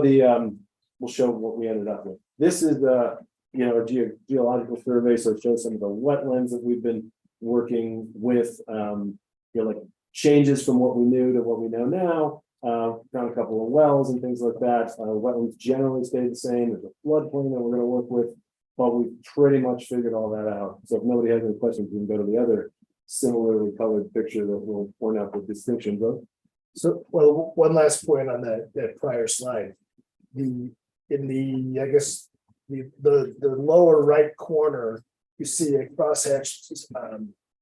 what we ended up with. This is a geological survey, so it shows some of the wetlands that we've been working with, like changes from what we knew to what we know now. Found a couple of wells and things like that. Wetlands generally stay the same. There's a floodplain that we're going to work with, but we've pretty much figured all that out. So if nobody has any questions, we can go to the other similarly colored picture that will point out the distinctions of. So, well, one last point on that prior slide. The lower right corner, you see a crosshatched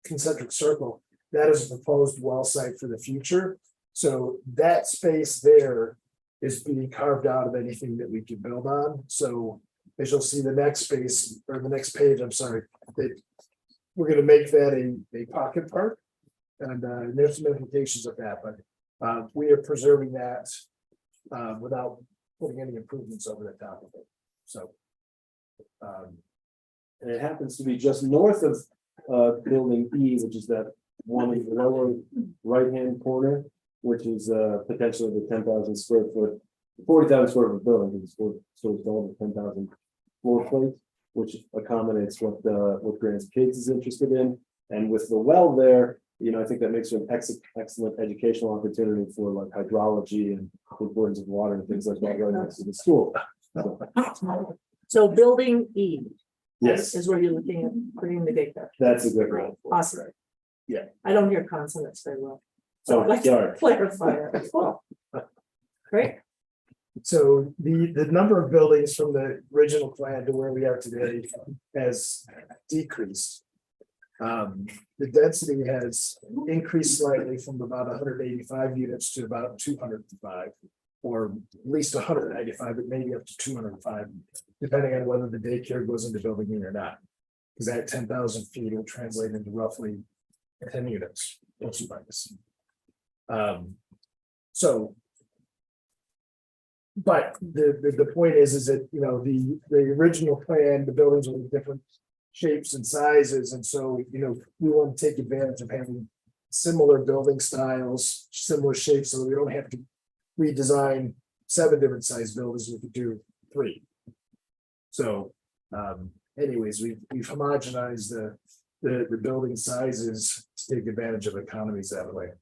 concentric circle. That is a proposed well site for the future. So that space there is being carved out of anything that we can build on. So as you'll see the next space or the next page, I'm sorry, we're going to make that a pocket park, and there's some implications of that, but we are preserving that without putting any improvements over the top of it. So, and it happens to be just north of building E, which is that one in the lower right-hand corner, which is potentially the 10,000 square foot, 40,000 square foot building, because it's still the 10,000 floor plate, which accommodates what Grant's Kids is interested in. And with the well there, I think that makes for an excellent educational opportunity for like hydrology and the importance of water and things like that right next to the school. So building E. Yes. Is where you're looking at putting the daycare. That's a good one. Awesome. Yeah. I don't hear consonants very well. So I'd like to clarify that. Cool. Great. So the number of buildings from the original plan to where we are today has decreased. The density has increased slightly from about 185 units to about 205. Or at least 195, but maybe up to 205, depending on whether the daycare goes into building unit or not. Because that 10,000 feet will translate into roughly 10 units, plus or minus. So. But the point is that, you know, the original plan, the buildings were in different shapes and sizes, and so, you know, we want to take advantage of having similar building styles, similar shapes, so we don't have to redesign 7 different size buildings, we could do 3. So, anyways, we've homogenized the building sizes to take advantage of economies that way.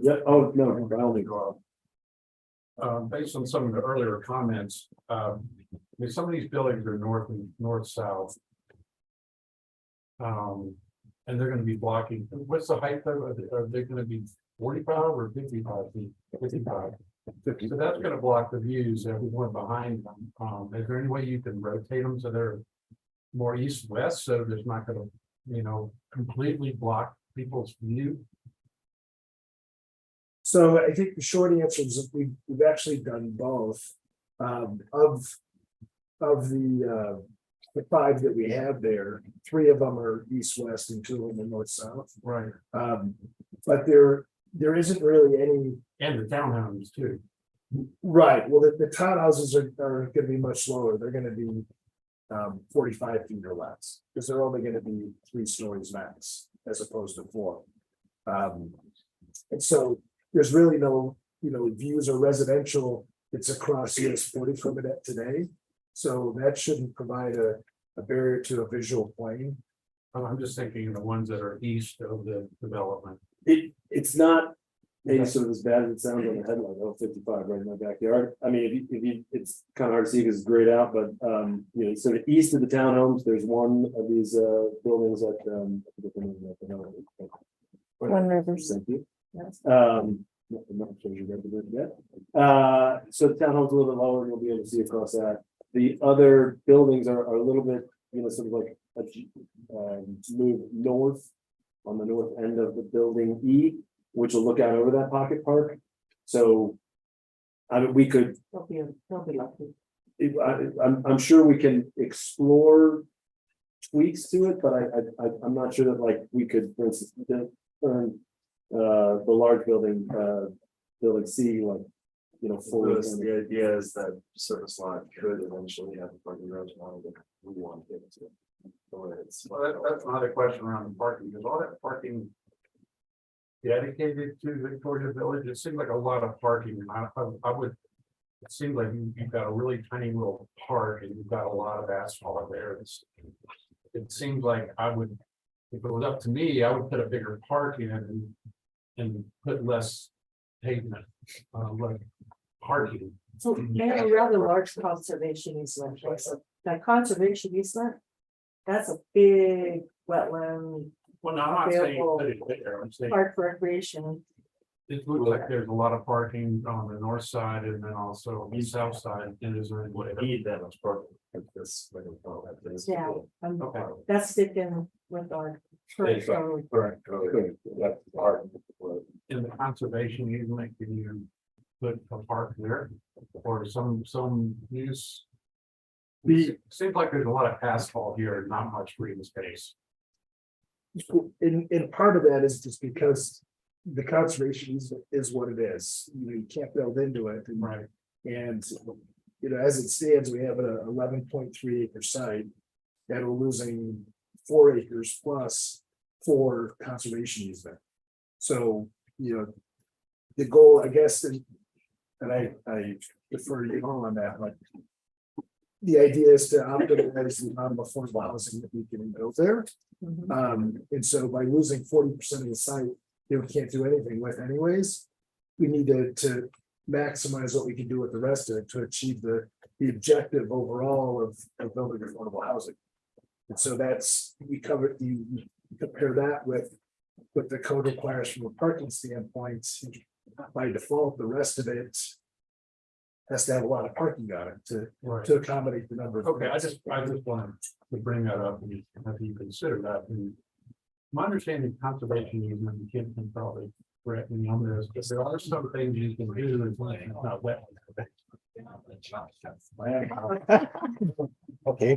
Yeah, oh, no, by all means. Based on some of the earlier comments, I mean, some of these buildings are north-south. And they're gonna be blocking, what's the height of, are they gonna be 45 or 55 feet? 55. So that's gonna block the views, everyone behind them. Is there any way you can rotate them so they're more east-west, so there's not gonna, you know, completely block people's view? So I think the short answer is we've actually done both. Of the 5 that we have there, 3 of them are east-west and 2 of them are north-south. Right. But there isn't really any. And the townhomes too. Right, well, the townhouses are gonna be much lower, they're gonna be 45 feet or less, because they're only gonna be 3 stories max, as opposed to 4. And so there's really no, you know, views or residential, it's across US 40 from it today. So that shouldn't provide a barrier to a visual plane. I'm just thinking of the ones that are east of the development. It's not maybe sort of as bad as it sounds on the headline, 55 right in my backyard. I mean, if you, it's kind of hard to see because it's grayed out, but you know, sort of east of the townhomes, there's one of these buildings at One Rivers. Thank you. Yes. Not sure you read it yet. So the townhome's a little bit lower, and you'll be able to see across that. The other buildings are a little bit, you know, sort of like move north on the north end of the building E, which will look out over that pocket park. So, I mean, we could. They'll be lucky. I'm sure we can explore tweaks to it, but I'm not sure that like we could, for instance, turn the large building, building C, like, you know, fully. The idea is that service lot could eventually have a parking garage on it, we want to get to. Well, that's another question around the parking, because all that parking dedicated to Victoria Village, it seems like a lot of parking, and I would, it seems like you've got a really tiny little park and you've got a lot of asphalt there. It seems like I would, if it was up to me, I would put a bigger park in and put less pavement, like parking. So they have a rather large conservation easement, so that conservation easement, that's a big wetland. Well, no, I'm not saying available put it there, I'm saying Park for recreation. it looks like there's a lot of parking on the north side and then also the south side, and is there any way to Need that much parking, like this, like this. Yeah, Okay. that's sticking with our current code. Correct, that's part. In the conservation easement, can you put a park there or some use? Seems like there's a lot of asphalt here and not much green space. And part of that is just because the conservation is what it is, you can't build into it. Right. And, you know, as it stands, we have an 11.3 acre site that we're losing 4 acres plus for conservation easement. So, you know, the goal, I guess, and I defer to you on that, like, the idea is to optimize the amount of affordable housing that we can build there. And so by losing 40% of the site, that we can't do anything with anyways, we need to maximize what we can do with the rest of it to achieve the objective overall of building affordable housing. And so that's, we covered, you compare that with what the code requires from a parking standpoint. By default, the rest of it has to have a lot of parking on it Right. to accommodate the number of. Okay, I just wanted to bring that up, and if you consider that, and my understanding of conservation easement, you can probably correct me on this, but there are some things you can do, it's not wet. Okay.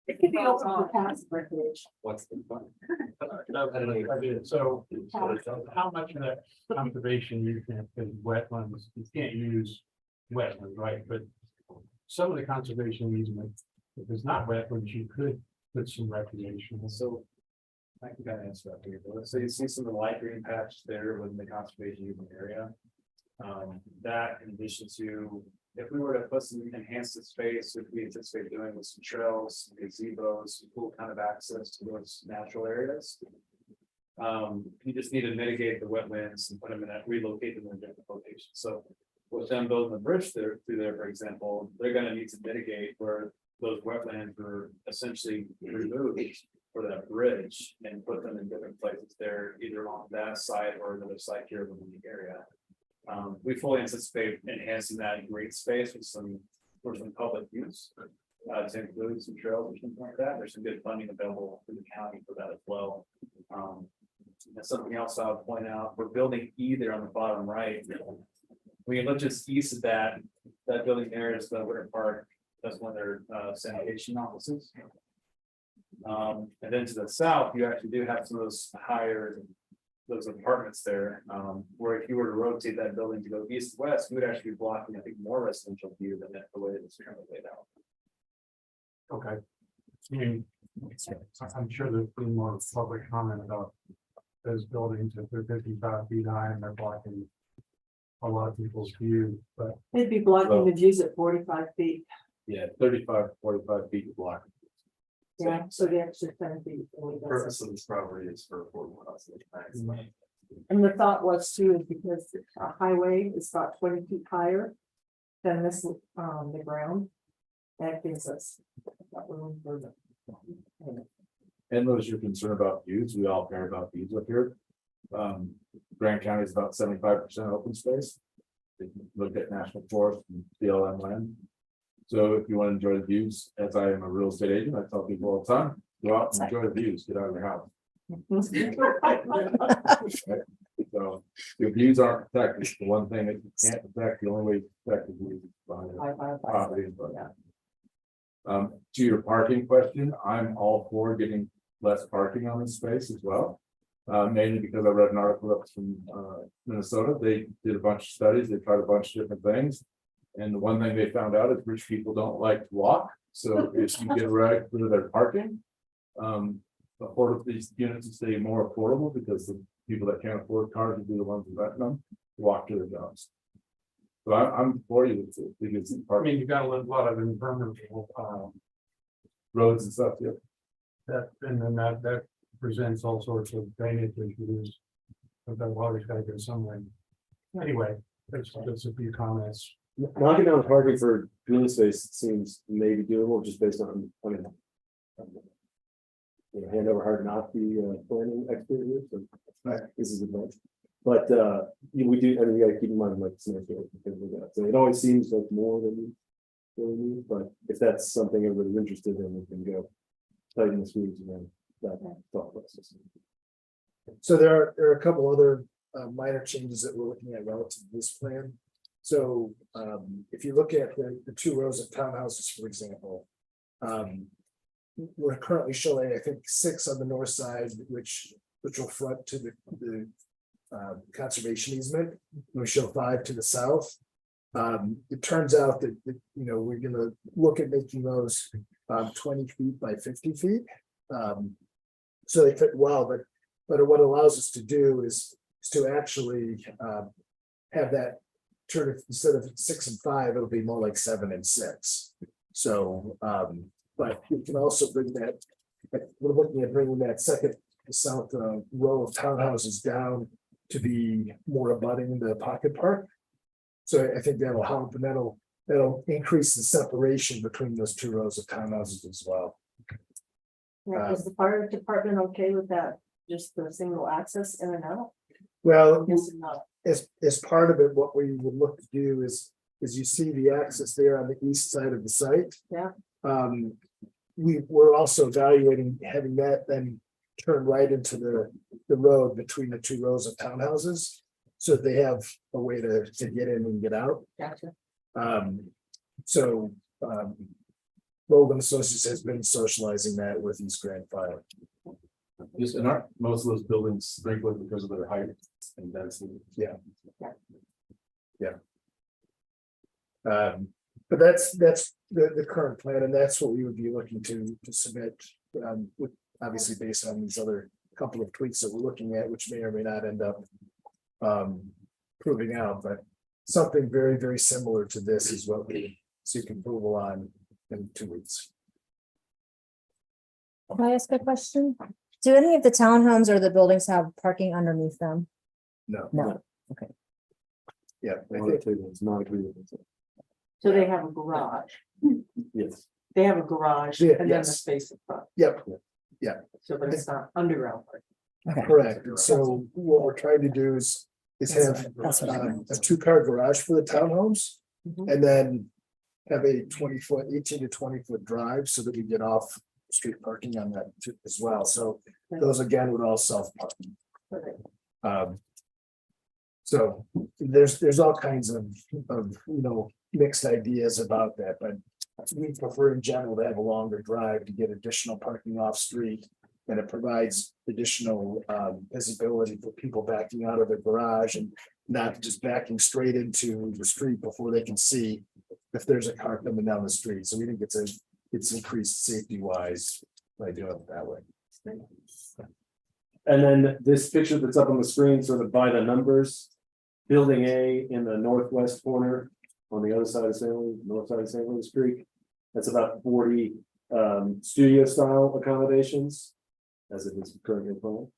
It could be open for passive recreation. What's the fun? So how much of that conservation you can, because wetlands, you can't use wetlands, right? But some of the conservation easement, if it's not wetlands, you could put some recreation. So I can kind of answer that here, but so you see some of the light green patch there within the conservation easement area. That in addition to, if we were to put some enhanced space, which we anticipate doing with some trails, some gazebos, some cool kind of access to those natural areas. You just need to mitigate the wetlands and put them in that, relocate them in different locations. So with them building the bridge there through there, for example, they're gonna need to mitigate where those wetlands are essentially removed for that bridge and put them in different places there, either on that side or another site here within the area. We fully anticipate enhancing that green space with some, for some public use. To include some trails or something like that. There's some good funding available for the county for that as well. And something else I would point out, we're building E there on the bottom right. We look just east of that building there is the Winter Park. That's one of their sanitation offices. And then to the south, you actually do have some of those apartments there, where if you were to rotate that building to go east west, you would actually be blocking, I think, more residential view than the way it's currently laid out. Okay. I mean, I'm sure there's been more public comment about those buildings, if they're 55 feet high and they're blocking a lot of people's view, but. They'd be blocking the views at 45 feet. Yeah, 35 to 45 feet to block. Yeah, so the extra 10 feet. Purpose of this property is for affordable housing. And the thought was too, is because a highway is about 20 feet higher than this, the ground. That gives us that room for the. And those you're concerned about views, we all care about views up here. Grant County is about 75% open space. If you look at national forest and BLM land. So if you want to enjoy the views, as I am a real estate agent, I tell people all the time, go out and enjoy the views, get out of your house. So the views aren't protected. The one thing that you can't protect, the only way to protect the views is by the property. To your parking question, I'm all for getting less parking on this space as well. Mainly because I read an article up from Minnesota. They did a bunch of studies, they tried a bunch of different things. And the one thing they found out is rich people don't like to walk. So if you get right through their parking, afford these units to stay more affordable because the people that can't afford cars will be the ones that them walk to their jobs. So I'm for you because I mean, you've got a lot of impermeable roads and stuff, yeah. that, and then that presents all sorts of drainage issues. But that water's gotta go somewhere. Anyway, that's a few comments. Knocking down parking for green space seems maybe doable just based on, I mean. Hand over heart, not the planning expert here, so this is advanced. But we do, I mean, we gotta keep in mind like scenario because of that. So it always seems like more than we need, but if that's something everybody's interested in, we can go tighten the screws and then that thought process. So there are a couple other minor changes that we're looking at relative to this plan. So if you look at the two rows of townhouses, for example, we're currently showing, I think, 6 on the north side, which will front to the conservation easement. We show 5 to the south. It turns out that we're going to look at making those 20 feet by 50 feet. So they fit well, but what it allows us to do is to actually have that turn, instead of 6 and 5, it'll be more like 7 and 6. So, but we can also bring that, we're looking at bringing that second south row of townhouses down to be more abutting the pocket park. So I think that'll help, and that'll increase the separation between those two rows of townhouses as well. Now, is the fire department okay with that, just the single access in and out? Well, Yes and no. as part of it, what we would look to do is you see the access there on the east side of the site. Yeah. We're also evaluating having that then turn right into the road between the two rows of townhouses. So they have a way to get in and get out. Gotcha. So Logan Associates has been socializing that with East Grand Fire. Just, and aren't most of those buildings sprinkled because of their height and density? Yeah. Yeah. But that's the current plan, and that's what we would be looking to submit, with obviously based on these other couple of tweaks that we're looking at, which may or may not end up proving out, but something very, very similar to this is what we seek approval on in 2 weeks. Can I ask a question? Do any of the townhomes or the buildings have parking underneath them? No. No. Okay. Yeah. I One of think- the two is not agreeable. So they have a garage. Yes. They have a garage Yeah, and then the yes. space in front. Yep. Yeah. So, but it's not underground. parking. Correct. And so what we're trying to do is have That's what I a 2-car garage for the townhomes. Mhm. And then have a 20-foot, 18 to 20-foot drive so that we get off street parking on that too as well. So those again would all self-parking. So there's all kinds of mixed ideas about that, but we prefer in general to have a longer drive to get additional parking off street. And it provides additional visibility for people backing out of their garage and not just backing straight into the street before they can see if there's a car coming down the street. So we think it's increased safety wise by doing it that way. And then this picture that's up on the screen, sort of by the numbers. Building A in the northwest corner on the other side of St. Louis, north side of St. Louis Creek. That's about 40 studio style accommodations. As it is currently planned.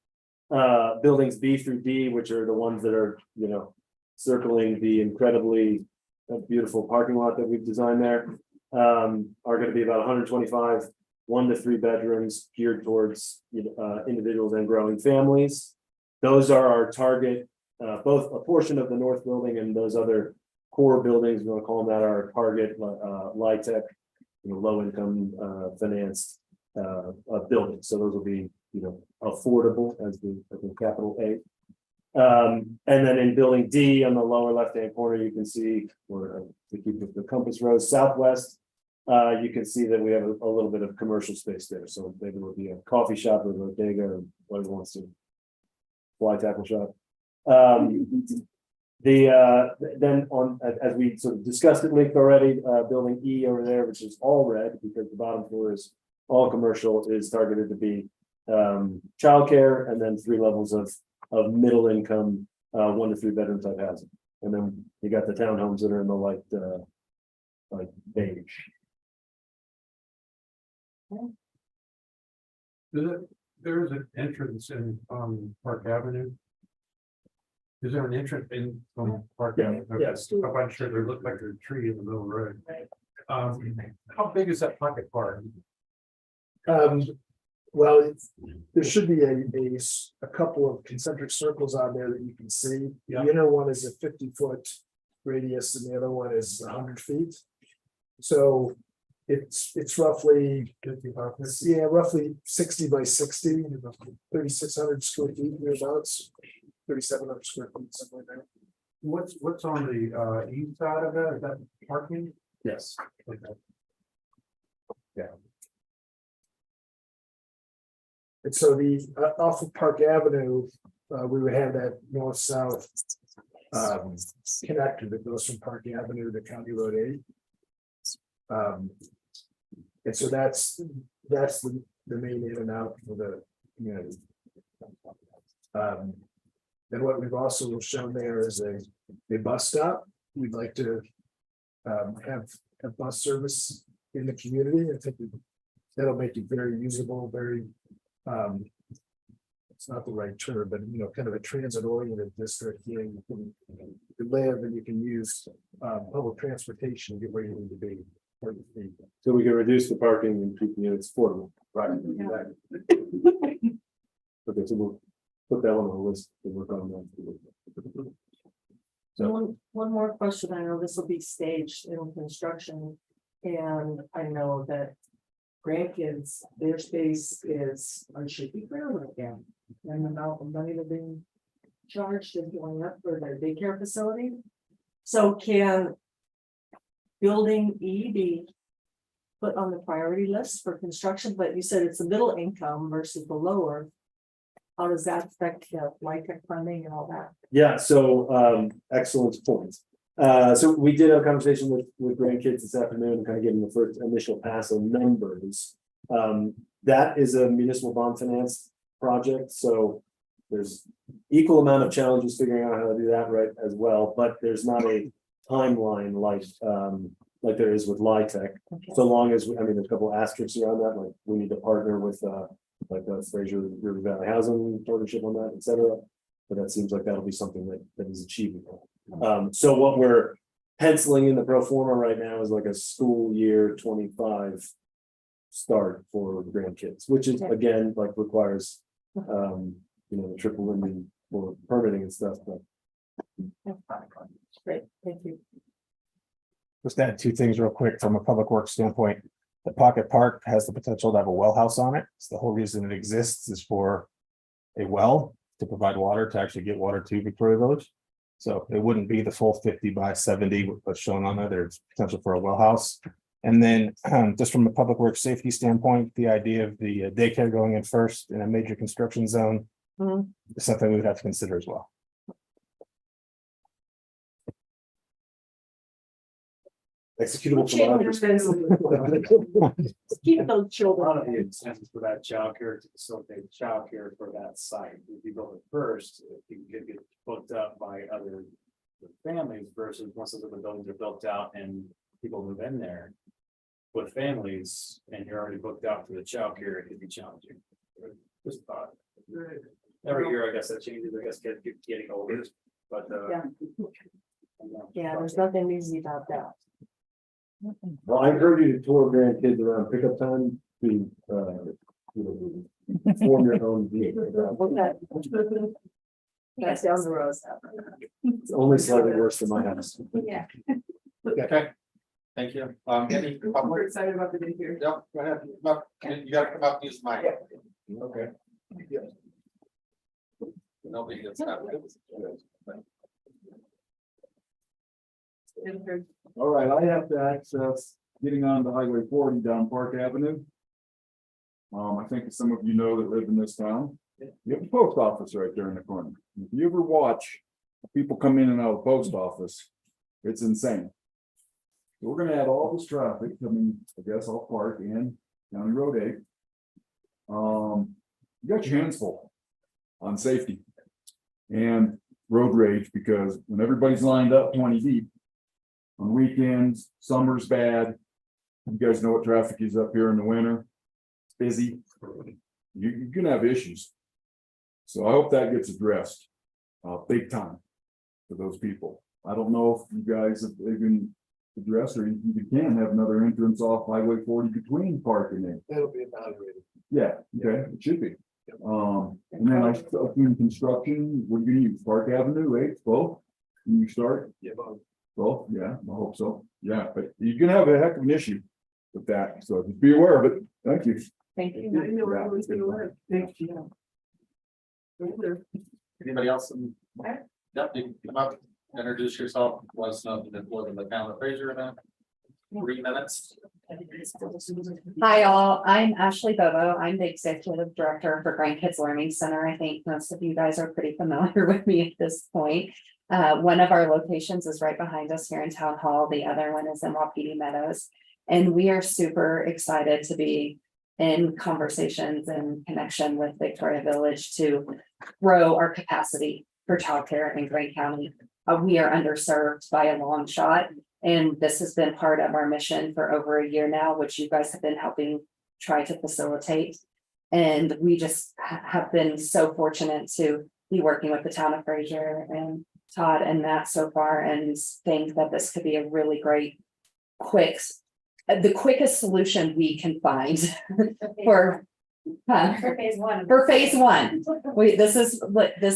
Buildings B through D, which are the ones that are, circling the incredibly beautiful parking lot that we've designed there. Are going to be about 125 1 to 3 bedrooms geared towards individuals and growing families. Those are our target, both a portion of the north building and those other core buildings, we want to call them that, our target LIHTC, low income financed buildings. So those will be affordable as the capital A. And then in building D on the lower left hand corner, you can see, or to keep with the compass rose southwest, you can see that we have a little bit of commercial space there. So maybe it'll be a coffee shop or a bodega or whatever wants to fly tackle shop. Then on, as we sort of discussed at length already, building E over there, which is all red because the bottom floor is all commercial, is targeted to be childcare, and then 3 levels of middle income 1 to 3 bedroom type housing. And then you got the townhomes that are in the like beige. There is an entrance in Park Avenue. Is there an entrance in from Park Avenue? Yes. I'm not sure. There looked like a tree in the middle of the road. How big is that pocket park? Well, there should be a couple of concentric circles on there that you can see. The inner one is a 50-foot radius and the other one is 100 feet. So it's roughly, roughly 60 by 60, 3,600 square feet, thereabouts, 3,700 square feet, something like that. What's on the east side of that? Is that parking? Yes. Okay. Yeah. And so the off of Park Avenue, we would have that north-south connector that goes from Park Avenue to County Road 8. And so that's the main in and out for the community. And what we've also shown there is a bus stop. We'd like to have bus service in the community. I think that'll make it very usable, very it's not the right term, but kind of a transit oriented district. You can live and you can use public transportation to get where you need to be. So we can reduce the parking and keep the units affordable. Right. Okay, so we'll put that on the list to work on that. So one more question. I know this will be staged in construction. And I know that grandkids, their space is on shaky ground right now. And the amount of money they're being charged is going up for their daycare facility. So can building E be put on the priority list for construction? But you said it's the middle income versus the lower. How does that affect the LIHTC funding and all that? Yeah, so excellent point. So we did have a conversation with grandkids this afternoon and kind of getting the first initial pass on numbers. That is a municipal bond finance project, so there's equal amount of challenges figuring out how to do that right as well, but there's not a timeline like there is with LIHTC. So long as there's a couple of asterisks around that, like we need to partner with like the Fraser River Valley Housing Partnership on that, et cetera. But that seems like that'll be something that is achievable. So what we're penciling in the pro forma right now is like a school year 25 start for grandkids, which is again like requires the triple ending for permitting and stuff. But Great, thank you. Just add two things real quick from a public works standpoint. The Pocket Park has the potential to have a well house on it. So the whole reason it exists is for a well to provide water, to actually get water to Victoria Village. So it wouldn't be the full 50 by 70 what's shown on there. There's potential for a well house. And then just from a public works safety standpoint, the idea of the daycare going in first in a major construction zone is something we would have to consider as well. executable. Keep those children. One of the incentives for that childcare to facilitate childcare for that site. If you build it first, you can get booked up by other families versus once the buildings are built out and people move in there with families and you're already booked out for the childcare, it could be challenging. Just a thought. Every year, I guess that changes. I guess kids keep getting older, but Yeah, there's nothing easy about that. Well, I encourage you to tour grandkids around pickup time to form your own view. That's down the road. It's only slightly worse than my house. Yeah. Okay, thank you. Any We're public? excited about the day here. Yeah, go ahead. Come up. You gotta come up, use my. Okay. Nobody gets that. All right, I have to access getting on the Highway 40 down Park Avenue. I think some of you know that live in this town. You have a post office right there in the corner. If you ever watch people come in and out of the post office, it's insane. So we're gonna add all this traffic coming, I guess, off Park and County Road 8. You got your hands full on safety and road rage, because when everybody's lined up 20 deep on weekends, summer's bad. You guys know what traffic is up here in the winter. It's busy. You're gonna have issues. So I hope that gets addressed big time for those people. I don't know if you guys have even addressed, or you can have another entrance off Highway 40 between Park and there. It'll be evaluated. Yeah, okay, it should be. And then I start doing construction, what do you need, Park Avenue, 8, both? Can you start? Yeah, Both, yeah, I hope so. Yeah, but you're gonna have a heck of an issue with that, so just be aware of it. Thank you. Thank you. I know everyone's gonna work. Thank you. Anybody else? Yep, you can come up, introduce yourself, let us know that live in the town of Fraser in 3 minutes. Hi, all. I'm Ashley Bobo. I'm the executive director for Grandkids Learning Center. I think most of you guys are pretty familiar with me at this point. One of our locations is right behind us here in Town Hall. The other one is in Wapiti Meadows. And we are super excited to be in conversations and connection with Victoria Village to grow our capacity for childcare in Greene County. We are underserved by a long shot. And this has been part of our mission for over a year now, which you guys have been helping try to facilitate. And we just have been so fortunate to be working with the town of Fraser and Todd and Matt so far, and think that this could be a really great, quick the quickest solution we can find for. For phase one. For phase one, this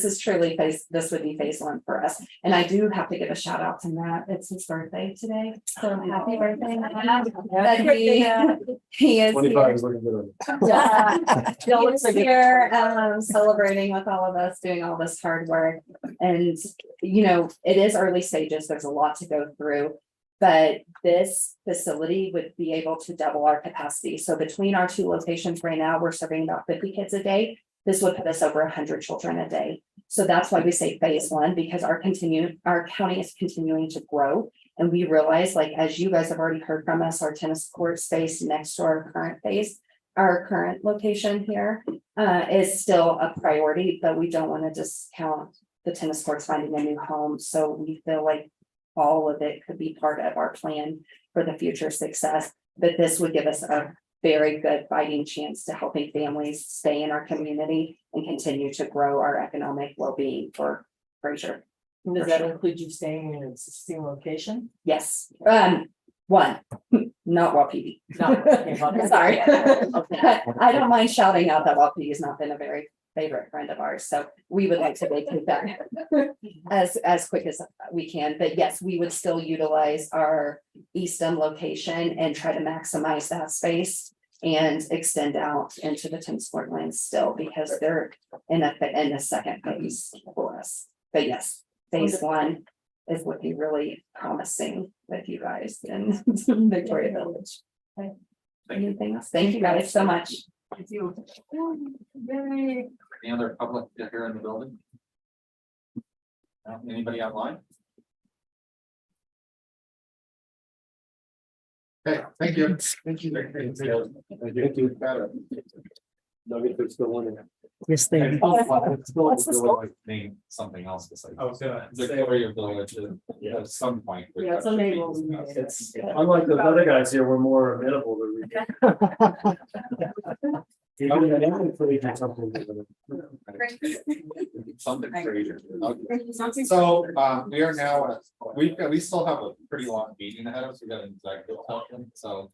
is truly this would be phase one for us. And I do have to give a shout out to Matt. It's his birthday today. So happy birthday, Matt. That he is 25 here. is looking good. Yeah, He's here, celebrating with all of us, doing all this hard work. And, you know, it is early stages. There's a lot to go through. But this facility would be able to double our capacity. So between our two locations right now, we're serving about 50 kids a day. This would put us over 100 children a day. So that's why we say phase one, because our county is continuing to grow. And we realize, like, as you guys have already heard from us, our tennis court space next to our current phase, our current location here is still a priority, but we don't want to discount the tennis courts finding a new home. So we feel like all of it could be part of our plan for the future success, but this would give us a very good fighting chance to helping families stay in our community and continue to grow our economic well-being for Fraser. Does that include you staying in an existing location? Yes, one, not Wapiti. No, okay, Sorry. I don't mind shouting out that Wapiti has not been a very favorite friend of ours, so we would like to vacate that as quick as we can. But yes, we would still utilize our Eastham location and try to maximize that space and extend out into the tennis court lands still, because they're in a second phase for us. But yes, phase one is looking really promising with you guys in Victoria Village. Okay. Anything else? Thank you guys so much. Thank you. Any other public here in the building? Anybody online? Okay, thank you. Thank you. Thank you. No, there's still one in there. Yes, they. What's the school? Name something else to say. I was gonna say, Victoria Village at some point. Yeah, someday we'll. It's unlike those other guys here, we're more amenable to reading. Something Fraser. Okay. So, we are now, we still have a pretty long meeting ahead of us. We got an executive session, so.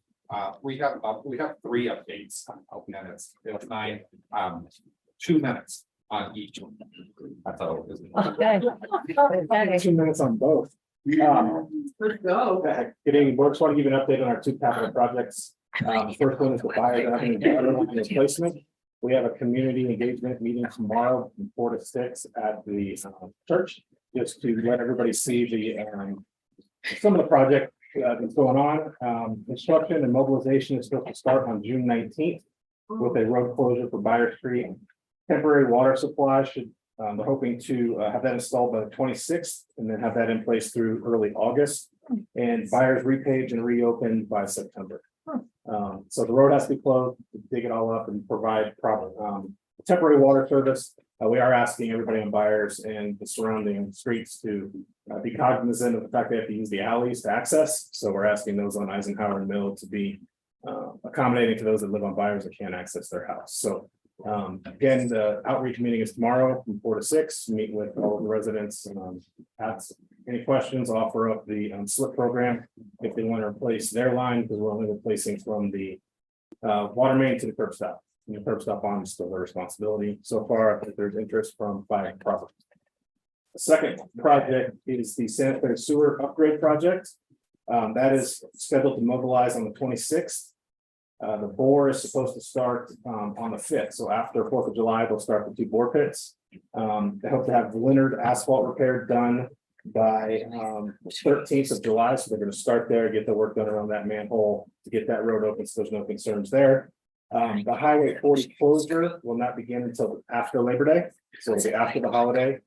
We have 3 updates, and it's 9, 2 minutes on each one. That's all. Okay. 2 minutes on both. Let's go. Good evening, board. Just want to give you an update on our 2 capital projects. First one is the fire replacement. We have a community engagement meeting tomorrow from 4 to 6 at the church, just to let everybody see the some of the project that's going on. Construction and mobilization is supposed to start on June 19th with a road closure for Byers Street. Temporary water supply should, they're hoping to have that installed by the 26th and then have that in place through early August. And Byers repaved and reopened by September. So the road has to be closed, to dig it all up and provide proper temporary water service. We are asking everybody on Byers and the surrounding streets to be cognizant of the fact they have to use the alleys to access. So we're asking those on Eisenhower and Mill to be accommodating to those that live on Byers that can't access their house. So again, the outreach meeting is tomorrow from 4 to 6. Meet with all of the residents and ask any questions, offer up the slip program if they want to replace their line, because we're only replacing from the water main to the curb stop. And the curb stop on is still their responsibility. So far, I think there's interest from 5 properties. The second project is the sanitary sewer upgrade project. That is scheduled to mobilize on the 26th. The bore is supposed to start on the 5th. So after 4th of July, they'll start the 2 bore pits. They hope to have the Leonard asphalt repair done by 13th of July. So they're going to start there, get the work done around that manhole to get that road open. So there's no concerns there. The Highway 40 closure will not begin until after Labor Day. So it'll be after the holiday.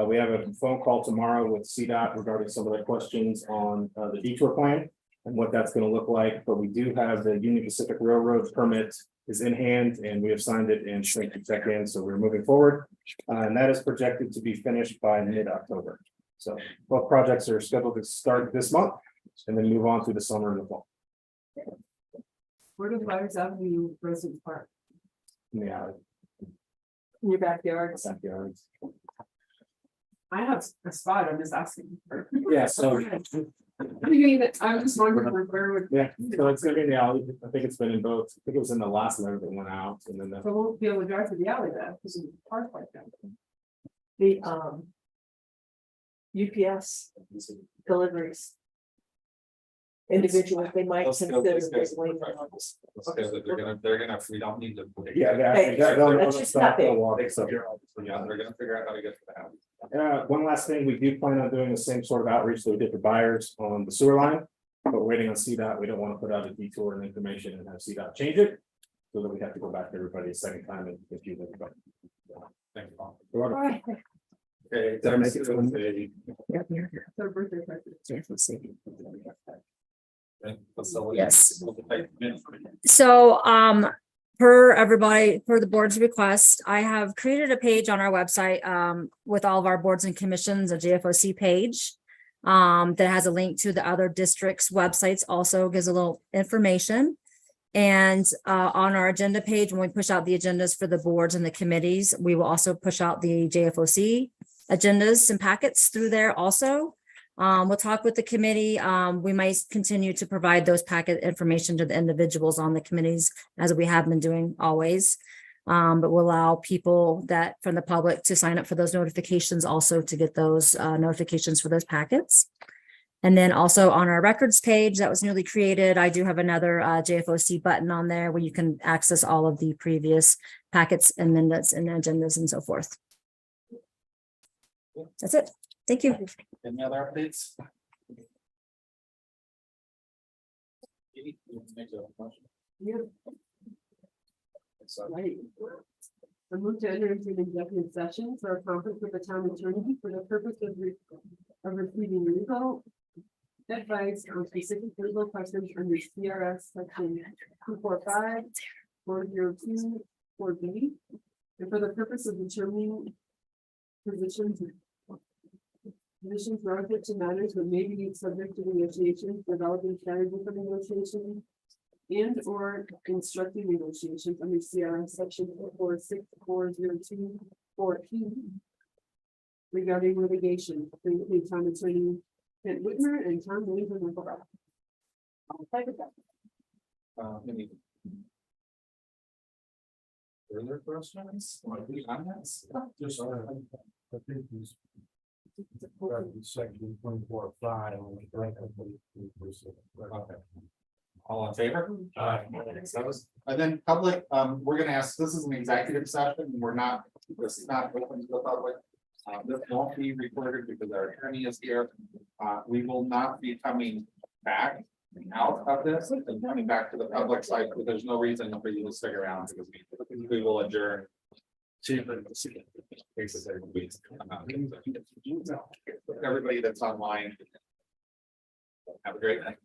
We have a phone call tomorrow with CDOT regarding some of their questions on the detour plan and what that's going to look like. But we do have the Union Pacific Railroad permit is in hand and we have signed it and shrink to check in. So we're moving forward. And that is projected to be finished by mid-October. So both projects are scheduled to start this month and then move on through the summer and the fall. Where do Byers Avenue residents park? Yeah. In your backyard? Backyards. I have a spot, I'm just asking. Yeah, so I mean, I was just wondering where would. Yeah, so it's gonna be in the alley. I think it's been in both. I think it was in the last letter that went out and then the. So we'll be able to drive to the alley then, because it's park like that. The UPS deliveries. Individuals, they might consider. They're gonna, we don't need to. Yeah, Hey, that's just not there. Yeah, they're gonna figure out how to get to the house. One last thing, we do plan on doing the same sort of outreach that we did for buyers on the sewer line. But we're waiting on CDOT. We don't want to put out a detour and information and have CDOT change it. So that we have to go back to everybody a second time and confuse everybody. Thank you, Paul. All right. Okay. Did I make it to Wednesday. Their birthday present. Yes. So, per everybody, per the board's request, I have created a page on our website, with all of our boards and commissions, a JFOC page. That has a link to the other districts' websites, also gives a little information. And, on our agenda page, when we push out the agendas for the boards and the committees, we will also push out the JFOC agendas and packets through there also. We'll talk with the committee. We might continue to provide those packet information to the individuals on the committees as we have been doing always. But we'll allow people that from the public to sign up for those notifications also to get those notifications for those packets. And then also on our records page that was newly created, I do have another JFOC button on there where you can access all of the previous packets and minutes and agendas and so forth. That's it. Thank you. Any other updates? Yeah. Right. I move to enter into an executive session for a conference with the town attorney for the purpose of receiving legal advice on specific legal questions under CRS section 245, 402, 4B, and for the purpose of determining positions relative to matters that may be subject to negotiations, developing strategy for negotiation, and or instructing negotiations under CRS section 46402 4P regarding litigation, including town attorney Kent Whitmer and Tom Williams and Michael Rock. I'll type it down. Any further questions? Want to be on this? Just, I think he's. Section 24.5. Okay. All in favor? And then public, we're gonna ask, this is an executive session, we're not, this is not open to the public. This won't be recorded because our attorney is here. We will not be coming back out of this and coming back to the public side, but there's no reason for you to stick around because we will adjourn. Everybody that's online. Have a great night.